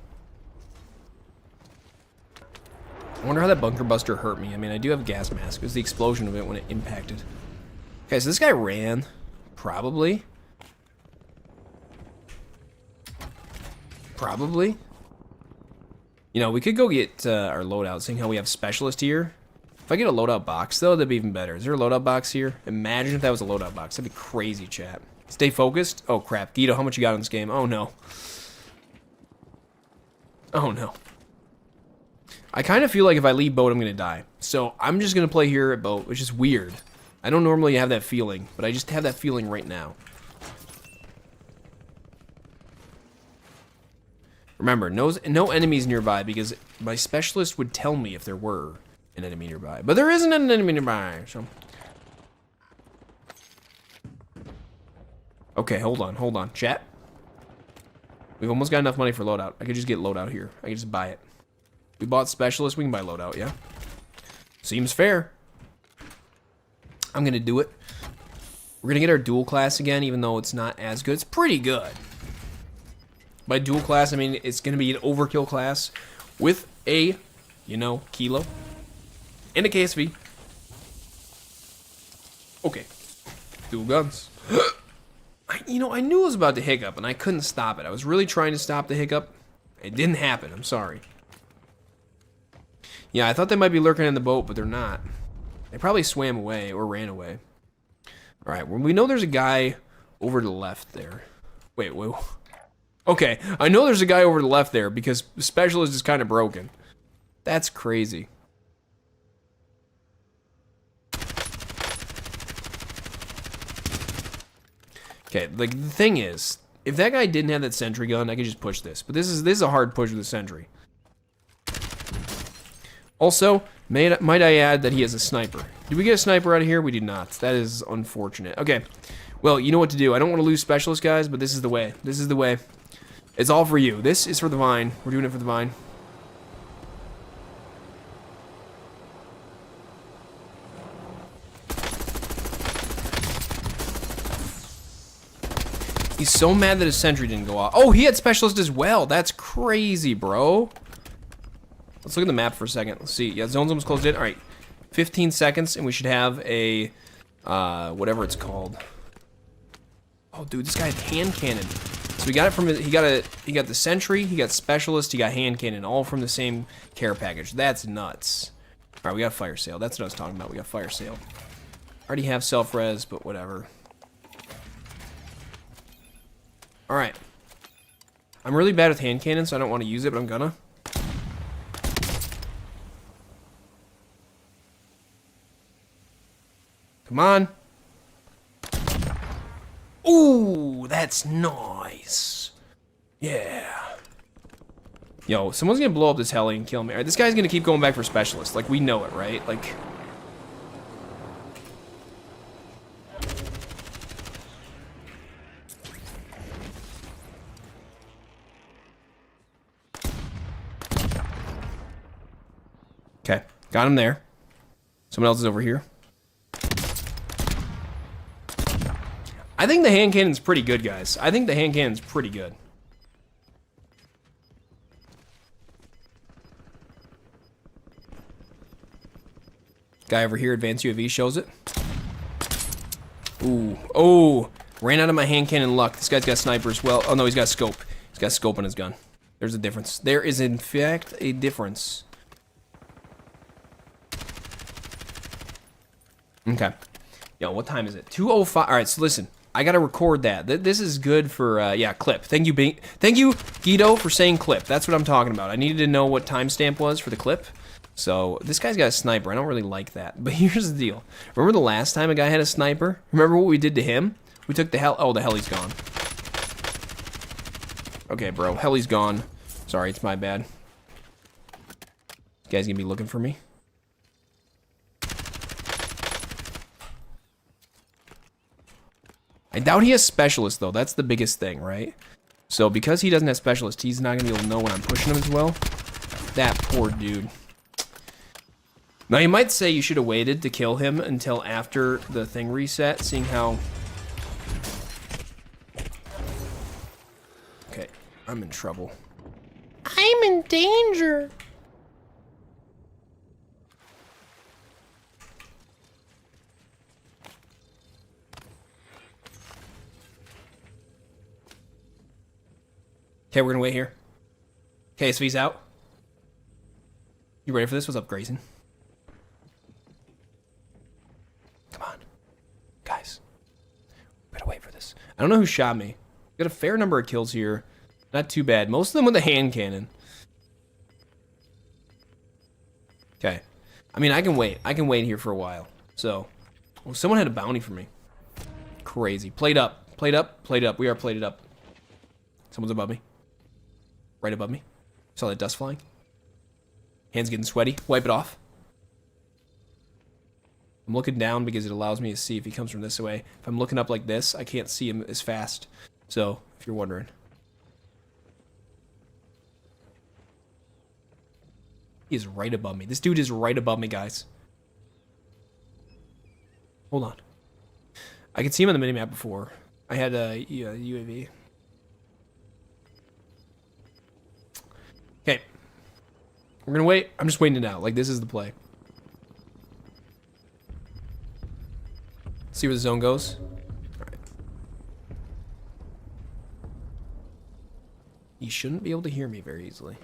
I wonder how that bunker buster hurt me. I mean, I do have a gas mask. It was the explosion of it when it impacted. Okay, so this guy ran. Probably. Probably. You know, we could go get our loadout, seeing how we have specialist here. If I get a loadout box, though, that'd be even better. Is there a loadout box here? Imagine if that was a loadout box. That'd be crazy, chat. Stay focused. Oh, crap. Guido, how much you got in this game? Oh, no. Oh, no. I kind of feel like if I leave boat, I'm going to die. So I'm just going to play here at boat, which is weird. I don't normally have that feeling, but I just have that feeling right now. Remember, no enemies nearby, because my specialist would tell me if there were an enemy nearby. But there isn't an enemy nearby, so... Okay, hold on. Chat. We've almost got enough money for loadout. I could just get loadout here. I could just buy it. We bought specialist, we can buy loadout, yeah? Seems fair. I'm gonna do it. We're gonna get our dual class again, even though it's not as good. It's pretty good. By dual class, I mean it's gonna be an overkill class with a, you know, kilo and a KSV. Okay. Dual guns. You know, I knew I was about to hiccup, and I couldn't stop it. I was really trying to stop the hiccup. It didn't happen. I'm sorry. Yeah, I thought they might be lurking in the boat, but they're not. They probably swam away or ran away. All right, well, we know there's a guy over to the left there. Wait, whoa. Okay, I know there's a guy over to the left there because specialist is kind of broken. That's crazy. Okay, like the thing is, if that guy didn't have that sentry gun, I could just push this. But this is a hard push with the sentry. Also, might I add that he has a sniper. Did we get a sniper out of here? We did not. That is unfortunate. Okay. Well, you know what to do. I don't want to lose specialist, guys, but this is the way. This is the way. It's all for you. This is for the vine. We're doing it for the vine. He's so mad that his sentry didn't go off. Oh, he had specialist as well. That's crazy, bro. Let's look at the map for a second. Let's see. Yeah, zone's almost closed in. All right. 15 seconds, and we should have a, whatever it's called. Oh, dude, this guy had hand cannon. So we got it from, he got the sentry, he got specialist, he got hand cannon, all from the same care package. That's nuts. All right, we got fire sale. That's what I was talking about. We got fire sale. Already have self-res, but whatever. All right. I'm really bad with hand cannon, so I don't want to use it, but I'm gonna. Come on. Ooh, that's nice. Yeah. Yo, someone's gonna blow up this heli and kill me. All right, this guy's gonna keep going back for specialist. Like, we know it, right? Like... Okay, got him there. Someone else is over here. I think the hand cannon's pretty good, guys. I think the hand cannon's pretty good. Guy over here, advanced UAV, shows it. Ooh, oh, ran out of my hand cannon luck. This guy's got sniper as well. Oh no, he's got scope. He's got scope on his gun. There's a difference. There is in fact a difference. Okay. Yo, what time is it? 2:05. All right, so listen. I gotta record that. This is good for, yeah, clip. Thank you, Guido, for saying clip. That's what I'm talking about. I needed to know what timestamp was for the clip. So, this guy's got a sniper. I don't really like that. But here's the deal. Remember the last time a guy had a sniper? Remember what we did to him? We took the hell... Oh, the heli's gone. Okay, bro. Heli's gone. Sorry, it's my bad. This guy's gonna be looking for me. I doubt he has specialist, though. That's the biggest thing, right? So, because he doesn't have specialist, he's not going to be able to know when I'm pushing him as well. That poor dude. Now, you might say you should have waited to kill him until after the thing reset, seeing how... Okay, I'm in trouble. I'm in danger! Okay, we're gonna wait here. Okay, so he's out. You ready for this? What's up, Grayson? Come on. Guys. We gotta wait for this. I don't know who shot me. Got a fair number of kills here. Not too bad. Most of them with a hand cannon. Okay. I mean, I can wait. I can wait here for a while. So, oh, someone had a bounty for me. Crazy. Played up. Played up. Played up. We are plated up. Someone's above me. Right above me. Saw that dust flying. Hands getting sweaty. Wipe it off. I'm looking down because it allows me to see if he comes from this way. If I'm looking up like this, I can't see him as fast. So, if you're wondering. He is right above me. This dude is right above me, guys. Hold on. I could see him on the minimap before. I had a UAV. Okay. We're gonna wait. I'm just waiting it out. Like, this is the play. See where the zone goes. Alright. He shouldn't be able to hear me very easily.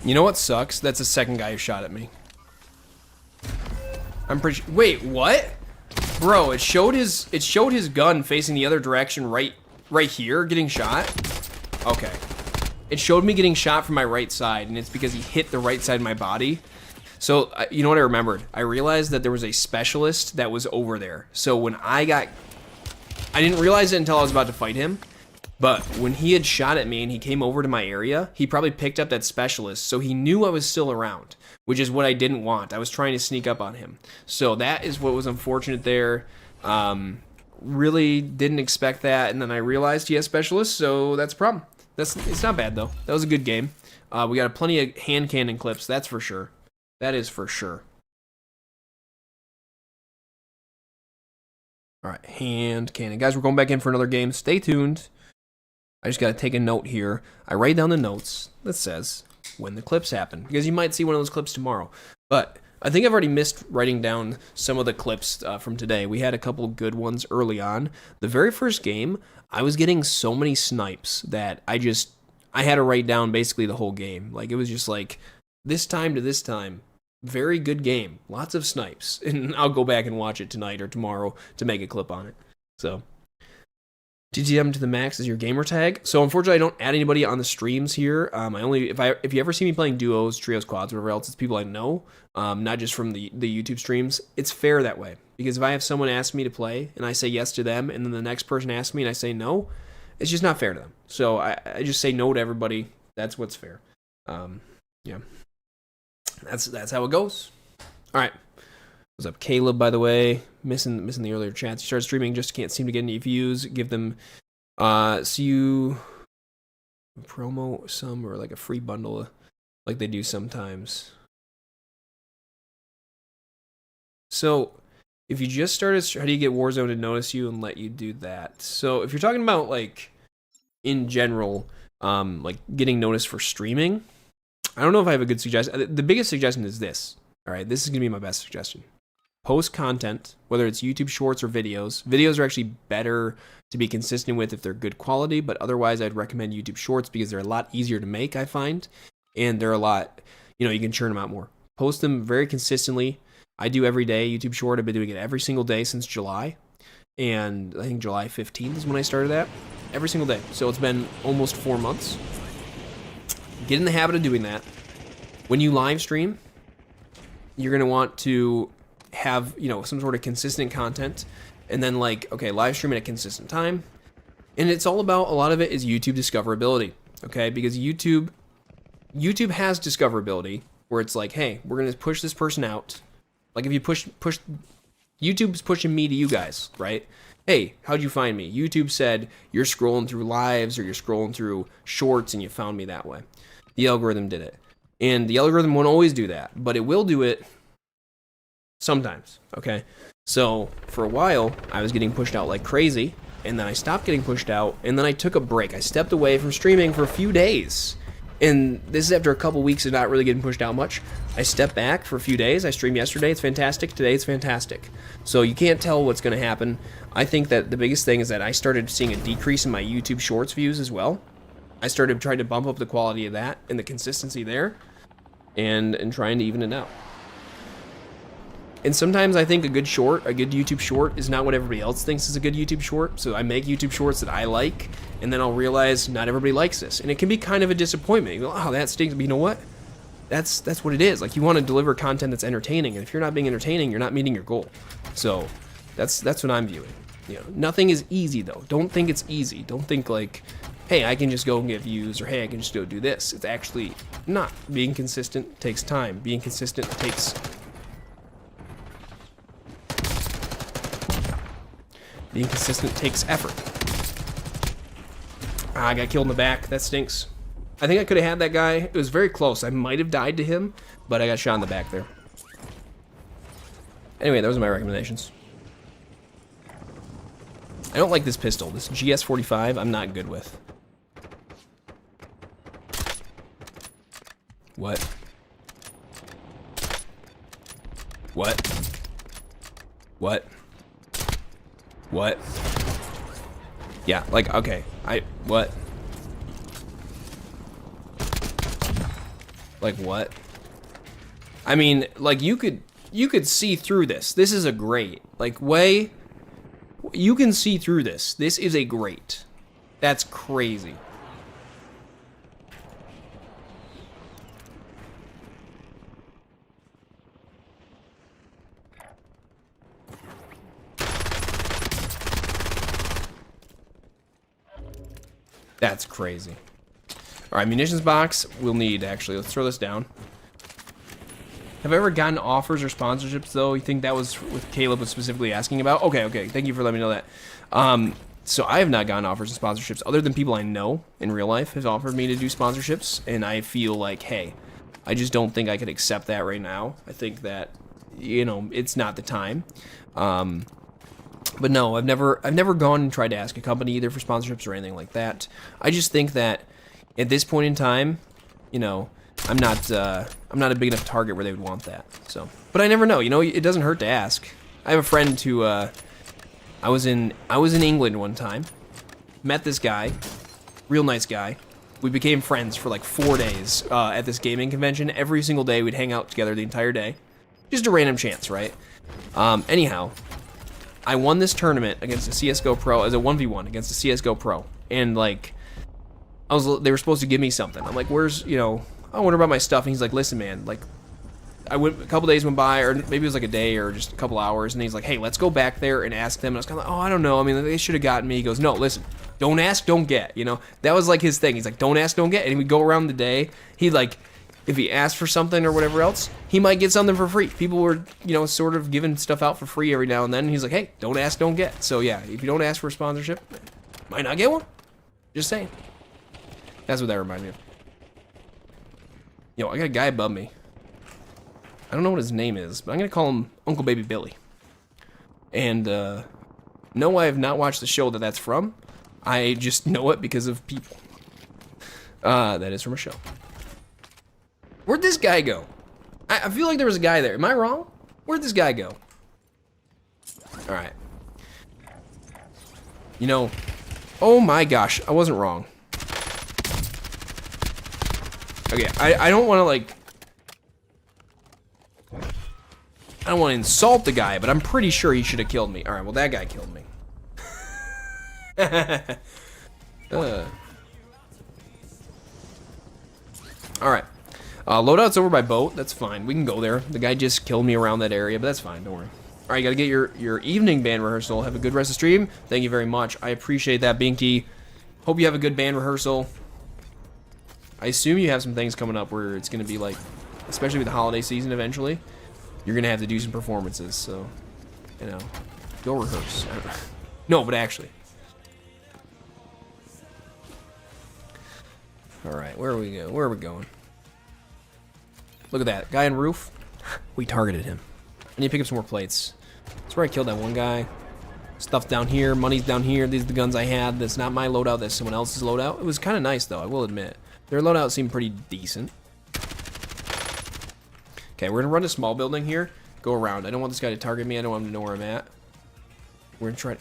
You know what sucks? That's the second guy who shot at me. I'm pretty sure. Wait, what? Bro, it showed his gun facing the other direction right here, getting shot. Okay. it showed me getting shot from my right side, and it's because he hit the right side of my body. So, you know what I remembered? I realized that there was a specialist that was over there. So when I didn't realize it until I was about to fight him, but when he had shot at me and he came over to my area, he probably picked up that specialist, so he knew I was still around, which is what I didn't want. I was trying to sneak up on him. So that is what was unfortunate there. Really didn't expect that, and then I realized he has specialists, so that's a problem. It's not bad, though. That was a good game. We got plenty of hand cannon clips, that's for sure. That is for sure. All right, hand cannon. Guys, we're going back in for another game. Stay tuned. I just got to take a note here. I write down the notes that says when the clips happen, because you might see one of those clips tomorrow. But I think I've already missed writing down some of the clips from today. We had a couple good ones early on. The very first game, I was getting so many snipes that I had to write down basically the whole game. Like, it was just like this time to this time. Very good game. Lots of snipes. And I'll go back and watch it tonight or tomorrow to make a clip on it. So, TTM to the max is your gamer tag. So unfortunately, I don't add anybody on the streams here. If you ever see me playing duos, trios, quads, whatever else, it's people I know, not just from the YouTube streams. It's fair that way, because if I have someone ask me to play and I say yes to them, and then the next person asks me and I say no, it's just not fair to them. So I just say no to everybody. That's what's fair. Yeah, that's how it goes. All right. What's up, Caleb, by the way? Missing the earlier chats. You started streaming, just can't seem to get any views. Give them, see you promo some or like a free bundle like they do sometimes. So, if you just started, how do you get Warzone to notice you and let you do that? So, if you're talking about like in general, like getting noticed for streaming, I don't know if I have a good suggestion. The biggest suggestion is this. All right, this is gonna be my best suggestion. Post content, whether it's YouTube Shorts or videos. Videos are actually better to be consistent with if they're good quality, but otherwise I'd recommend YouTube Shorts because they're a lot easier to make, I find, and they're a lot, you can churn them out more. Post them very consistently. I do every day YouTube Short. I've been doing it every single day since July, and I think July 15th is when I started that. Every single day. So it's been almost 4 months. Get in the habit of doing that. When you live stream, you're going to want to have, some sort of consistent content, and then live stream at a consistent time. And it's all about, a lot of it is YouTube discoverability, okay? Because YouTube has discoverability where it's like, hey, we're going to push this person out. Like if you push, YouTube's pushing me to you guys, right? Hey, how'd you find me? YouTube said you're scrolling through lives or you're scrolling through shorts and you found me that way. The algorithm did it. And the algorithm won't always do that, but it will do it sometimes, okay? So for a while, I was getting pushed out like crazy, and then I stopped getting pushed out, and then I took a break. I stepped away from streaming for a few days. And this is after a couple weeks of not really getting pushed out much. I stepped back for a few days. I streamed yesterday. It's fantastic. Today it's fantastic. So you can't tell what's going to happen. I think that the biggest thing is that I started seeing a decrease in my YouTube Shorts views as well. I started trying to bump up the quality of that and the consistency there, and trying to even it out. And sometimes I think a good YouTube short is not what everybody else thinks is a good YouTube short. So I make YouTube shorts that I like, and then I'll realize not everybody likes this. And it can be kind of a disappointment. You go, oh, that stinks. But you know what? That's what it is. Like, you want to deliver content that's entertaining. And if you're not being entertaining, you're not meeting your goal. So that's what I'm viewing. Nothing is easy, though. Don't think it's easy. Don't think like, hey, I can just go and get views, or hey, I can just go do this. It's actually not. Being consistent takes time. Being consistent takes... Being consistent takes effort. I got killed in the back. That stinks. I think I could have had that guy. It was very close. I might have died to him, but I got shot in the back there. Anyway, those are my recommendations. I don't like this pistol. This GS45, I'm not good with. What? What? What? What? Yeah, like, okay. What? Like, what? I mean, like, you could see through this. This is a grate. Like, you can see through this. This is a grate. That's crazy. That's crazy. All right, munitions box. We'll need, actually. Let's throw this down. Have I ever gotten offers or sponsorships, though? You think that was what Caleb was specifically asking about? Okay, okay. Thank you for letting me know that. So I have not gotten offers and sponsorships other than people I know in real life have offered me to do sponsorships, and I feel like, hey, I just don't think I could accept that right now. I think that, you know, it's not the time. But no, I've never gone and tried to ask a company either for sponsorships or anything like that. I just think that at this point in time, you know, I'm not a big enough target where they would want that. So, but I never know. You know, it doesn't hurt to ask. I have a friend who I was in England one time, met this guy, real nice guy. We became friends for like 4 days at this gaming convention. Every single day we'd hang out together the entire day, just a random chance, right? Anyhow, I won this tournament against a CS:GO pro as a 1v1 against a CS:GO pro, and like they were supposed to give me something. I'm like, where's, you know, I wonder about my stuff, and he's like, listen, man, like, a couple days went by, or maybe it was like a day or just a couple hours, and he's like, hey, let's go back there and ask them. And I was kind of like, oh, I don't know. I mean, they should have gotten me. He goes, no, listen, don't ask, don't get. You know, that was like his thing. He's like, don't ask, don't get. And we'd go around the day. He'd like, if he asked for something or whatever else, he might get something for free. People were, you know, sort of giving stuff out for free every now and then. And he's like, hey, don't ask, don't get. So yeah, if you don't ask for a sponsorship, might not get one. Just saying. That's what that reminds me of. Yo, I got a guy above me. I don't know what his name is, but I'm going to call him Uncle Baby Billy. And, no, I have not watched the show that's from. I just know it because of people. That is from a show. Where'd this guy go? I feel like there was a guy there. Am I wrong? Where'd this guy go? Alright. You know, oh my gosh, I wasn't wrong. Okay, I don't want to, like, I don't want to insult the guy, but I'm pretty sure he should have killed me. Alright, well, that guy killed me. Alright. Loadout's over by boat. That's fine. We can go there. The guy just killed me around that area, but that's fine. Don't worry. Alright, you gotta get your evening band rehearsal. Have a good rest of stream. Thank you very much. I appreciate that, Binky. Hope you have a good band rehearsal. I assume you have some things coming up where it's going to be like, especially with the holiday season eventually, you're going to have to do some performances, so, you know, go rehearse. No, but actually. Alright, where are we going? Where are we going? Look at that. Guy on roof. We targeted him. I need to pick up some more plates. That's where I killed that one guy. Stuff down here. Money's down here. These are the guns I had. That's not my loadout. That's someone else's loadout. It was kind of nice, though, I will admit. Their loadout seemed pretty decent. Okay, we're gonna run a small building here. Go around. I don't want this guy to target me. I don't want him to know where I'm at. We're gonna try to...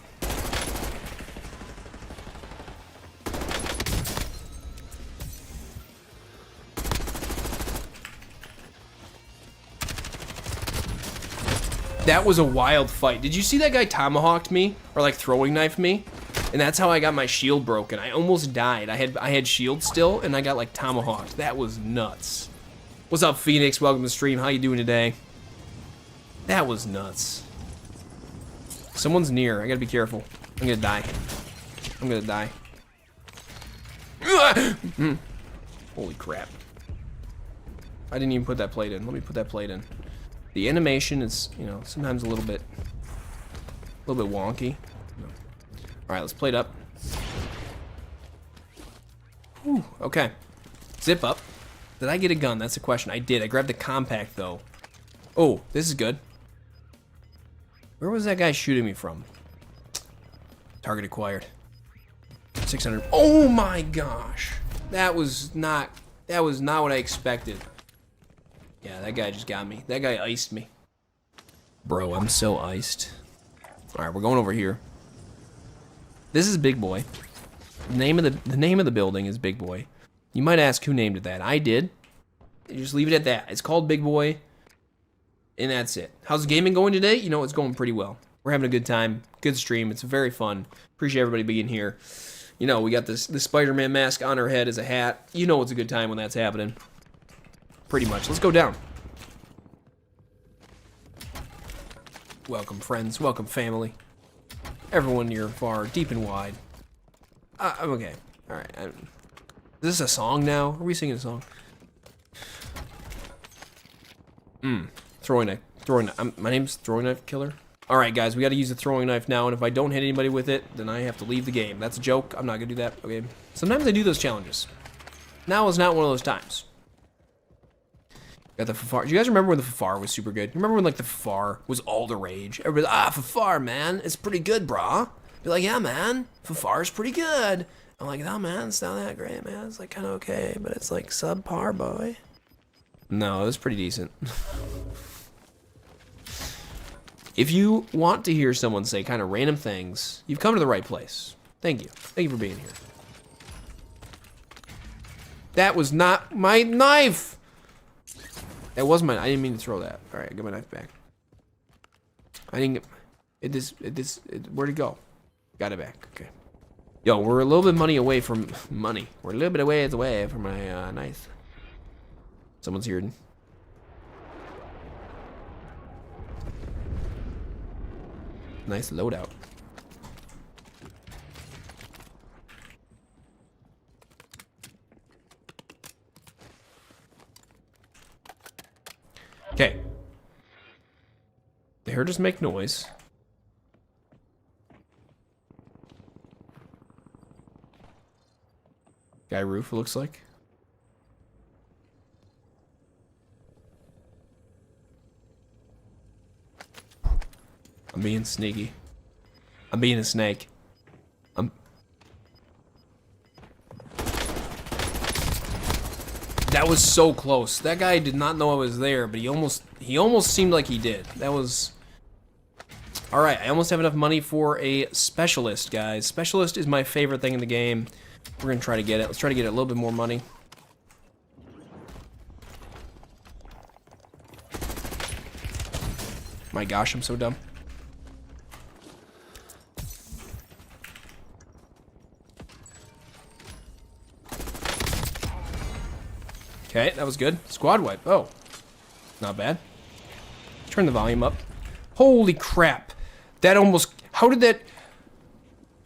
That was a wild fight. Did you see that guy tomahawked me? Or like throwing knifed me? And that's how I got my shield broken. I almost died. I had shield still, and I got like tomahawked. That was nuts. What's up, Phoenix? Welcome to the stream. How you doing today? That was nuts. Someone's near. I gotta be careful. I'm gonna die. I'm gonna die. Holy crap. I didn't even put that plate in. Let me put that plate in. The animation is, you know, sometimes a little bit wonky. Alright, let's plate up. Whew, okay. Zip up. Did I get a gun? That's the question. I did. I grabbed the compact, though. Oh, this is good. Where was that guy shooting me from? Target acquired. 600. Oh my gosh. That was not what I expected. Yeah, that guy just got me. That guy iced me. Bro, I'm so iced. Alright, we're going over here. This is Big Boy. The name of the building is Big Boy. You might ask who named it that. I did. You just leave it at that. It's called Big Boy, and that's it. How's the gaming going today? You know, it's going pretty well. We're having a good time. Good stream. It's very fun. Appreciate everybody being here. You know, we got this Spider-Man mask on our head as a hat. You know it's a good time when that's happening. Pretty much. Let's go down. Welcome, friends. Welcome, family. Everyone near, far, deep and wide. Okay. Alright. Is this a song now? Are we singing a song? Throwing knife. My name's Throwing Knife Killer. Alright, guys, we gotta use the throwing knife now, and if I don't hit anybody with it, then I have to leave the game. That's a joke. I'm not gonna do that. Okay. Sometimes I do those challenges. Now is not one of those times. Got the Fafar. Do you guys remember when the Fafar was super good? You remember when, like, the Fafar was all the rage? Everybody's like, Fafar, man. It's pretty good, brah. Be like, yeah, man. Fafar's pretty good. I'm like, no, man. It's not that great, man. It's, like, kind of okay, but it's, like, subpar, boy. No, it was pretty decent. If you want to hear someone say kind of random things, you've come to the right place. Thank you. Thank you for being here. That was not my knife! That was mine. I didn't mean to throw that. Alright, I got my knife back. I didn't get... where'd it go? Got it back. Okay. Yo, we're a little bit away from money. We're a little bit away from my knife. Someone's here. Nice loadout. Okay. They heard us make noise. Guy roof, looks like. I'm being sneaky. I'm being a snake. That was so close. That guy did not know I was there, but he almost seemed like he did. That was... Alright, I almost have enough money for a specialist, guys. Specialist is my favorite thing in the game. We're gonna try to get it. Let's try to get a little bit more money. My gosh, I'm so dumb. Okay, that was good. Squad wipe. Oh, not bad. Turn the volume up. Holy crap. That almost... How did that...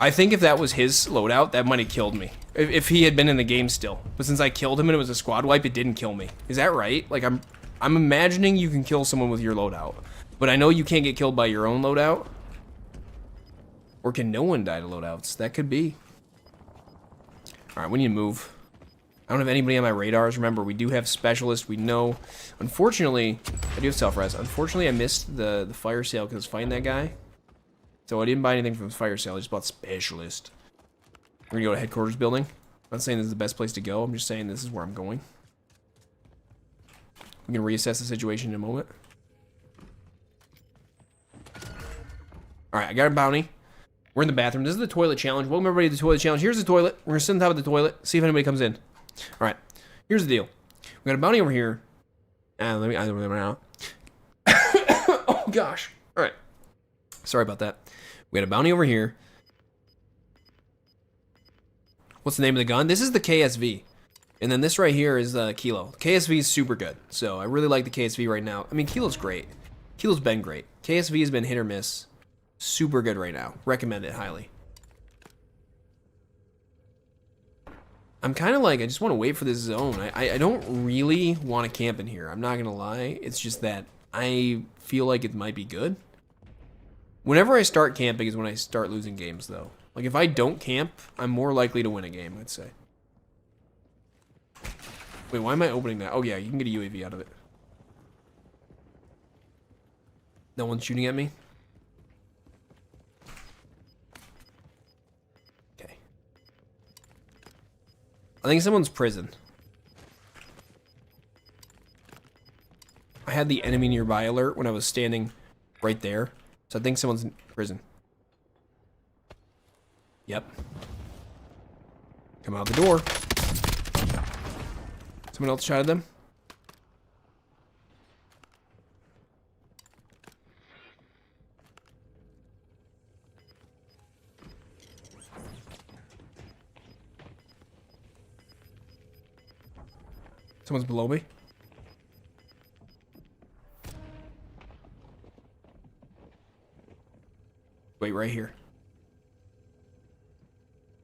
I think if that was his loadout, that might have killed me. If he had been in the game still. But since I killed him and it was a squad wipe, it didn't kill me. Is that right? Like, I'm imagining you can kill someone with your loadout. But I know you can't get killed by your own loadout. Or can no one die to loadouts? That could be. Alright, we need to move. I don't have anybody on my radars. Remember, we do have specialists. We know. Unfortunately, I do have self-res. Unfortunately, I missed the fire sale because I was fighting that guy. So I didn't buy anything from the fire sale. I just bought specialist. We're going to go to headquarters building. I'm not saying this is the best place to go. I'm just saying this is where I'm going. We can reassess the situation in a moment. Alright, I got a bounty. We're in the bathroom. This is the toilet challenge. Welcome everybody to the toilet challenge. Here's the toilet. We're going to sit on top of the toilet. See if anybody comes in. Alright, here's the deal. We got a bounty over here. Let me out. Oh gosh. Alright. Sorry about that. We got a bounty over here. What's the name of the gun? This is the KSV. And then this right here is the Kilo. KSV is super good. So I really like the KSV right now. I mean, Kilo's great. Kilo's been great. KSV has been hit or miss. Super good right now. Recommend it highly. I'm kind of like, I just want to wait for this zone. I don't really want to camp in here. I'm not going to lie. It's just that I feel like it might be good. Whenever I start camping is when I start losing games, though. Like, if I don't camp, I'm more likely to win a game, I'd say. Wait, why am I opening that? Oh, yeah, you can get a UAV out of it. No one's shooting at me? Okay. I think someone's prison. I had the enemy nearby alert when I was standing right there. So I think someone's in prison. Yep. Come out the door. Someone else shot at them? Someone's below me. Wait, right here.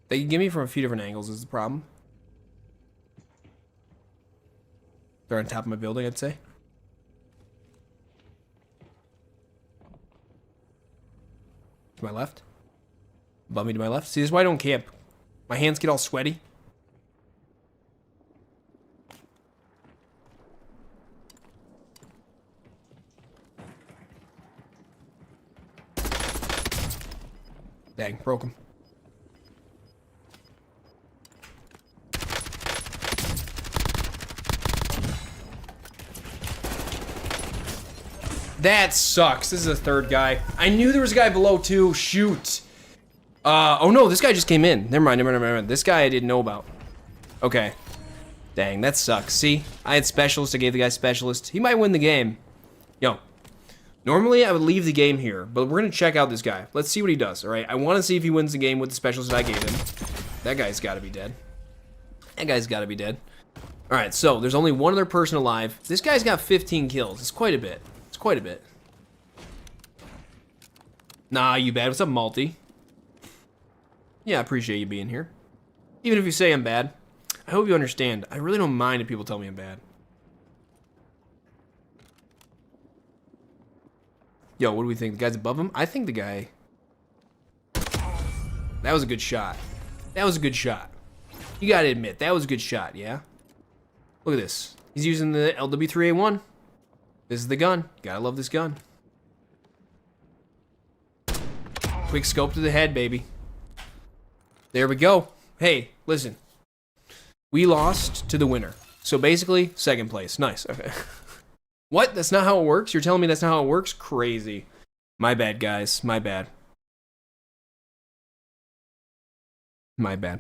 They can get me from a few different angles is the problem. They're on top of my building, I'd say. To my left. Above me to my left. See, this is why I don't camp. My hands get all sweaty. Dang, broke him. That sucks. This is a third guy. I knew there was a guy below too. Shoot. Oh no, this guy just came in. Never mind. This guy I didn't know about. Okay. Dang, that sucks. See, I had specialist. I gave the guy specialist. He might win the game. Yo. Normally I would leave the game here, but we're gonna check out this guy. Let's see what he does. All right. I want to see if he wins the game with the specialist that I gave him. That guy's got to be dead. That guy's got to be dead. All right. So there's only one other person alive. This guy's got 15 kills. It's quite a bit. Quite a bit. Nah, you bad. What's up, Malty? Yeah, I appreciate you being here. Even if you say I'm bad, I hope you understand. I really don't mind if people tell me I'm bad. Yo, what do we think? The guy's above him? I think the guy... That was a good shot. That was a good shot. You gotta admit, that was a good shot, yeah? Look at this. He's using the LW3A1. This is the gun. Gotta love this gun. Quick scope to the head, baby. There we go. Hey, listen. We lost to the winner. So basically, second place. Nice. Okay. What? That's not how it works? You're telling me that's not how it works? Crazy. My bad, guys. My bad. My bad.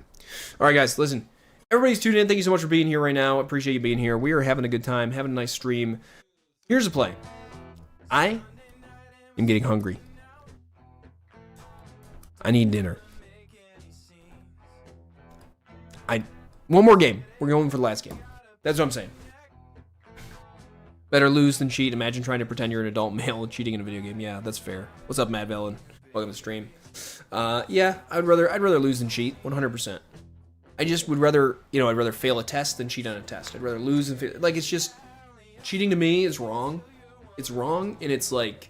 All right, guys, listen. Everybody's tuned in. Thank you so much for being here right now. I appreciate you being here. We are having a good time, having a nice stream. Here's the play. I am getting hungry. I need dinner. One more game. We're going for the last game. That's what I'm saying. Better lose than cheat. Imagine trying to pretend you're an adult male and cheating in a video game. Yeah, that's fair. What's up, Matt Velen? Welcome to the stream. Yeah, I'd rather lose than cheat. 100%. I just would rather, I'd rather fail a test than cheat on a test. I'd rather lose than fail. Like, it's just... Cheating to me is wrong. It's wrong, and it's like,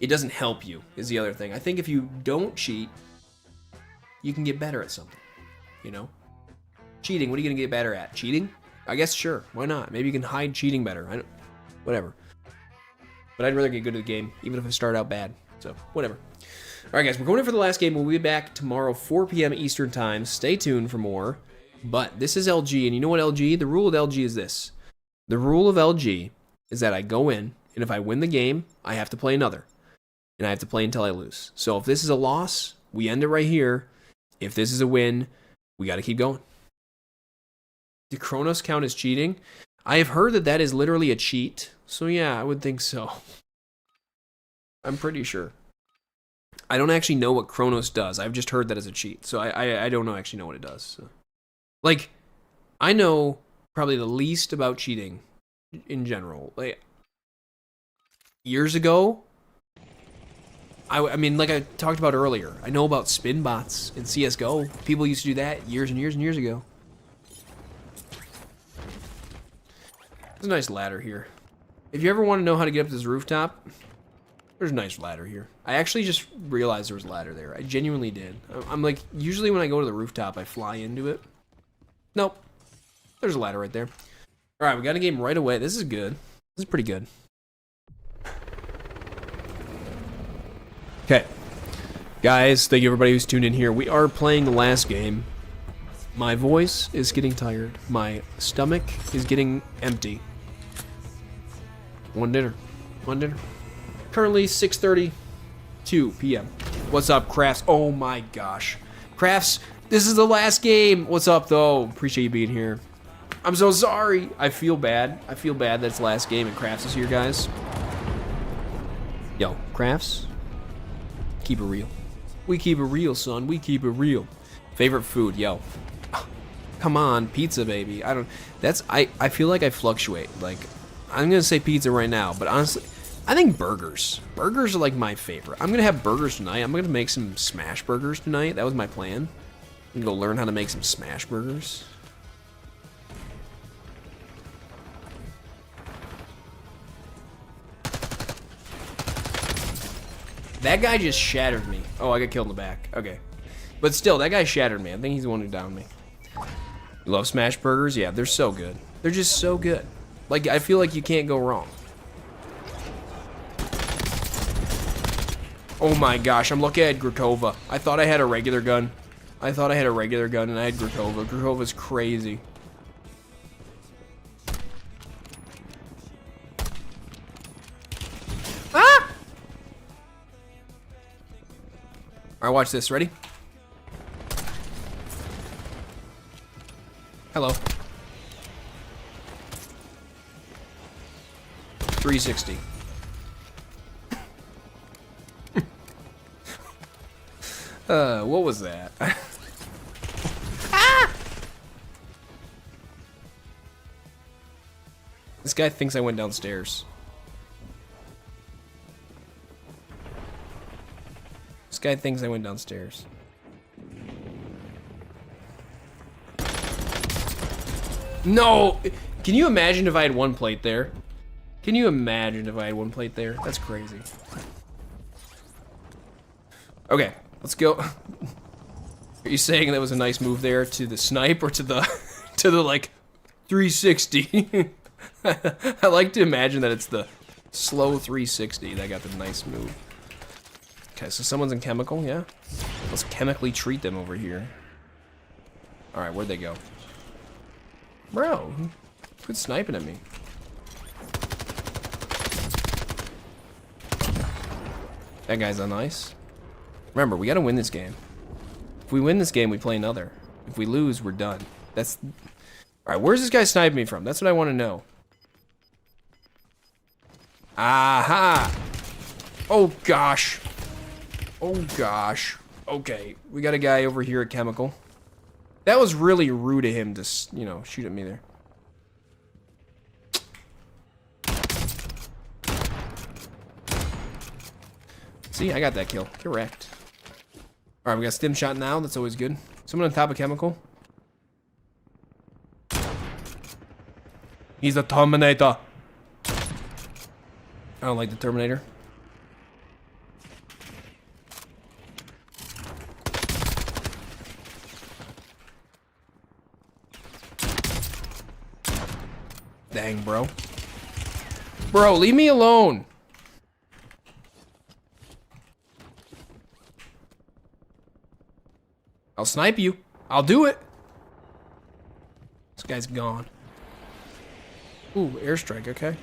it doesn't help you, is the other thing. I think if you don't cheat, you can get better at something, Cheating, what are you going to get better at? Cheating? I guess, sure, why not? Maybe you can hide cheating better. Whatever. But I'd rather get good at the game, even if I start out bad. So, whatever. All right, guys, we're going in for the last game. We'll be back tomorrow, 4 p.m. Eastern Time. Stay tuned for more. But this is LG, and you know what, LG? The rule of LG is this. The rule of LG is that I go in, and if I win the game, I have to play another. And I have to play until I lose. So if this is a loss, we end it right here. If this is a win, we got to keep going. Do Chronos count as cheating? I have heard that that is literally a cheat. So yeah, I would think so. I'm pretty sure. I don't actually know what Chronos does. I've just heard that as a cheat. So I don't actually know what it does. So. Like, I know... probably the least about cheating in general. Like, years ago, I mean, like I talked about earlier, I know about spin bots in CSGO. People used to do that years and years and years ago. There's a nice ladder here. If you ever want to know how to get up to this rooftop, there's a nice ladder here. I actually just realized there was a ladder there. I genuinely did. I'm like, usually when I go to the rooftop, I fly into it. Nope. There's a ladder right there. All right, we got a game right away. This is good. This is pretty good. Okay. Guys, thank you everybody who's tuned in here. We are playing the last game. My voice is getting tired. My stomach is getting empty. One dinner. Currently 6:32 p.m. What's up, Crafts? Oh my gosh. Crafts, this is the last game. What's up, though? Appreciate you being here. I'm so sorry. I feel bad. I feel bad that it's the last game and Crafts is here, guys. Yo, Crafts, keep it real. We keep it real, son. We keep it real. Favorite food, yo. Come on, pizza, baby. I feel like I fluctuate. Like, I'm gonna say pizza right now, but honestly, I think burgers. Burgers are like my favorite. I'm gonna have burgers tonight. I'm gonna make some smash burgers tonight. That was my plan. I'm gonna go learn how to make some smash burgers. That guy just shattered me. Oh, I got killed in the back. Okay. But still, that guy shattered me. I think he's the one who downed me. You love smash burgers? Yeah, they're so good. They're just so good. Like, I feel like you can't go wrong. Oh my gosh, I'm lucky I had Grakova. I thought I had a regular gun. I thought I had a regular gun and I had Grakova. Grakova's crazy. Ah! Alright, watch this. Ready? Hello. 360. What was that? Ah! This guy thinks I went downstairs. This guy thinks I went downstairs. No! Can you imagine if I had one plate there? Can you imagine if I had one plate there? That's crazy. Okay, let's go. Are you saying that was a nice move there to the snipe or to the like 360? I like to imagine that it's the slow 360 that got the nice move. Okay, so someone's in chemical, yeah? Let's chemically treat them over here. Alright, where'd they go? Bro, quit sniping at me. That guy's on ice. Remember, we gotta win this game. If we win this game, we play another. If we lose, we're done. That's... Alright, where's this guy sniping me from? That's what I want to know. Aha! Oh, gosh. Oh, gosh. Okay, we got a guy over here at Chemical. That was really rude of him to, you know, shoot at me there. See, I got that kill. Correct. Alright, we got stim shot now. That's always good. Someone on top of Chemical. He's a Terminator. I don't like the Terminator. Dang, bro. Bro, leave me alone. I'll snipe you. I'll do it. This guy's gone. Ooh, airstrike, okay.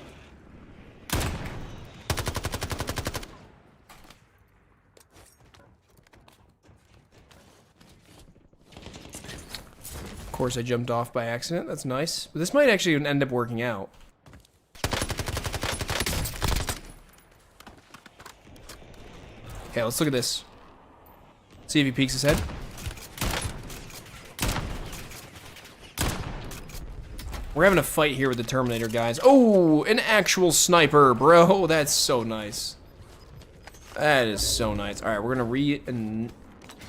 Of course, I jumped off by accident. That's nice. But this might actually end up working out. Okay, let's look at this. See if he peeks his head. We're having a fight here with the Terminator, guys. Oh, an actual sniper, bro. That's so nice. That is so nice. All right, we're gonna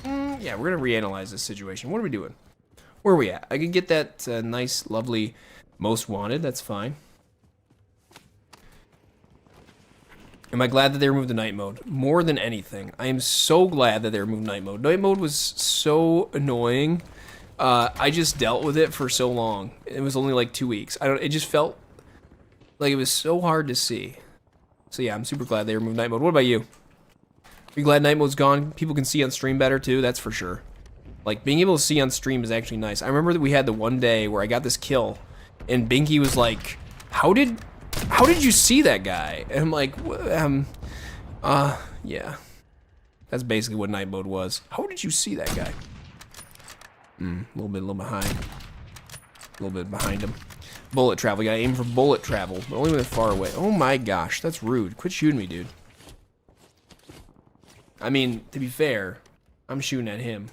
reanalyze this situation. What are we doing? Where are we at? I can get that nice, lovely most wanted. That's fine. Am I glad that they removed the night mode? More than anything, I am so glad that they removed night mode. Night mode was so annoying. I just dealt with it for so long. It was only like 2 weeks. It just felt like it was so hard to see. So yeah, I'm super glad they removed night mode. What about you? Are you glad night mode's gone? People can see on stream better too, that's for sure. Like, being able to see on stream is actually nice. I remember that we had the one day where I got this kill, and Binky was like, how did you see that guy? And I'm like, yeah. That's basically what night mode was. How did you see that guy? A little behind. A little bit behind him. Bullet travel. You gotta aim for bullet travel, but only when they're far away. Oh my gosh, that's rude. Quit shooting me, dude. I mean, to be fair, I'm shooting at him.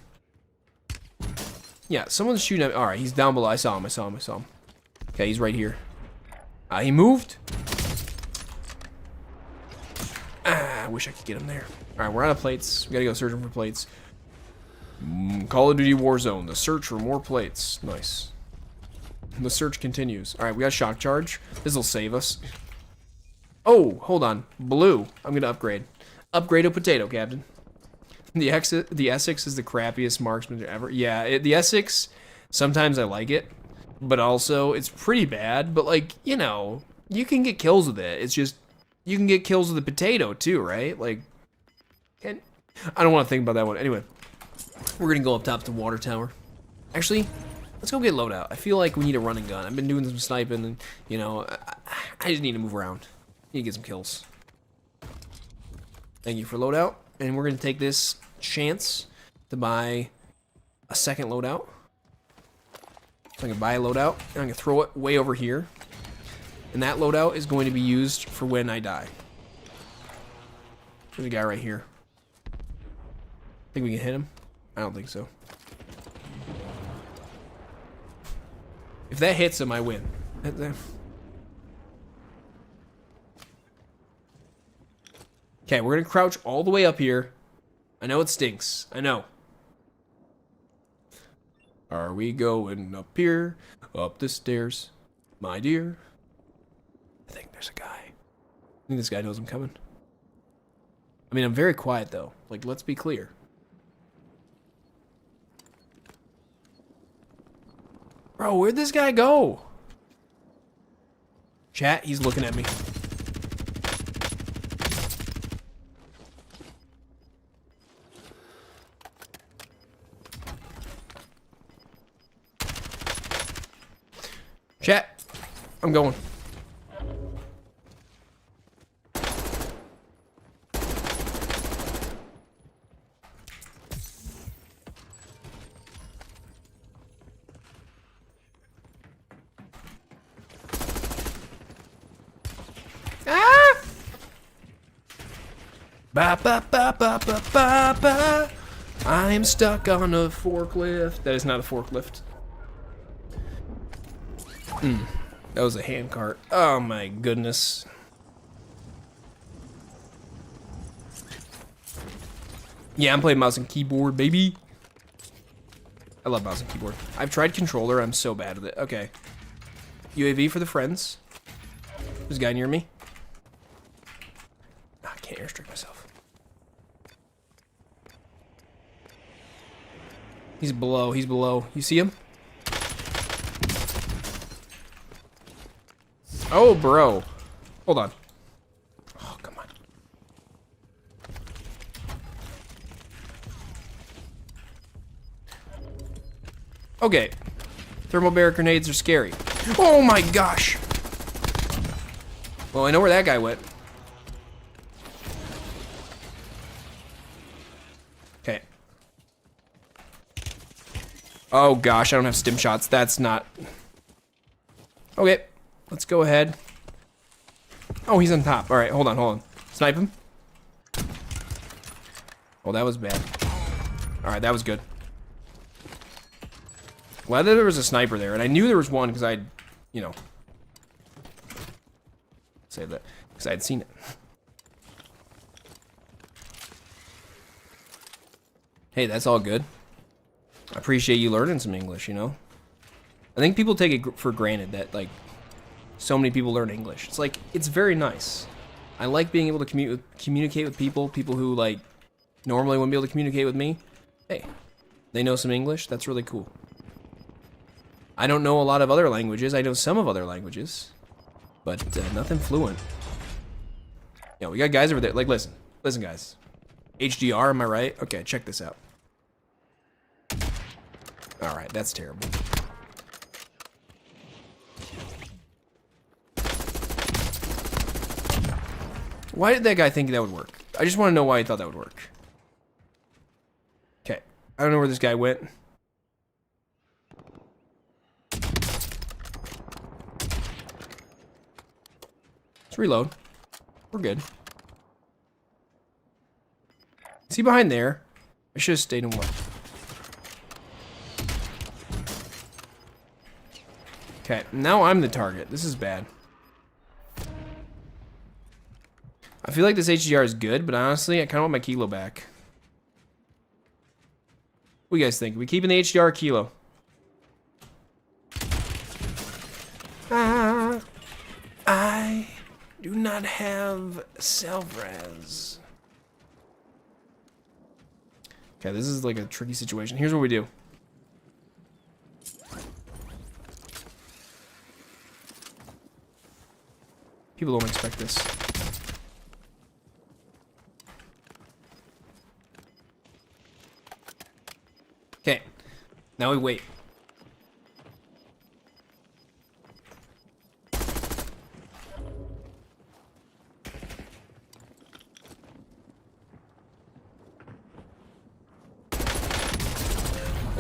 Yeah, someone's shooting at me. Alright, he's down below. I saw him. Okay, he's right here. He moved. I wish I could get him there. Alright, we're out of plates. We gotta go searching for plates. Call of Duty Warzone. The search for more plates. Nice. The search continues. All right, we got shock charge. This will save us. Oh, hold on. Blue. I'm gonna upgrade. Upgrade a potato, Captain. The Essex is the crappiest marksman ever. Yeah, the Essex. Sometimes I like it, but also it's pretty bad. But like, you know, you can get kills with it. It's just you can get kills with the potato too, right? Like, and I don't want to think about that one. Anyway, we're gonna go up top to water tower. Actually, let's go get loadout. I feel like we need a running gun. I've been doing some sniping, and you know, I just need to move around. Need to get some kills. Thank you for loadout, and we're gonna take this chance to buy a second loadout. So I'm gonna buy a loadout, and I'm gonna throw it way over here. And that loadout is going to be used for when I die. There's a guy right here. Think we can hit him? I don't think so. If that hits him, I win. Okay, we're gonna crouch all the way up here. I know it stinks. I know. Are we going up here? Up the stairs, my dear? I think there's a guy. I think this guy knows I'm coming. I mean, I'm very quiet though. Like, let's be clear. Bro, where'd this guy go? Chat, he's looking at me. Chat, I'm going. Ah! Ba ba ba ba ba ba ba. I'm stuck on a forklift. That is not a forklift. That was a hand cart. Oh my goodness. Yeah, I'm playing mouse and keyboard, baby. I love mouse and keyboard. I've tried controller. I'm so bad at it. Okay. UAV for the friends. There's a guy near me. I can't airstrike myself. He's below. He's below. You see him? Oh, bro. Hold on. Oh, come on. Okay. Thermal barrier grenades are scary. Oh my gosh. Well, I know where that guy went. Okay. Oh gosh, I don't have stim shots. That's not... Okay. Let's go ahead. Oh, he's on top. All right, hold on. Snipe him. Oh, that was bad. All right, that was good. Glad that there was a sniper there, and I knew there was one because I'd, you know, save that because I had seen it. Hey, that's all good. I appreciate you learning some English, you know. I think people take it for granted that, like, so many people learn English. It's like, it's very nice. I like being able to communicate with people who, like, normally wouldn't be able to communicate with me. Hey, they know some English. That's really cool. I don't know a lot of other languages. I know some of other languages, but nothing fluent. Yeah, we got guys over there. Like, listen, guys. HDR, am I right? Okay, check this out. All right, that's terrible. Why did that guy think that would work? I just want to know why he thought that would work. Okay. I don't know where this guy went. Let's reload. We're good. Is he behind there? I should have stayed in one. Okay, now I'm the target. This is bad. I feel like this HDR is good, but honestly, I kind of want my kilo back. What do you guys think? We keeping the HDR Kilo? I do not have self-res. Okay, this is like a tricky situation. Here's what we do. People don't expect this. Okay, now we wait.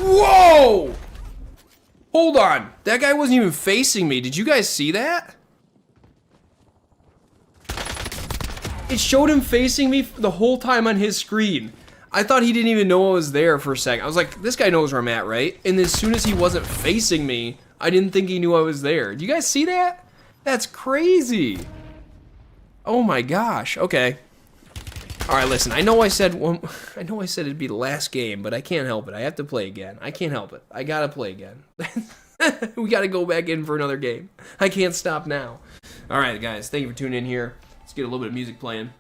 Whoa! Hold on. That guy wasn't even facing me. Did you guys see that? It showed him facing me the whole time on his screen. I thought he didn't even know I was there for a second. I was like, this guy knows where I'm at, right? And as soon as he wasn't facing me, I didn't think he knew I was there. Do you guys see that? That's crazy. Oh my gosh. Okay. All right, listen. I know I said it'd be the last game, but I can't help it. I have to play again. I can't help it. I gotta play again. We gotta go back in for another game. I can't stop now. All right, guys. Thank you for tuning in here. Let's get a little bit of music playing.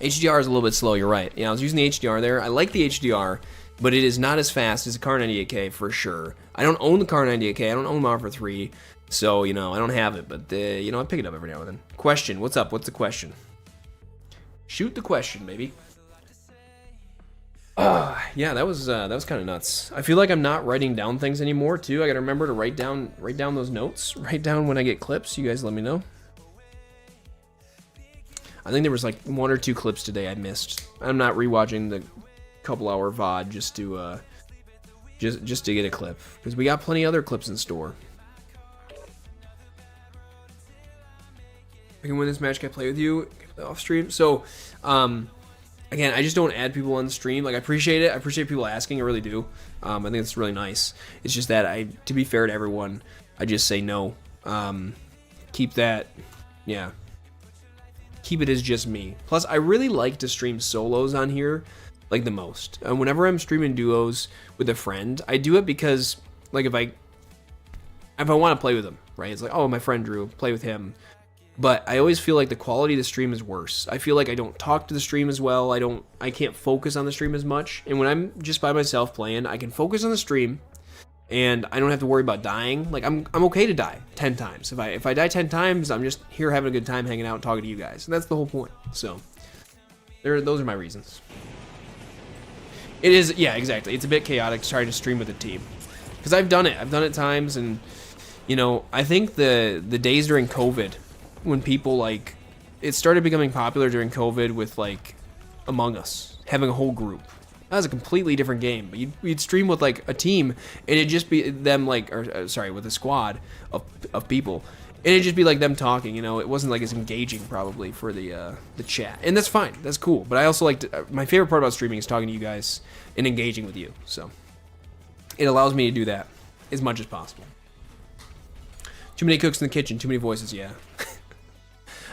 HDR is a little bit slow, you're right. Yeah, I was using the HDR there. I like the HDR, but it is not as fast as the Car 98K for sure. I don't own the Car 98K. I don't own Modern Warfare 3, so, you know, I don't have it, but, you know, I pick it up every now and then. Question, what's up? What's the question? Shoot the question, baby. Yeah, that was kind of nuts. I feel like I'm not writing down things anymore, too. I gotta remember to write down those notes. Write down when I get clips. You guys let me know. I think there was like 1 or 2 clips today I missed. I'm not rewatching the couple-hour VOD just to get a clip, because we got plenty of other clips in store. I can win this match. Can I play with you off stream? So, again, I just don't add people on the stream. Like, I appreciate it. I appreciate people asking. I really do. I think it's really nice. It's just that to be fair to everyone, I just say no. Keep that, yeah. Keep it as just me. Plus, I really like to stream solos on here, like the most. And whenever I'm streaming duos with a friend, I do it because, like, if I want to play with them, right? It's like, oh, my friend Drew, play with him. But I always feel like the quality of the stream is worse. I feel like I don't talk to the stream as well. I can't focus on the stream as much. And when I'm just by myself playing, I can focus on the stream, and I don't have to worry about dying. Like, I'm okay to die 10 times. If I die 10 times, I'm just here having a good time hanging out and talking to you guys. And that's the whole point. So, those are my reasons. It is, yeah, exactly. It's a bit chaotic trying to stream with a team. Because I've done it. I've done it times, and, you know, I think the days during COVID, when people, like, it started becoming popular during COVID with, like, Among Us, having a whole group. That was a completely different game, but you'd stream with, like, a team, and it'd just be them, like, with a squad of people, and it'd just be, like, them talking, you know. It wasn't, like, as engaging, probably, for the chat, and that's fine, that's cool, but I also like to, my favorite part about streaming is talking to you guys and engaging with you, so it allows me to do that as much as possible. Too many cooks in the kitchen, too many voices, yeah.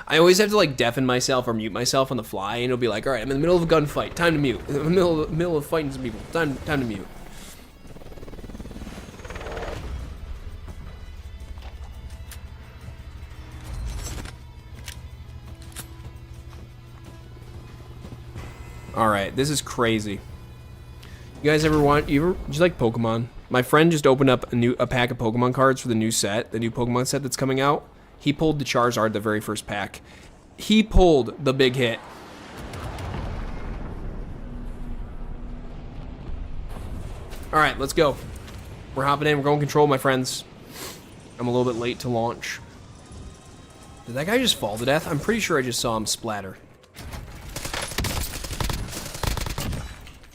I always have to, like, deafen myself or mute myself on the fly, and it'll be like, all right, I'm in the middle of a gunfight, time to mute. In the middle of fighting some people, time to mute. All right, this is crazy. You guys ever do you like Pokemon? My friend just opened up a pack of Pokemon cards for the new Pokemon set that's coming out. He pulled the Charizard the very first pack. He pulled the big hit. All right, let's go. We're hopping in. We're going control, my friends. I'm a little bit late to launch. Did that guy just fall to death? I'm pretty sure I just saw him splatter.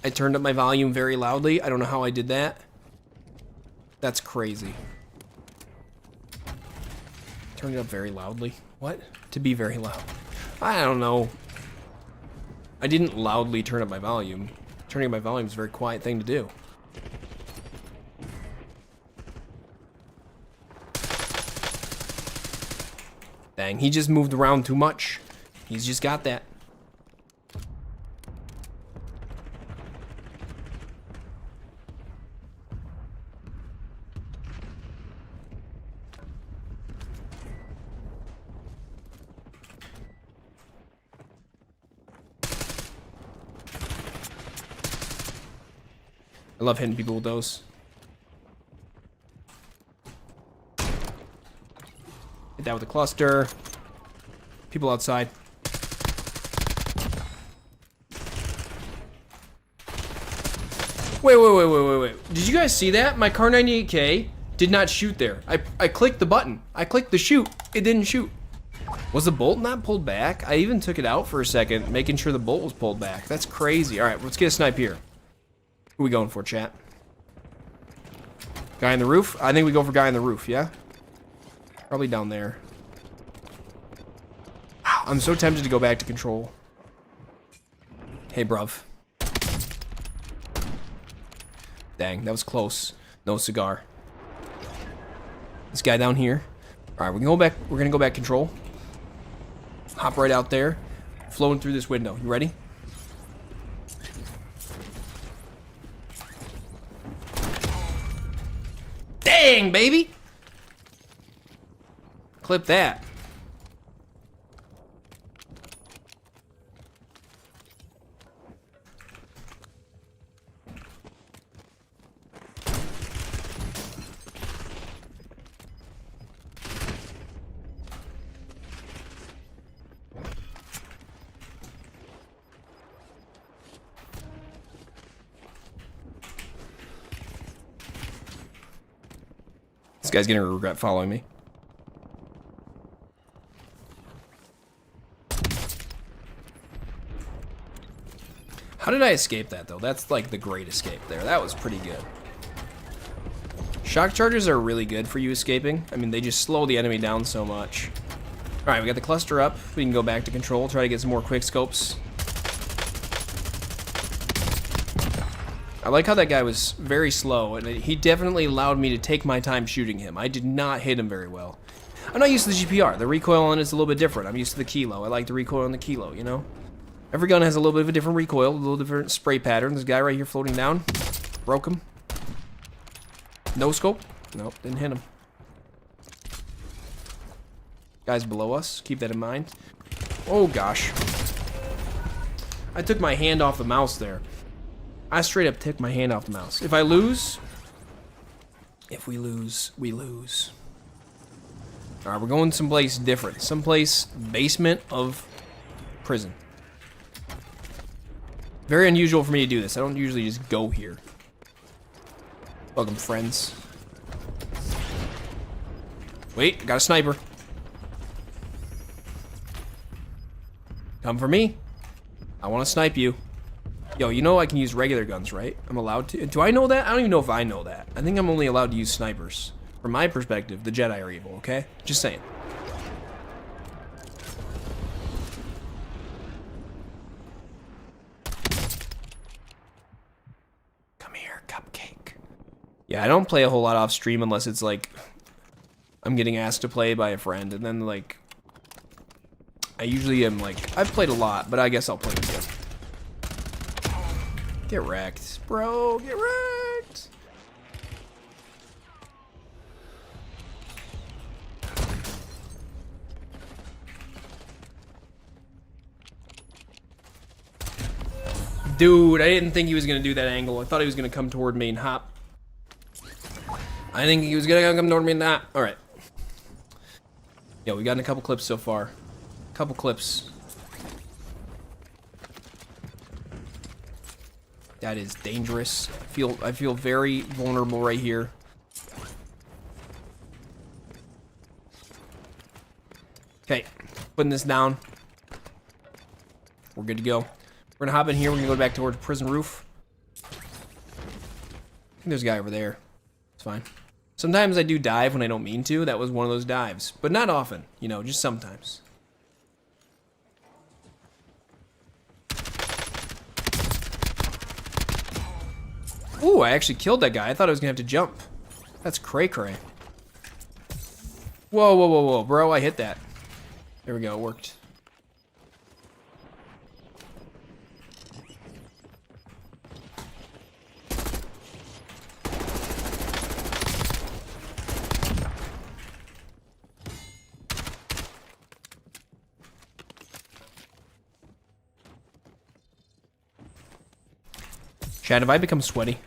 I turned up my volume very loudly. I don't know how I did that. That's crazy. Turn it up very loudly. What? To be very loud. I don't know. I didn't loudly turn up my volume. Turning up my volume is a very quiet thing to do. Dang, he just moved around too much. He's just got that. I love hitting people with those. Hit that with a cluster. People outside. Wait. Did you guys see that? My Kar 98K did not shoot there. I clicked the button. I clicked the shoot. It didn't shoot. Was the bolt not pulled back? I even took it out for a second, making sure the bolt was pulled back. That's crazy. All right, let's get a snipe here. Who are we going for, chat? Guy on the roof? I think we go for guy on the roof, yeah? Probably down there. I'm so tempted to go back to control. Hey, bruv. Dang, that was close. No cigar. This guy down here. All right, we're gonna go back control. Hop right out there, flowing through this window. You ready? Dang, baby! Clip that. This guy's gonna regret following me. How did I escape that, though? That's like the great escape there. That was pretty good. Shock charges are really good for you escaping. I mean, they just slow the enemy down so much. All right, we got the cluster up. We can go back to control, try to get some more quick scopes. I like how that guy was very slow, and he definitely allowed me to take my time shooting him. I did not hit him very well. I'm not used to the GPR. The recoil on it is a little bit different. I'm used to the kilo. I like the recoil on the kilo, you know? Every gun has a little bit of a different recoil, a little different spray pattern. This guy right here floating down. Broke him. No scope. Nope, didn't hit him. Guys below us. Keep that in mind. Oh, gosh. I took my hand off the mouse there. I straight up took my hand off the mouse. If we lose, we lose. All right, we're going someplace different. Someplace basement of prison. Very unusual for me to do this. I don't usually just go here. Welcome, friends. Wait, I got a sniper. Come for me. I want to snipe you. Yo, you know I can use regular guns, right? I'm allowed to. Do I know that? I don't even know if I know that. I think I'm only allowed to use snipers. From my perspective, the Jedi are evil, okay? Just saying. Come here, cupcake. Yeah, I don't play a whole lot off stream unless it's like I'm getting asked to play by a friend, and then like I usually am like I've played a lot, but I guess I'll play again. Get wrecked, bro. Get wrecked. Dude, I didn't think he was going to do that angle. I thought he was going to come toward me and hop. I think he was going to come toward me and not. All right. Yeah, we got a couple clips so far. Couple clips. That is dangerous. I feel very vulnerable right here. Okay, putting this down. We're good to go. We're gonna hop in here. We're gonna go back towards prison roof. I think there's a guy over there. It's fine. Sometimes I do dive when I don't mean to. That was one of those dives, but not often. You know, just sometimes. Ooh, I actually killed that guy. I thought I was gonna have to jump. That's cray-cray. Whoa, bro, I hit that. There we go, it worked. Chad, have I become sweaty?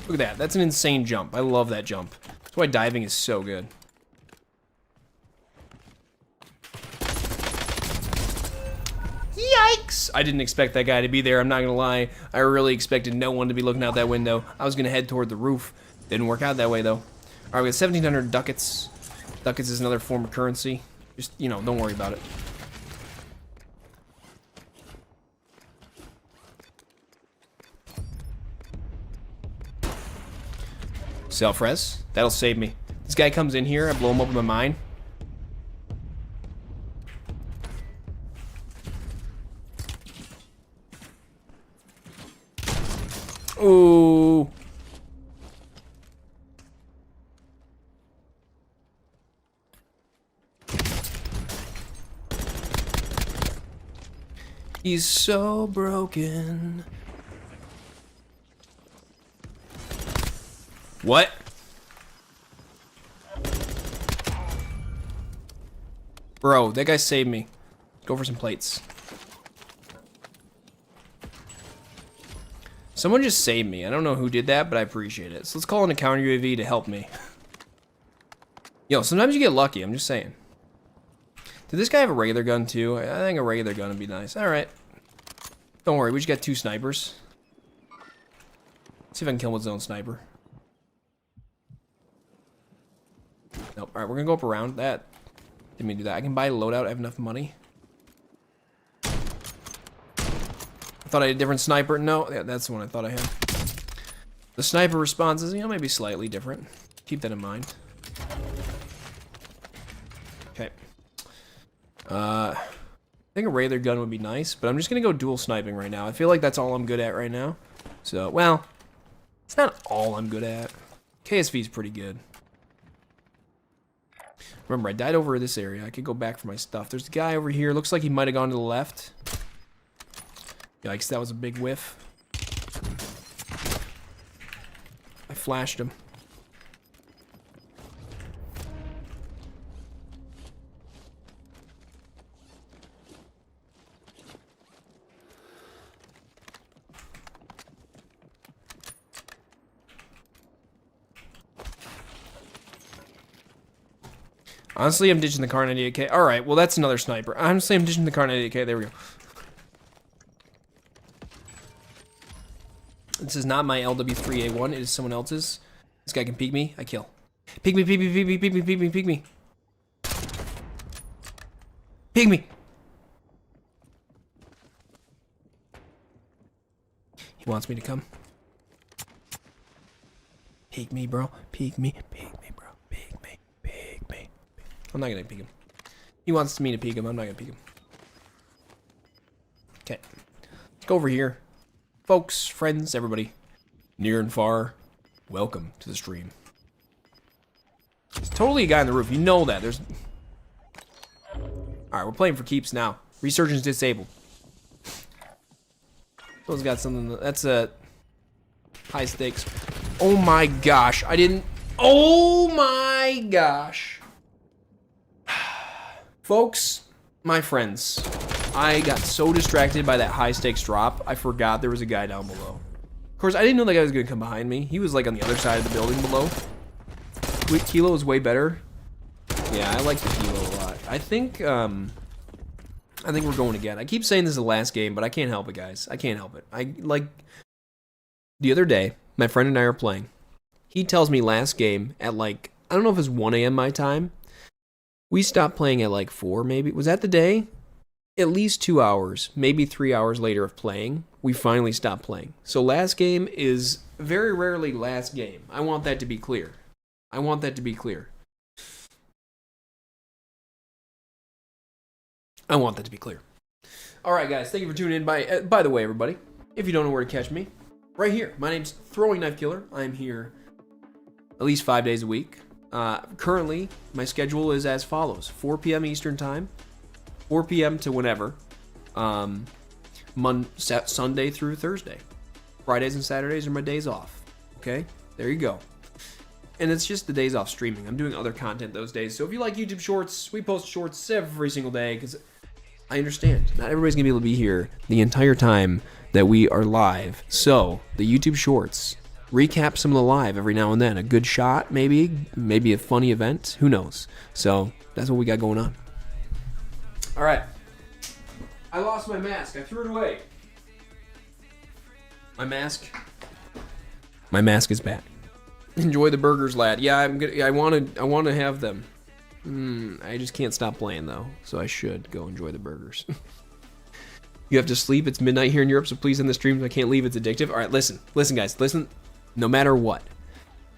Look at that. That's an insane jump. I love that jump. That's why diving is so good. Yikes! I didn't expect that guy to be there, I'm not gonna lie. I really expected no one to be looking out that window. I was gonna head toward the roof. Didn't work out that way, though. Alright, we got 1,700 ducats. Ducats is another form of currency. Just, you know, don't worry about it. Self-res. That'll save me. This guy comes in here, I blow him up with my mine. Ooh. He's so broken. What? Bro, that guy saved me. Go for some plates. Someone just saved me. I don't know who did that, but I appreciate it. So let's call in a counter UAV to help me. Yo, sometimes you get lucky, I'm just saying. Did this guy have a regular gun too? I think a regular gun would be nice. Alright. Don't worry, we just got 2 snipers. Let's see if I can kill him with his own sniper. Nope. Alright, we're gonna go up around that. Didn't mean to do that. I can buy a loadout, I have enough money. I thought I had a different sniper. No, yeah, that's the one I thought I had. The sniper responses, you know, maybe slightly different. Keep that in mind. Okay. I think a regular gun would be nice, but I'm just gonna go dual sniping right now. I feel like that's all I'm good at right now. So, well, it's not all I'm good at. KSV is pretty good. Remember, I died over this area. I could go back for my stuff. There's a guy over here. Looks like he might have gone to the left. Yikes, that was a big whiff. I flashed him. Honestly, I'm ditching the Kar 98K. Alright, well, that's another sniper. Honestly, I'm ditching the Kar 98K. There we go. This is not my LW3A1. It is someone else's. This guy can peek me. I kill. Peek me, peek me, peek me, peek me, peek me, peek me. Peek me. He wants me to come. Peek me, bro. Peek me, bro. Peek me, peek me. I'm not gonna peek him. He wants me to peek him. I'm not gonna peek him. Okay. Let's go over here. Folks, friends, everybody, near and far, welcome to the stream. There's totally a guy on the roof. You know that. There's... Alright, we're playing for keeps now. Resurgence disabled. Someone's got something... That's a... high stakes. Oh my gosh. I didn't... Oh my gosh. Folks, my friends... I got so distracted by that high stakes drop, I forgot there was a guy down below. Of course, I didn't know that guy was going to come behind me. He was like on the other side of the building below. Kilo is way better. Yeah, I like the Kilo a lot. I think we're going again. I keep saying this is the last game, but I can't help it, guys. I can't help it. The other day, my friend and I are playing. He tells me last game at like, I don't know if it's 1 a.m. my time. We stopped playing at like 4 maybe. Was that the day? At least 2 hours, maybe 3 hours later of playing, we finally stopped playing. So last game is very rarely last game. I want that to be clear. I want that to be clear. I want that to be clear. Alright guys, thank you for tuning in. By the way, everybody, if you don't know where to catch me, right here. My name's Throwing Knife Killer. I'm here at least 5 days a week. Currently, my schedule is as follows. 4 p.m. Eastern Time. 4 p.m. to whenever, Sunday through Thursday. Fridays and Saturdays are my days off. Okay, there you go. And it's just the days off streaming. I'm doing other content those days. So if you like YouTube Shorts, we post shorts every single day because I understand not everybody's gonna be able to be here the entire time that we are live. So the YouTube Shorts recap some of the live every now and then. A good shot, maybe a funny event. Who knows? So that's what we got going on. All right. I lost my mask. I threw it away. My mask is back. Enjoy the burgers, lad. Yeah, I want to have them. I just can't stop playing though, so I should go enjoy the burgers. You have to sleep. It's midnight here in Europe, so please end the stream. I can't leave. It's addictive. All right, listen, guys, listen. No matter what,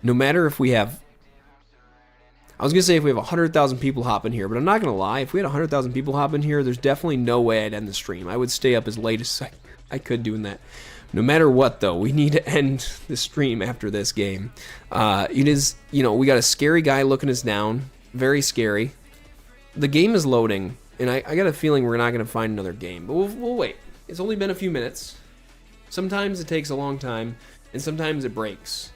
no matter if we have, I was gonna say if we have 100,000 people hop in here, but I'm not gonna lie. If we had 100,000 people hop in here, there's definitely no way I'd end the stream. I would stay up as late as I could doing that. No matter what, though, we need to end the stream after this game. It is, we got a scary guy looking us down. Very scary. The game is loading, and I got a feeling we're not going to find another game. But we'll wait. It's only been a few minutes. Sometimes it takes a long time, and sometimes it breaks.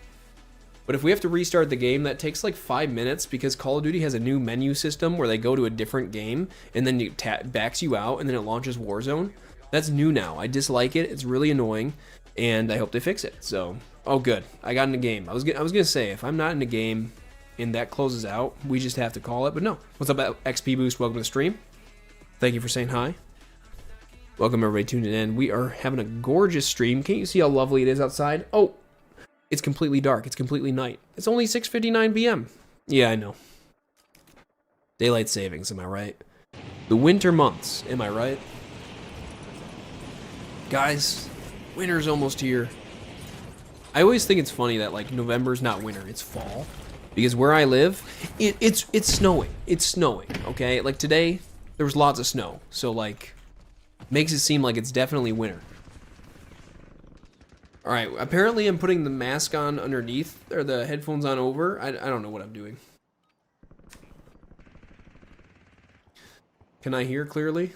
But if we have to restart the game, that takes like 5 minutes because Call of Duty has a new menu system where they go to a different game, and then it backs you out, and then it launches Warzone. That's new now. I dislike it. It's really annoying, and I hope they fix it. So, oh good, I got in the game. I was gonna say if I'm not in the game and that closes out, we just have to call it. But no. What's up, XP Boost? Welcome to the stream. Thank you for saying hi. Welcome everybody tuning in. We are having a gorgeous stream. Can't you see how lovely it is outside? Oh, it's completely dark. It's completely night. It's only 6:59 p.m. Yeah, I know. Daylight savings. Am I right? The winter months. Am I right? Guys, winter's almost here. I always think it's funny that like November's not winter, it's fall. Because where I live, it's snowing. It's snowing, okay? Like today, there was lots of snow. So like, makes it seem like it's definitely winter. Alright, apparently I'm putting the mask on underneath, or the headphones on over. I don't know what I'm doing. Can I hear clearly?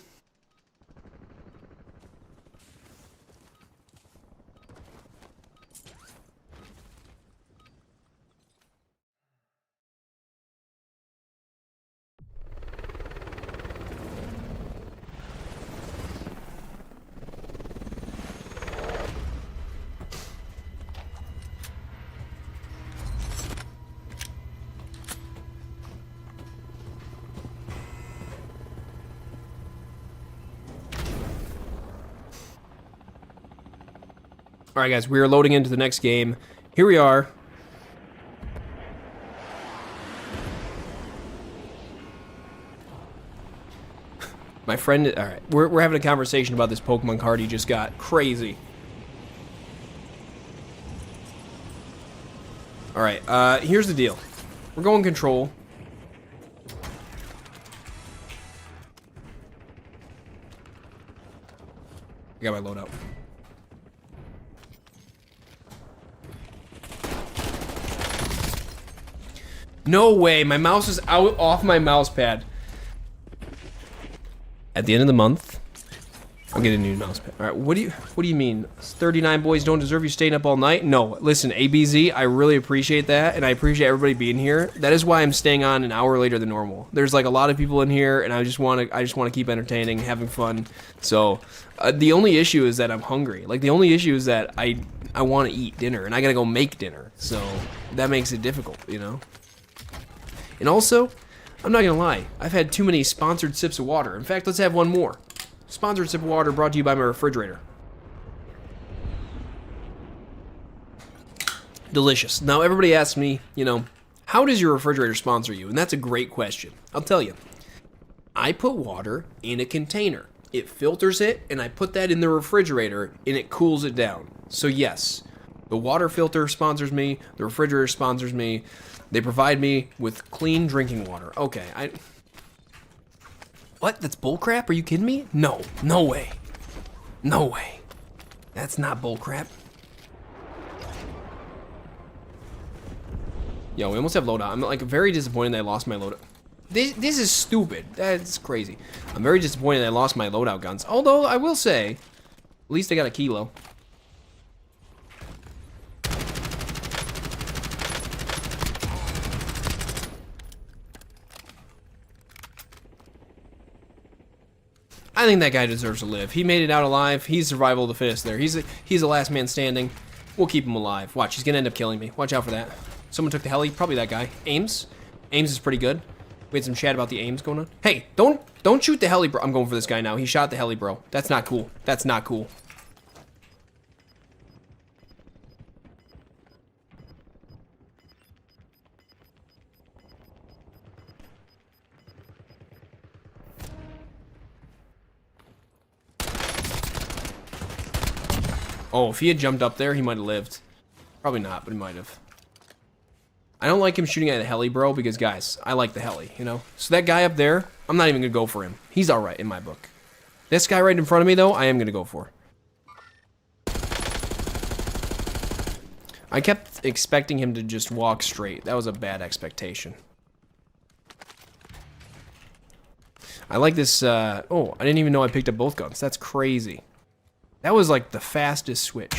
Alright guys, we are loading into the next game. Here we are. My friend, alright, we're having a conversation about this Pokemon card he just got. Crazy. Alright, here's the deal. We're going control. I got my loadout. No way, my mouse is out off my mouse pad. At the end of the month, I'll get a new mouse pad. All right, what do you mean? 39 boys don't deserve you staying up all night? No, listen, ABZ, I really appreciate that, and I appreciate everybody being here. That is why I'm staying on an hour later than normal. There's like a lot of people in here, and I just want to keep entertaining, having fun. So, the only issue is that I'm hungry. Like the only issue is that I want to eat dinner, and I gotta go make dinner. So that makes it difficult, you know. And also, I'm not gonna lie, I've had too many sponsored sips of water. In fact, let's have one more. Sponsored sip of water brought to you by my refrigerator. Delicious. Now, everybody asks me, how does your refrigerator sponsor you? And that's a great question. I'll tell you. I put water in a container. It filters it, and I put that in the refrigerator, and it cools it down. So yes, the water filter sponsors me, the refrigerator sponsors me. They provide me with clean drinking water. Okay, What? That's bullcrap? Are you kidding me? No. No way. No way. That's not bullcrap. Yo, we almost have loadout. I'm like very disappointed that I lost my loadout. This is stupid. That's crazy. I'm very disappointed that I lost my loadout guns. Although, I will say, at least I got a kilo. I think that guy deserves to live. He made it out alive. He's survival of the fittest there. He's the last man standing. We'll keep him alive. Watch, he's gonna end up killing me. Watch out for that. Someone took the heli. Probably that guy. Ames. Ames is pretty good. We had some chat about the aims going on. Hey, don't shoot the heli, bro. I'm going for this guy now. He shot the heli, bro. That's not cool. That's not cool. Oh, if he had jumped up there, he might have lived. Probably not, but he might have. I don't like him shooting at the heli, bro, because, guys, I like the heli, you know? So that guy up there, I'm not even going to go for him. He's all right in my book. This guy right in front of me, though, I am going to go for. I kept expecting him to just walk straight. That was a bad expectation. I like this, oh, I didn't even know I picked up both guns. That's crazy. That was, like, the fastest switch.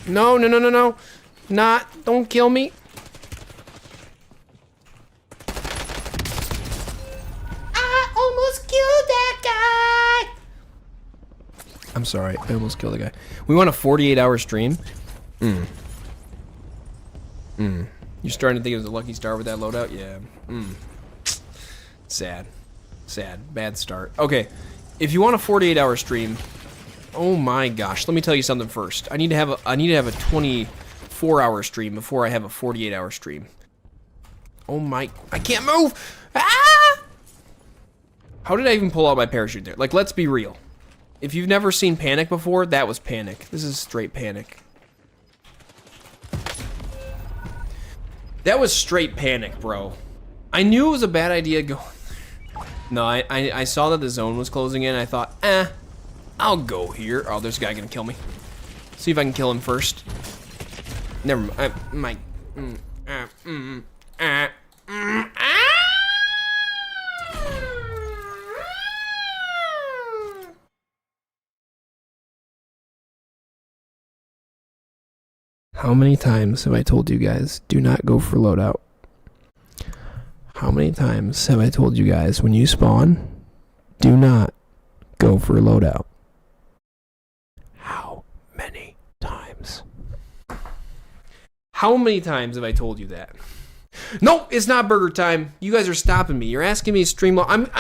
No, no, no, no, no. Don't kill me. I almost killed that guy. I'm sorry, I almost killed the guy. We want a 48-hour stream? You're starting to think it was a lucky star with that loadout? Yeah. Sad. Sad. Bad start. Okay, if you want a 48-hour stream... Oh my gosh, let me tell you something first. I need to have a 24-hour stream before I have a 48-hour stream. Oh my, I can't move! Ah! How did I even pull out my parachute there? Like, let's be real. If you've never seen Panic before, that was Panic. This is straight Panic. That was straight Panic, bro. I knew it was a bad idea going... No, I saw that the zone was closing in, I thought, I'll go here. Oh, there's a guy gonna kill me. See if I can kill him first. Never mind. How many times have I told you guys, do not go for loadout? How many times have I told you guys, when you spawn, do not go for loadout? How many times have I told you that? No, it's not burger time. You guys are stopping me. You're asking me to stream. I'm not.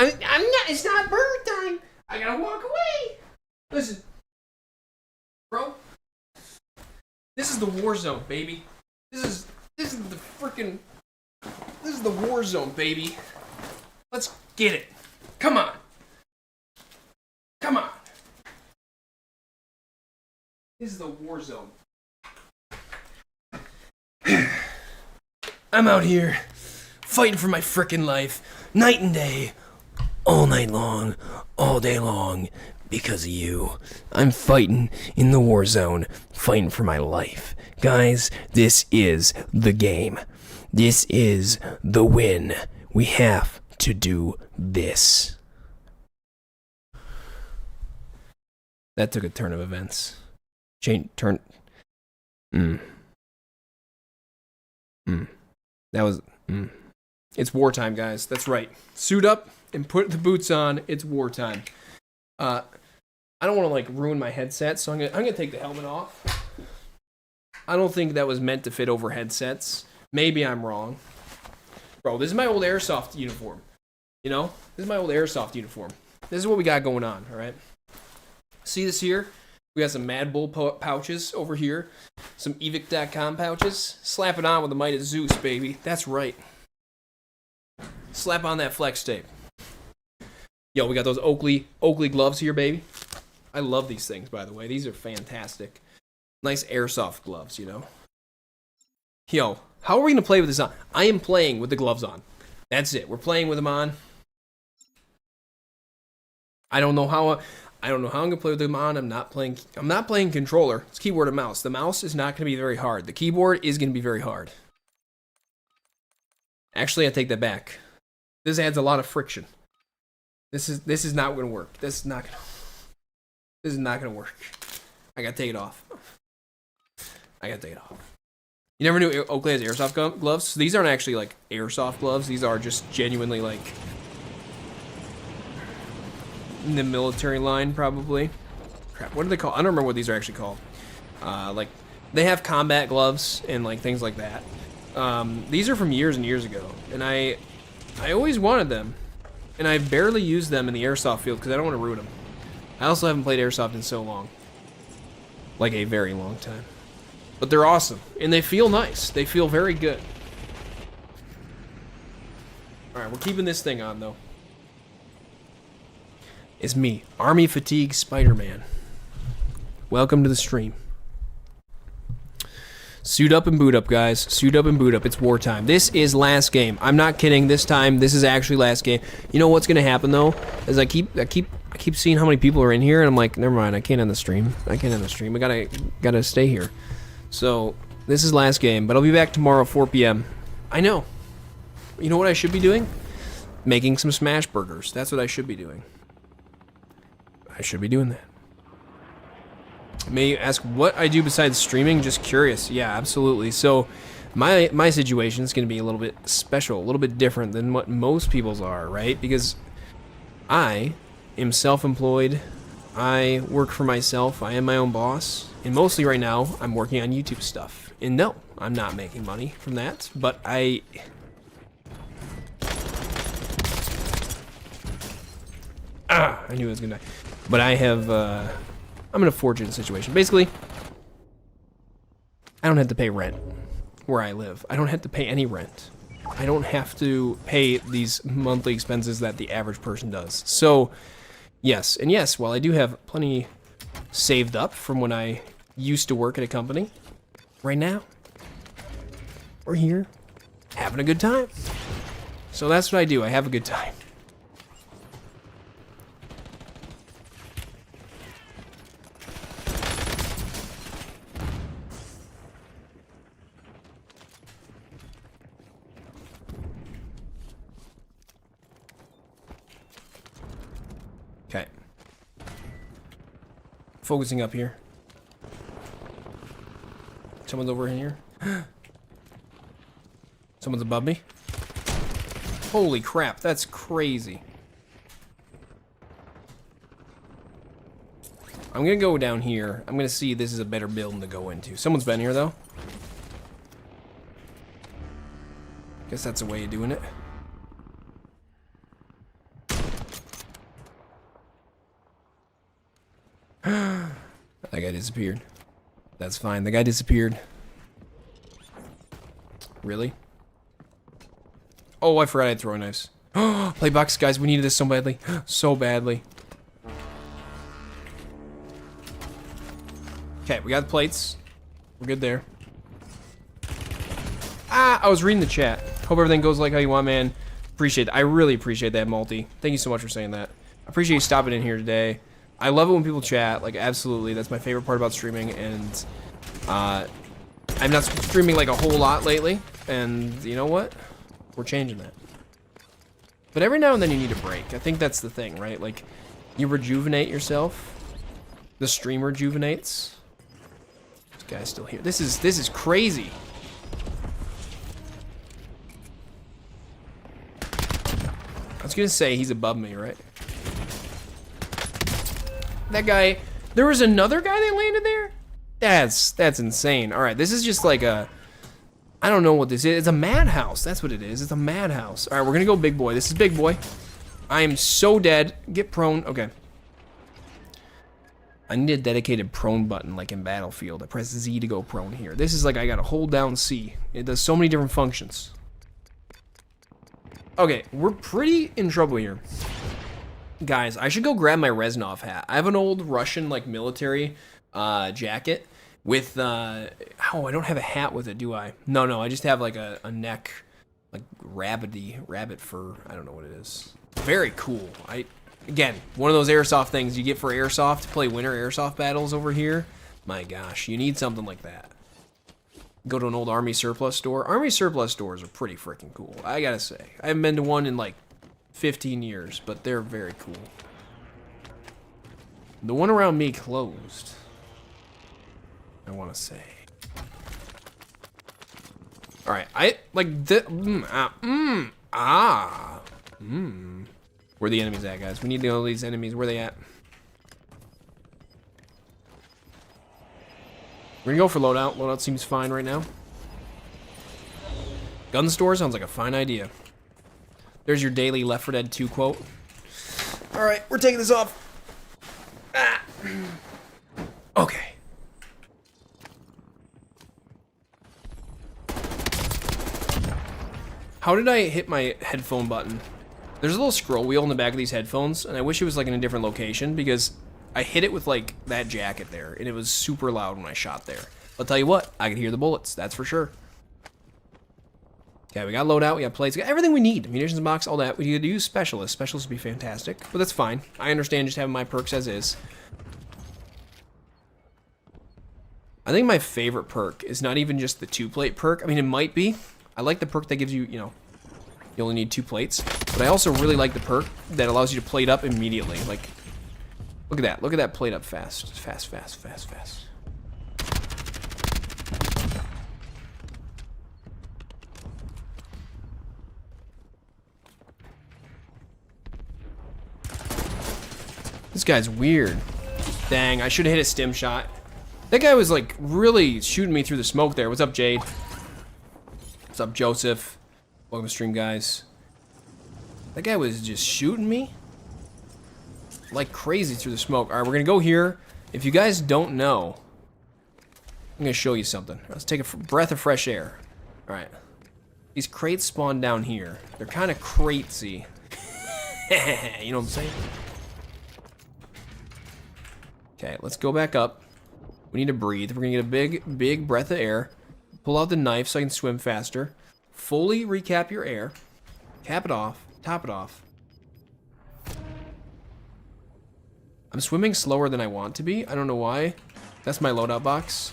It's not burger time. I gotta walk away. Listen, bro. This is the war zone, baby. This is the freaking. This is the war zone, baby. Let's get it. Come on. Come on. This is the war zone. I'm out here fighting for my frickin' life, night and day, all night long, all day long, because of you. I'm fighting in the war zone, fighting for my life. Guys, this is the game. This is the win. We have to do this. That took a turn of events. That was... It's wartime, guys. That's right. Suit up and put the boots on. It's wartime. I don't want to, like, ruin my headset, so I'm gonna take the helmet off. I don't think that was meant to fit over headsets. Maybe I'm wrong. Bro, this is my old airsoft uniform. You know? This is my old airsoft uniform. This is what we got going on, alright? See this here? We got some Mad Bull pouches over here. Some Evic.com pouches. Slap it on with the might of Zeus, baby. That's right. Slap on that flex tape. Yo, we got those Oakley gloves here, baby. I love these things, by the way. These are fantastic. Nice airsoft gloves, you know. Yo, how are we going to play with this on? I am playing with the gloves on. That's it. We're playing with them on. I don't know how I'm gonna play with them on. I'm not playing controller. It's keyboard and mouse. The mouse is not gonna be very hard. The keyboard is gonna be very hard. Actually, I take that back. This adds a lot of friction. This is not gonna work. This is not gonna work. I gotta take it off. You never knew Oakley has airsoft gloves? So these aren't actually like airsoft gloves. These are just genuinely like in the military line, probably. crap. What do they call? I don't remember what these are actually called. Like they have combat gloves and like things like that. These are from years and years ago, and I always wanted them, and I barely used them in the airsoft field because I don't want to ruin them. I also haven't played airsoft in so long, like a very long time. But they're awesome, and they feel nice. They feel very good. All right, we're keeping this thing on though. It's me, Army Fatigue Spider-Man. Welcome to the stream. Suit up and boot up, guys. Suit up and boot up. It's wartime. This is last game. I'm not kidding. This time, this is actually last game. You know what's gonna happen though? Is I keep seeing how many people are in here, and I'm like, never mind. I can't end the stream. I gotta stay here. So this is last game, but I'll be back tomorrow at 4 p.m. I know. You know what I should be doing? Making some smash burgers. That's what I should be doing. I should be doing that. May you ask what I do besides streaming? Just curious. Yeah, absolutely. So my situation is going to be a little bit special, a little bit different than what most people's are, right? Because I am self-employed. I work for myself. I am my own boss. And mostly right now, I'm working on YouTube stuff. And no, I'm not making money from that. But I knew I was going to die. But I have, I'm in a fortunate situation. Basically, I don't have to pay rent where I live. I don't have to pay any rent. I don't have to pay these monthly expenses that the average person does. So, yes. And yes, while I do have plenty saved up from when I used to work at a company, right now, we're here having a good time. So that's what I do. I have a good time. Okay. Focusing up here. Someone's over in here. Someone's above me. Holy crap, that's crazy. I'm gonna go down here. I'm gonna see if this is a better building to go into. Someone's been here though. Guess that's a way of doing it. That guy disappeared. That's fine. The guy disappeared. Really? Oh, I forgot I had throwing knives. Play box, guys. We needed this so badly. So badly. Okay, we got the plates. We're good there. I was reading the chat. Hope everything goes like how you want, man. Appreciate it. I really appreciate that, Multi. Thank you so much for saying that. I appreciate you stopping in here today. I love it when people chat, like, absolutely. That's my favorite part about streaming, and I'm not streaming, like, a whole lot lately, and you know what? We're changing that. But every now and then you need a break. I think that's the thing, right? Like, you rejuvenate yourself. The stream rejuvenates. This guy's still here. This is crazy. I was gonna say he's above me, right? That guy, there was another guy that landed there? That's insane. All right, this is just like a, I don't know what this is. It's a madhouse. That's what it is. It's a madhouse. All right, we're gonna go big boy. This is big boy. I am so dead. Get prone. Okay. I need a dedicated prone button like in Battlefield. I press Z to go prone here. This is like I gotta hold down C. It does so many different functions. Okay, we're pretty in trouble here. Guys, I should go grab my Reznov hat. I have an old Russian, like, military jacket with, oh, I don't have a hat with it, do I? No, I just have, like, a neck, like, rabbit fur. I don't know what it is. Very cool. Again, one of those airsoft things you get for airsoft to play winter airsoft battles over here. My gosh, you need something like that. Go to an old Army surplus store. Army surplus stores are pretty freaking cool, I gotta say. I haven't been to one in, like, 15 years, but they're very cool. The one around me closed, I want to say. All right, where the enemies at, guys? We need to know these enemies. Where they at? We're gonna go for loadout. Loadout seems fine right now. Gun store sounds like a fine idea. There's your daily Left 4 Dead 2 quote. Alright, we're taking this off. Ah. Okay. How did I hit my headphone button? There's a little scroll wheel in the back of these headphones, and I wish it was like in a different location because I hit it with like that jacket there, and it was super loud when I shot there. I'll tell you what, I could hear the bullets, that's for sure. Okay, we got loadout, we got plates, we got everything we need. Munitions box, all that. We could use specialists. Specialists would be fantastic, but that's fine. I understand just having my perks as is. I think my favorite perk is not even just the 2-plate perk. I mean, it might be. I like the perk that gives you, you know, you only need 2 plates. But I also really like the perk that allows you to plate up immediately. Like, look at that. Look at that plate up fast. Fast, fast, fast, fast. This guy's weird. Dang, I should have hit a stim shot. That guy was like really shooting me through the smoke there. What's up, Jade? What's up, Joseph? Welcome to stream, guys. That guy was just shooting me like crazy through the smoke. All right, we're gonna go here. If you guys don't know, I'm gonna show you something. Let's take a breath of fresh air. All right, these crates spawn down here. They're kind of cratesy. You know what I'm saying? Okay, let's go back up. We need to breathe. We're gonna get a big breath of air. Pull out the knife so I can swim faster. Fully recap your air. Cap it off. Top it off. I'm swimming slower than I want to be. I don't know why. That's my loadout box.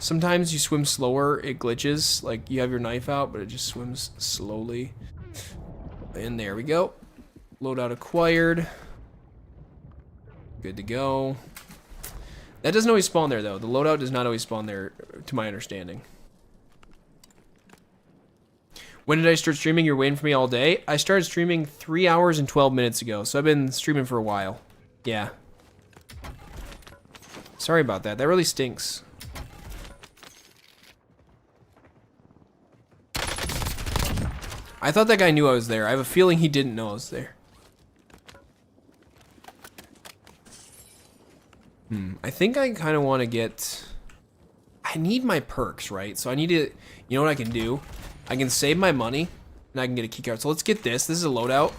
Sometimes you swim slower, it glitches. Like you have your knife out, but it just swims slowly. And there we go. Loadout acquired. Good to go. That doesn't always spawn there, though. The loadout does not always spawn there, to my understanding. When did I start streaming? You're waiting for me all day? I started streaming 3 hours and 12 minutes ago, so I've been streaming for a while. Yeah. Sorry about that. That really stinks. I thought that guy knew I was there. I have a feeling he didn't know I was there. I think I kind of want to get... I need my perks, right? So I need to... You know what I can do? I can save my money, and I can get a keycard. So let's get this. This is a loadout.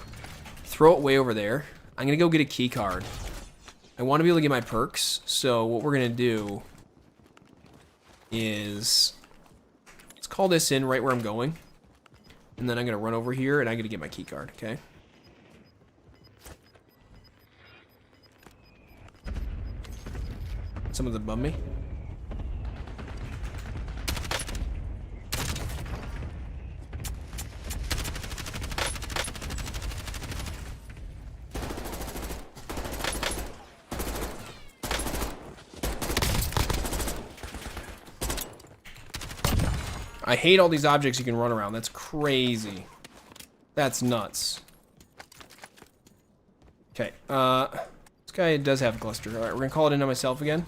Throw it way over there. I'm going to go get a keycard. I want to be able to get my perks. So what we're going to do is... Let's call this in right where I'm going. And then I'm going to run over here, and I'm going to get my keycard, okay? Someone's above me. I hate all these objects you can run around. That's crazy. That's nuts. Okay, this guy does have a cluster. All right, we're gonna call it in on myself again.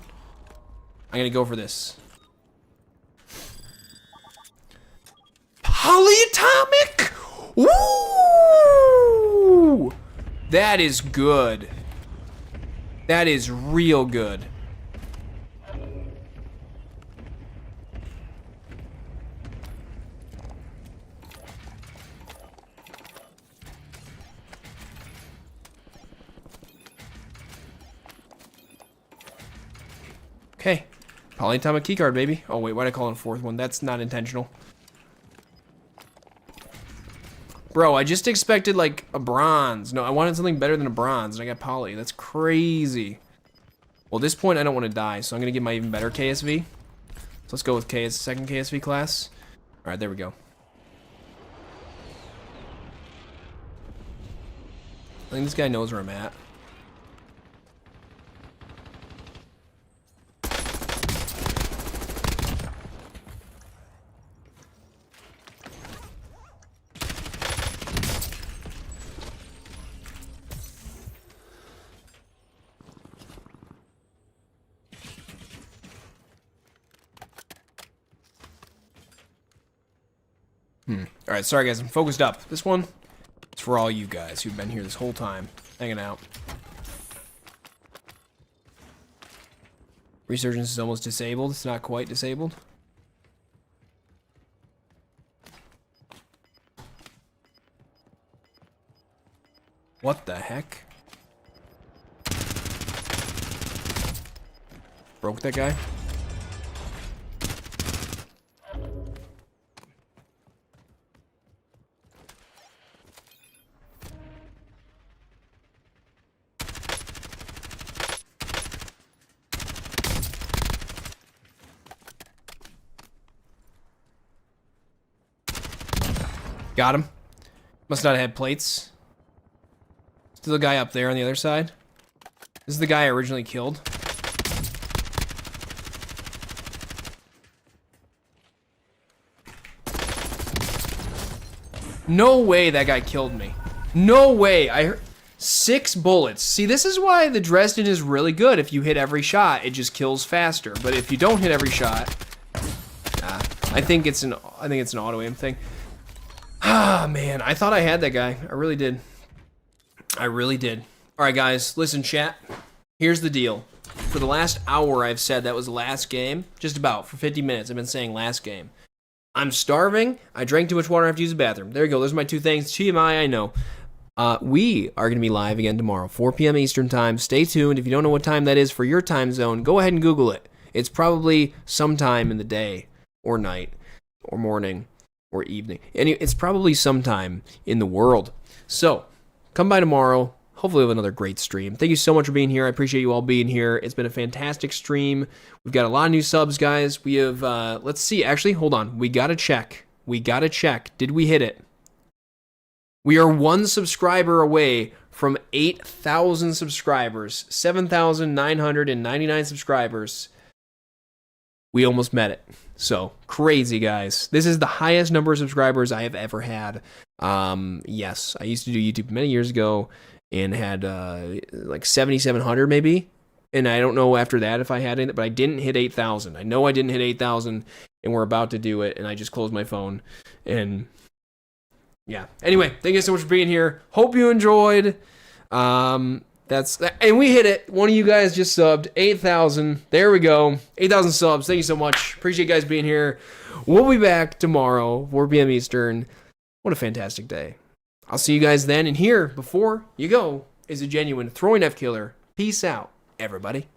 I'm gonna go for this. Polyatomic! Woo! That is good. That is real good. Okay, polyatomic keycard, baby. Oh wait, why did I call it a fourth one? That's not intentional. Bro, I just expected like a bronze. No, I wanted something better than a bronze, and I got poly. That's crazy. Well, at this point, I don't want to die, so I'm gonna get my even better KSV. So let's go with K as the second KSV class. All right, there we go. I think this guy knows where I'm at. Alright, sorry guys, I'm focused up. This one is for all you guys who've been here this whole time, hanging out. Resurgence is almost disabled. It's not quite disabled. What the heck? Broke that guy? Got him. Must not have had plates. Still a guy up there on the other side. This is the guy I originally killed. No way that guy killed me. No way. I heard 6 bullets. See, this is why the Dresden is really good. If you hit every shot, it just kills faster. But if you don't hit every shot, I think it's an auto aim thing. Ah, man, I thought I had that guy. I really did. I really did. All right, guys, listen, chat. Here's the deal. For the last hour, I've said that was the last game. Just about. For 50 minutes, I've been saying last game. I'm starving. I drank too much water. I have to use the bathroom. There you go. There's my 2 things. TMI, I know. We are going to be live again tomorrow, 4 p.m. Eastern time. Stay tuned. If you don't know what time that is for your time zone, go ahead and Google it. It's probably sometime in the day or night or morning or evening. And it's probably sometime in the world. So, come by tomorrow. Hopefully we'll have another great stream. Thank you so much for being here. I appreciate you all being here. It's been a fantastic stream. We've got a lot of new subs, guys. We have, let's see. Actually, hold on. We got to check. We got to check. Did we hit it? We are 1 subscriber away from 8,000 subscribers. 7,999 subscribers. We almost met it. So, crazy, guys. This is the highest number of subscribers I have ever had. Yes, I used to do YouTube many years ago and had like 7,700 maybe. And I don't know after that if I had it, but I didn't hit 8,000. I know I didn't hit 8,000, and we're about to do it, and I just closed my phone. And yeah. Anyway, thank you so much for being here. Hope you enjoyed. And we hit it. One of you guys just subbed 8,000. There we go. 8,000 subs. Thank you so much. Appreciate you guys being here. We'll be back tomorrow, 4 p.m. Eastern. What a fantastic day. I'll see you guys then. And here, before you go, is a genuine throwing F killer. Peace out, everybody.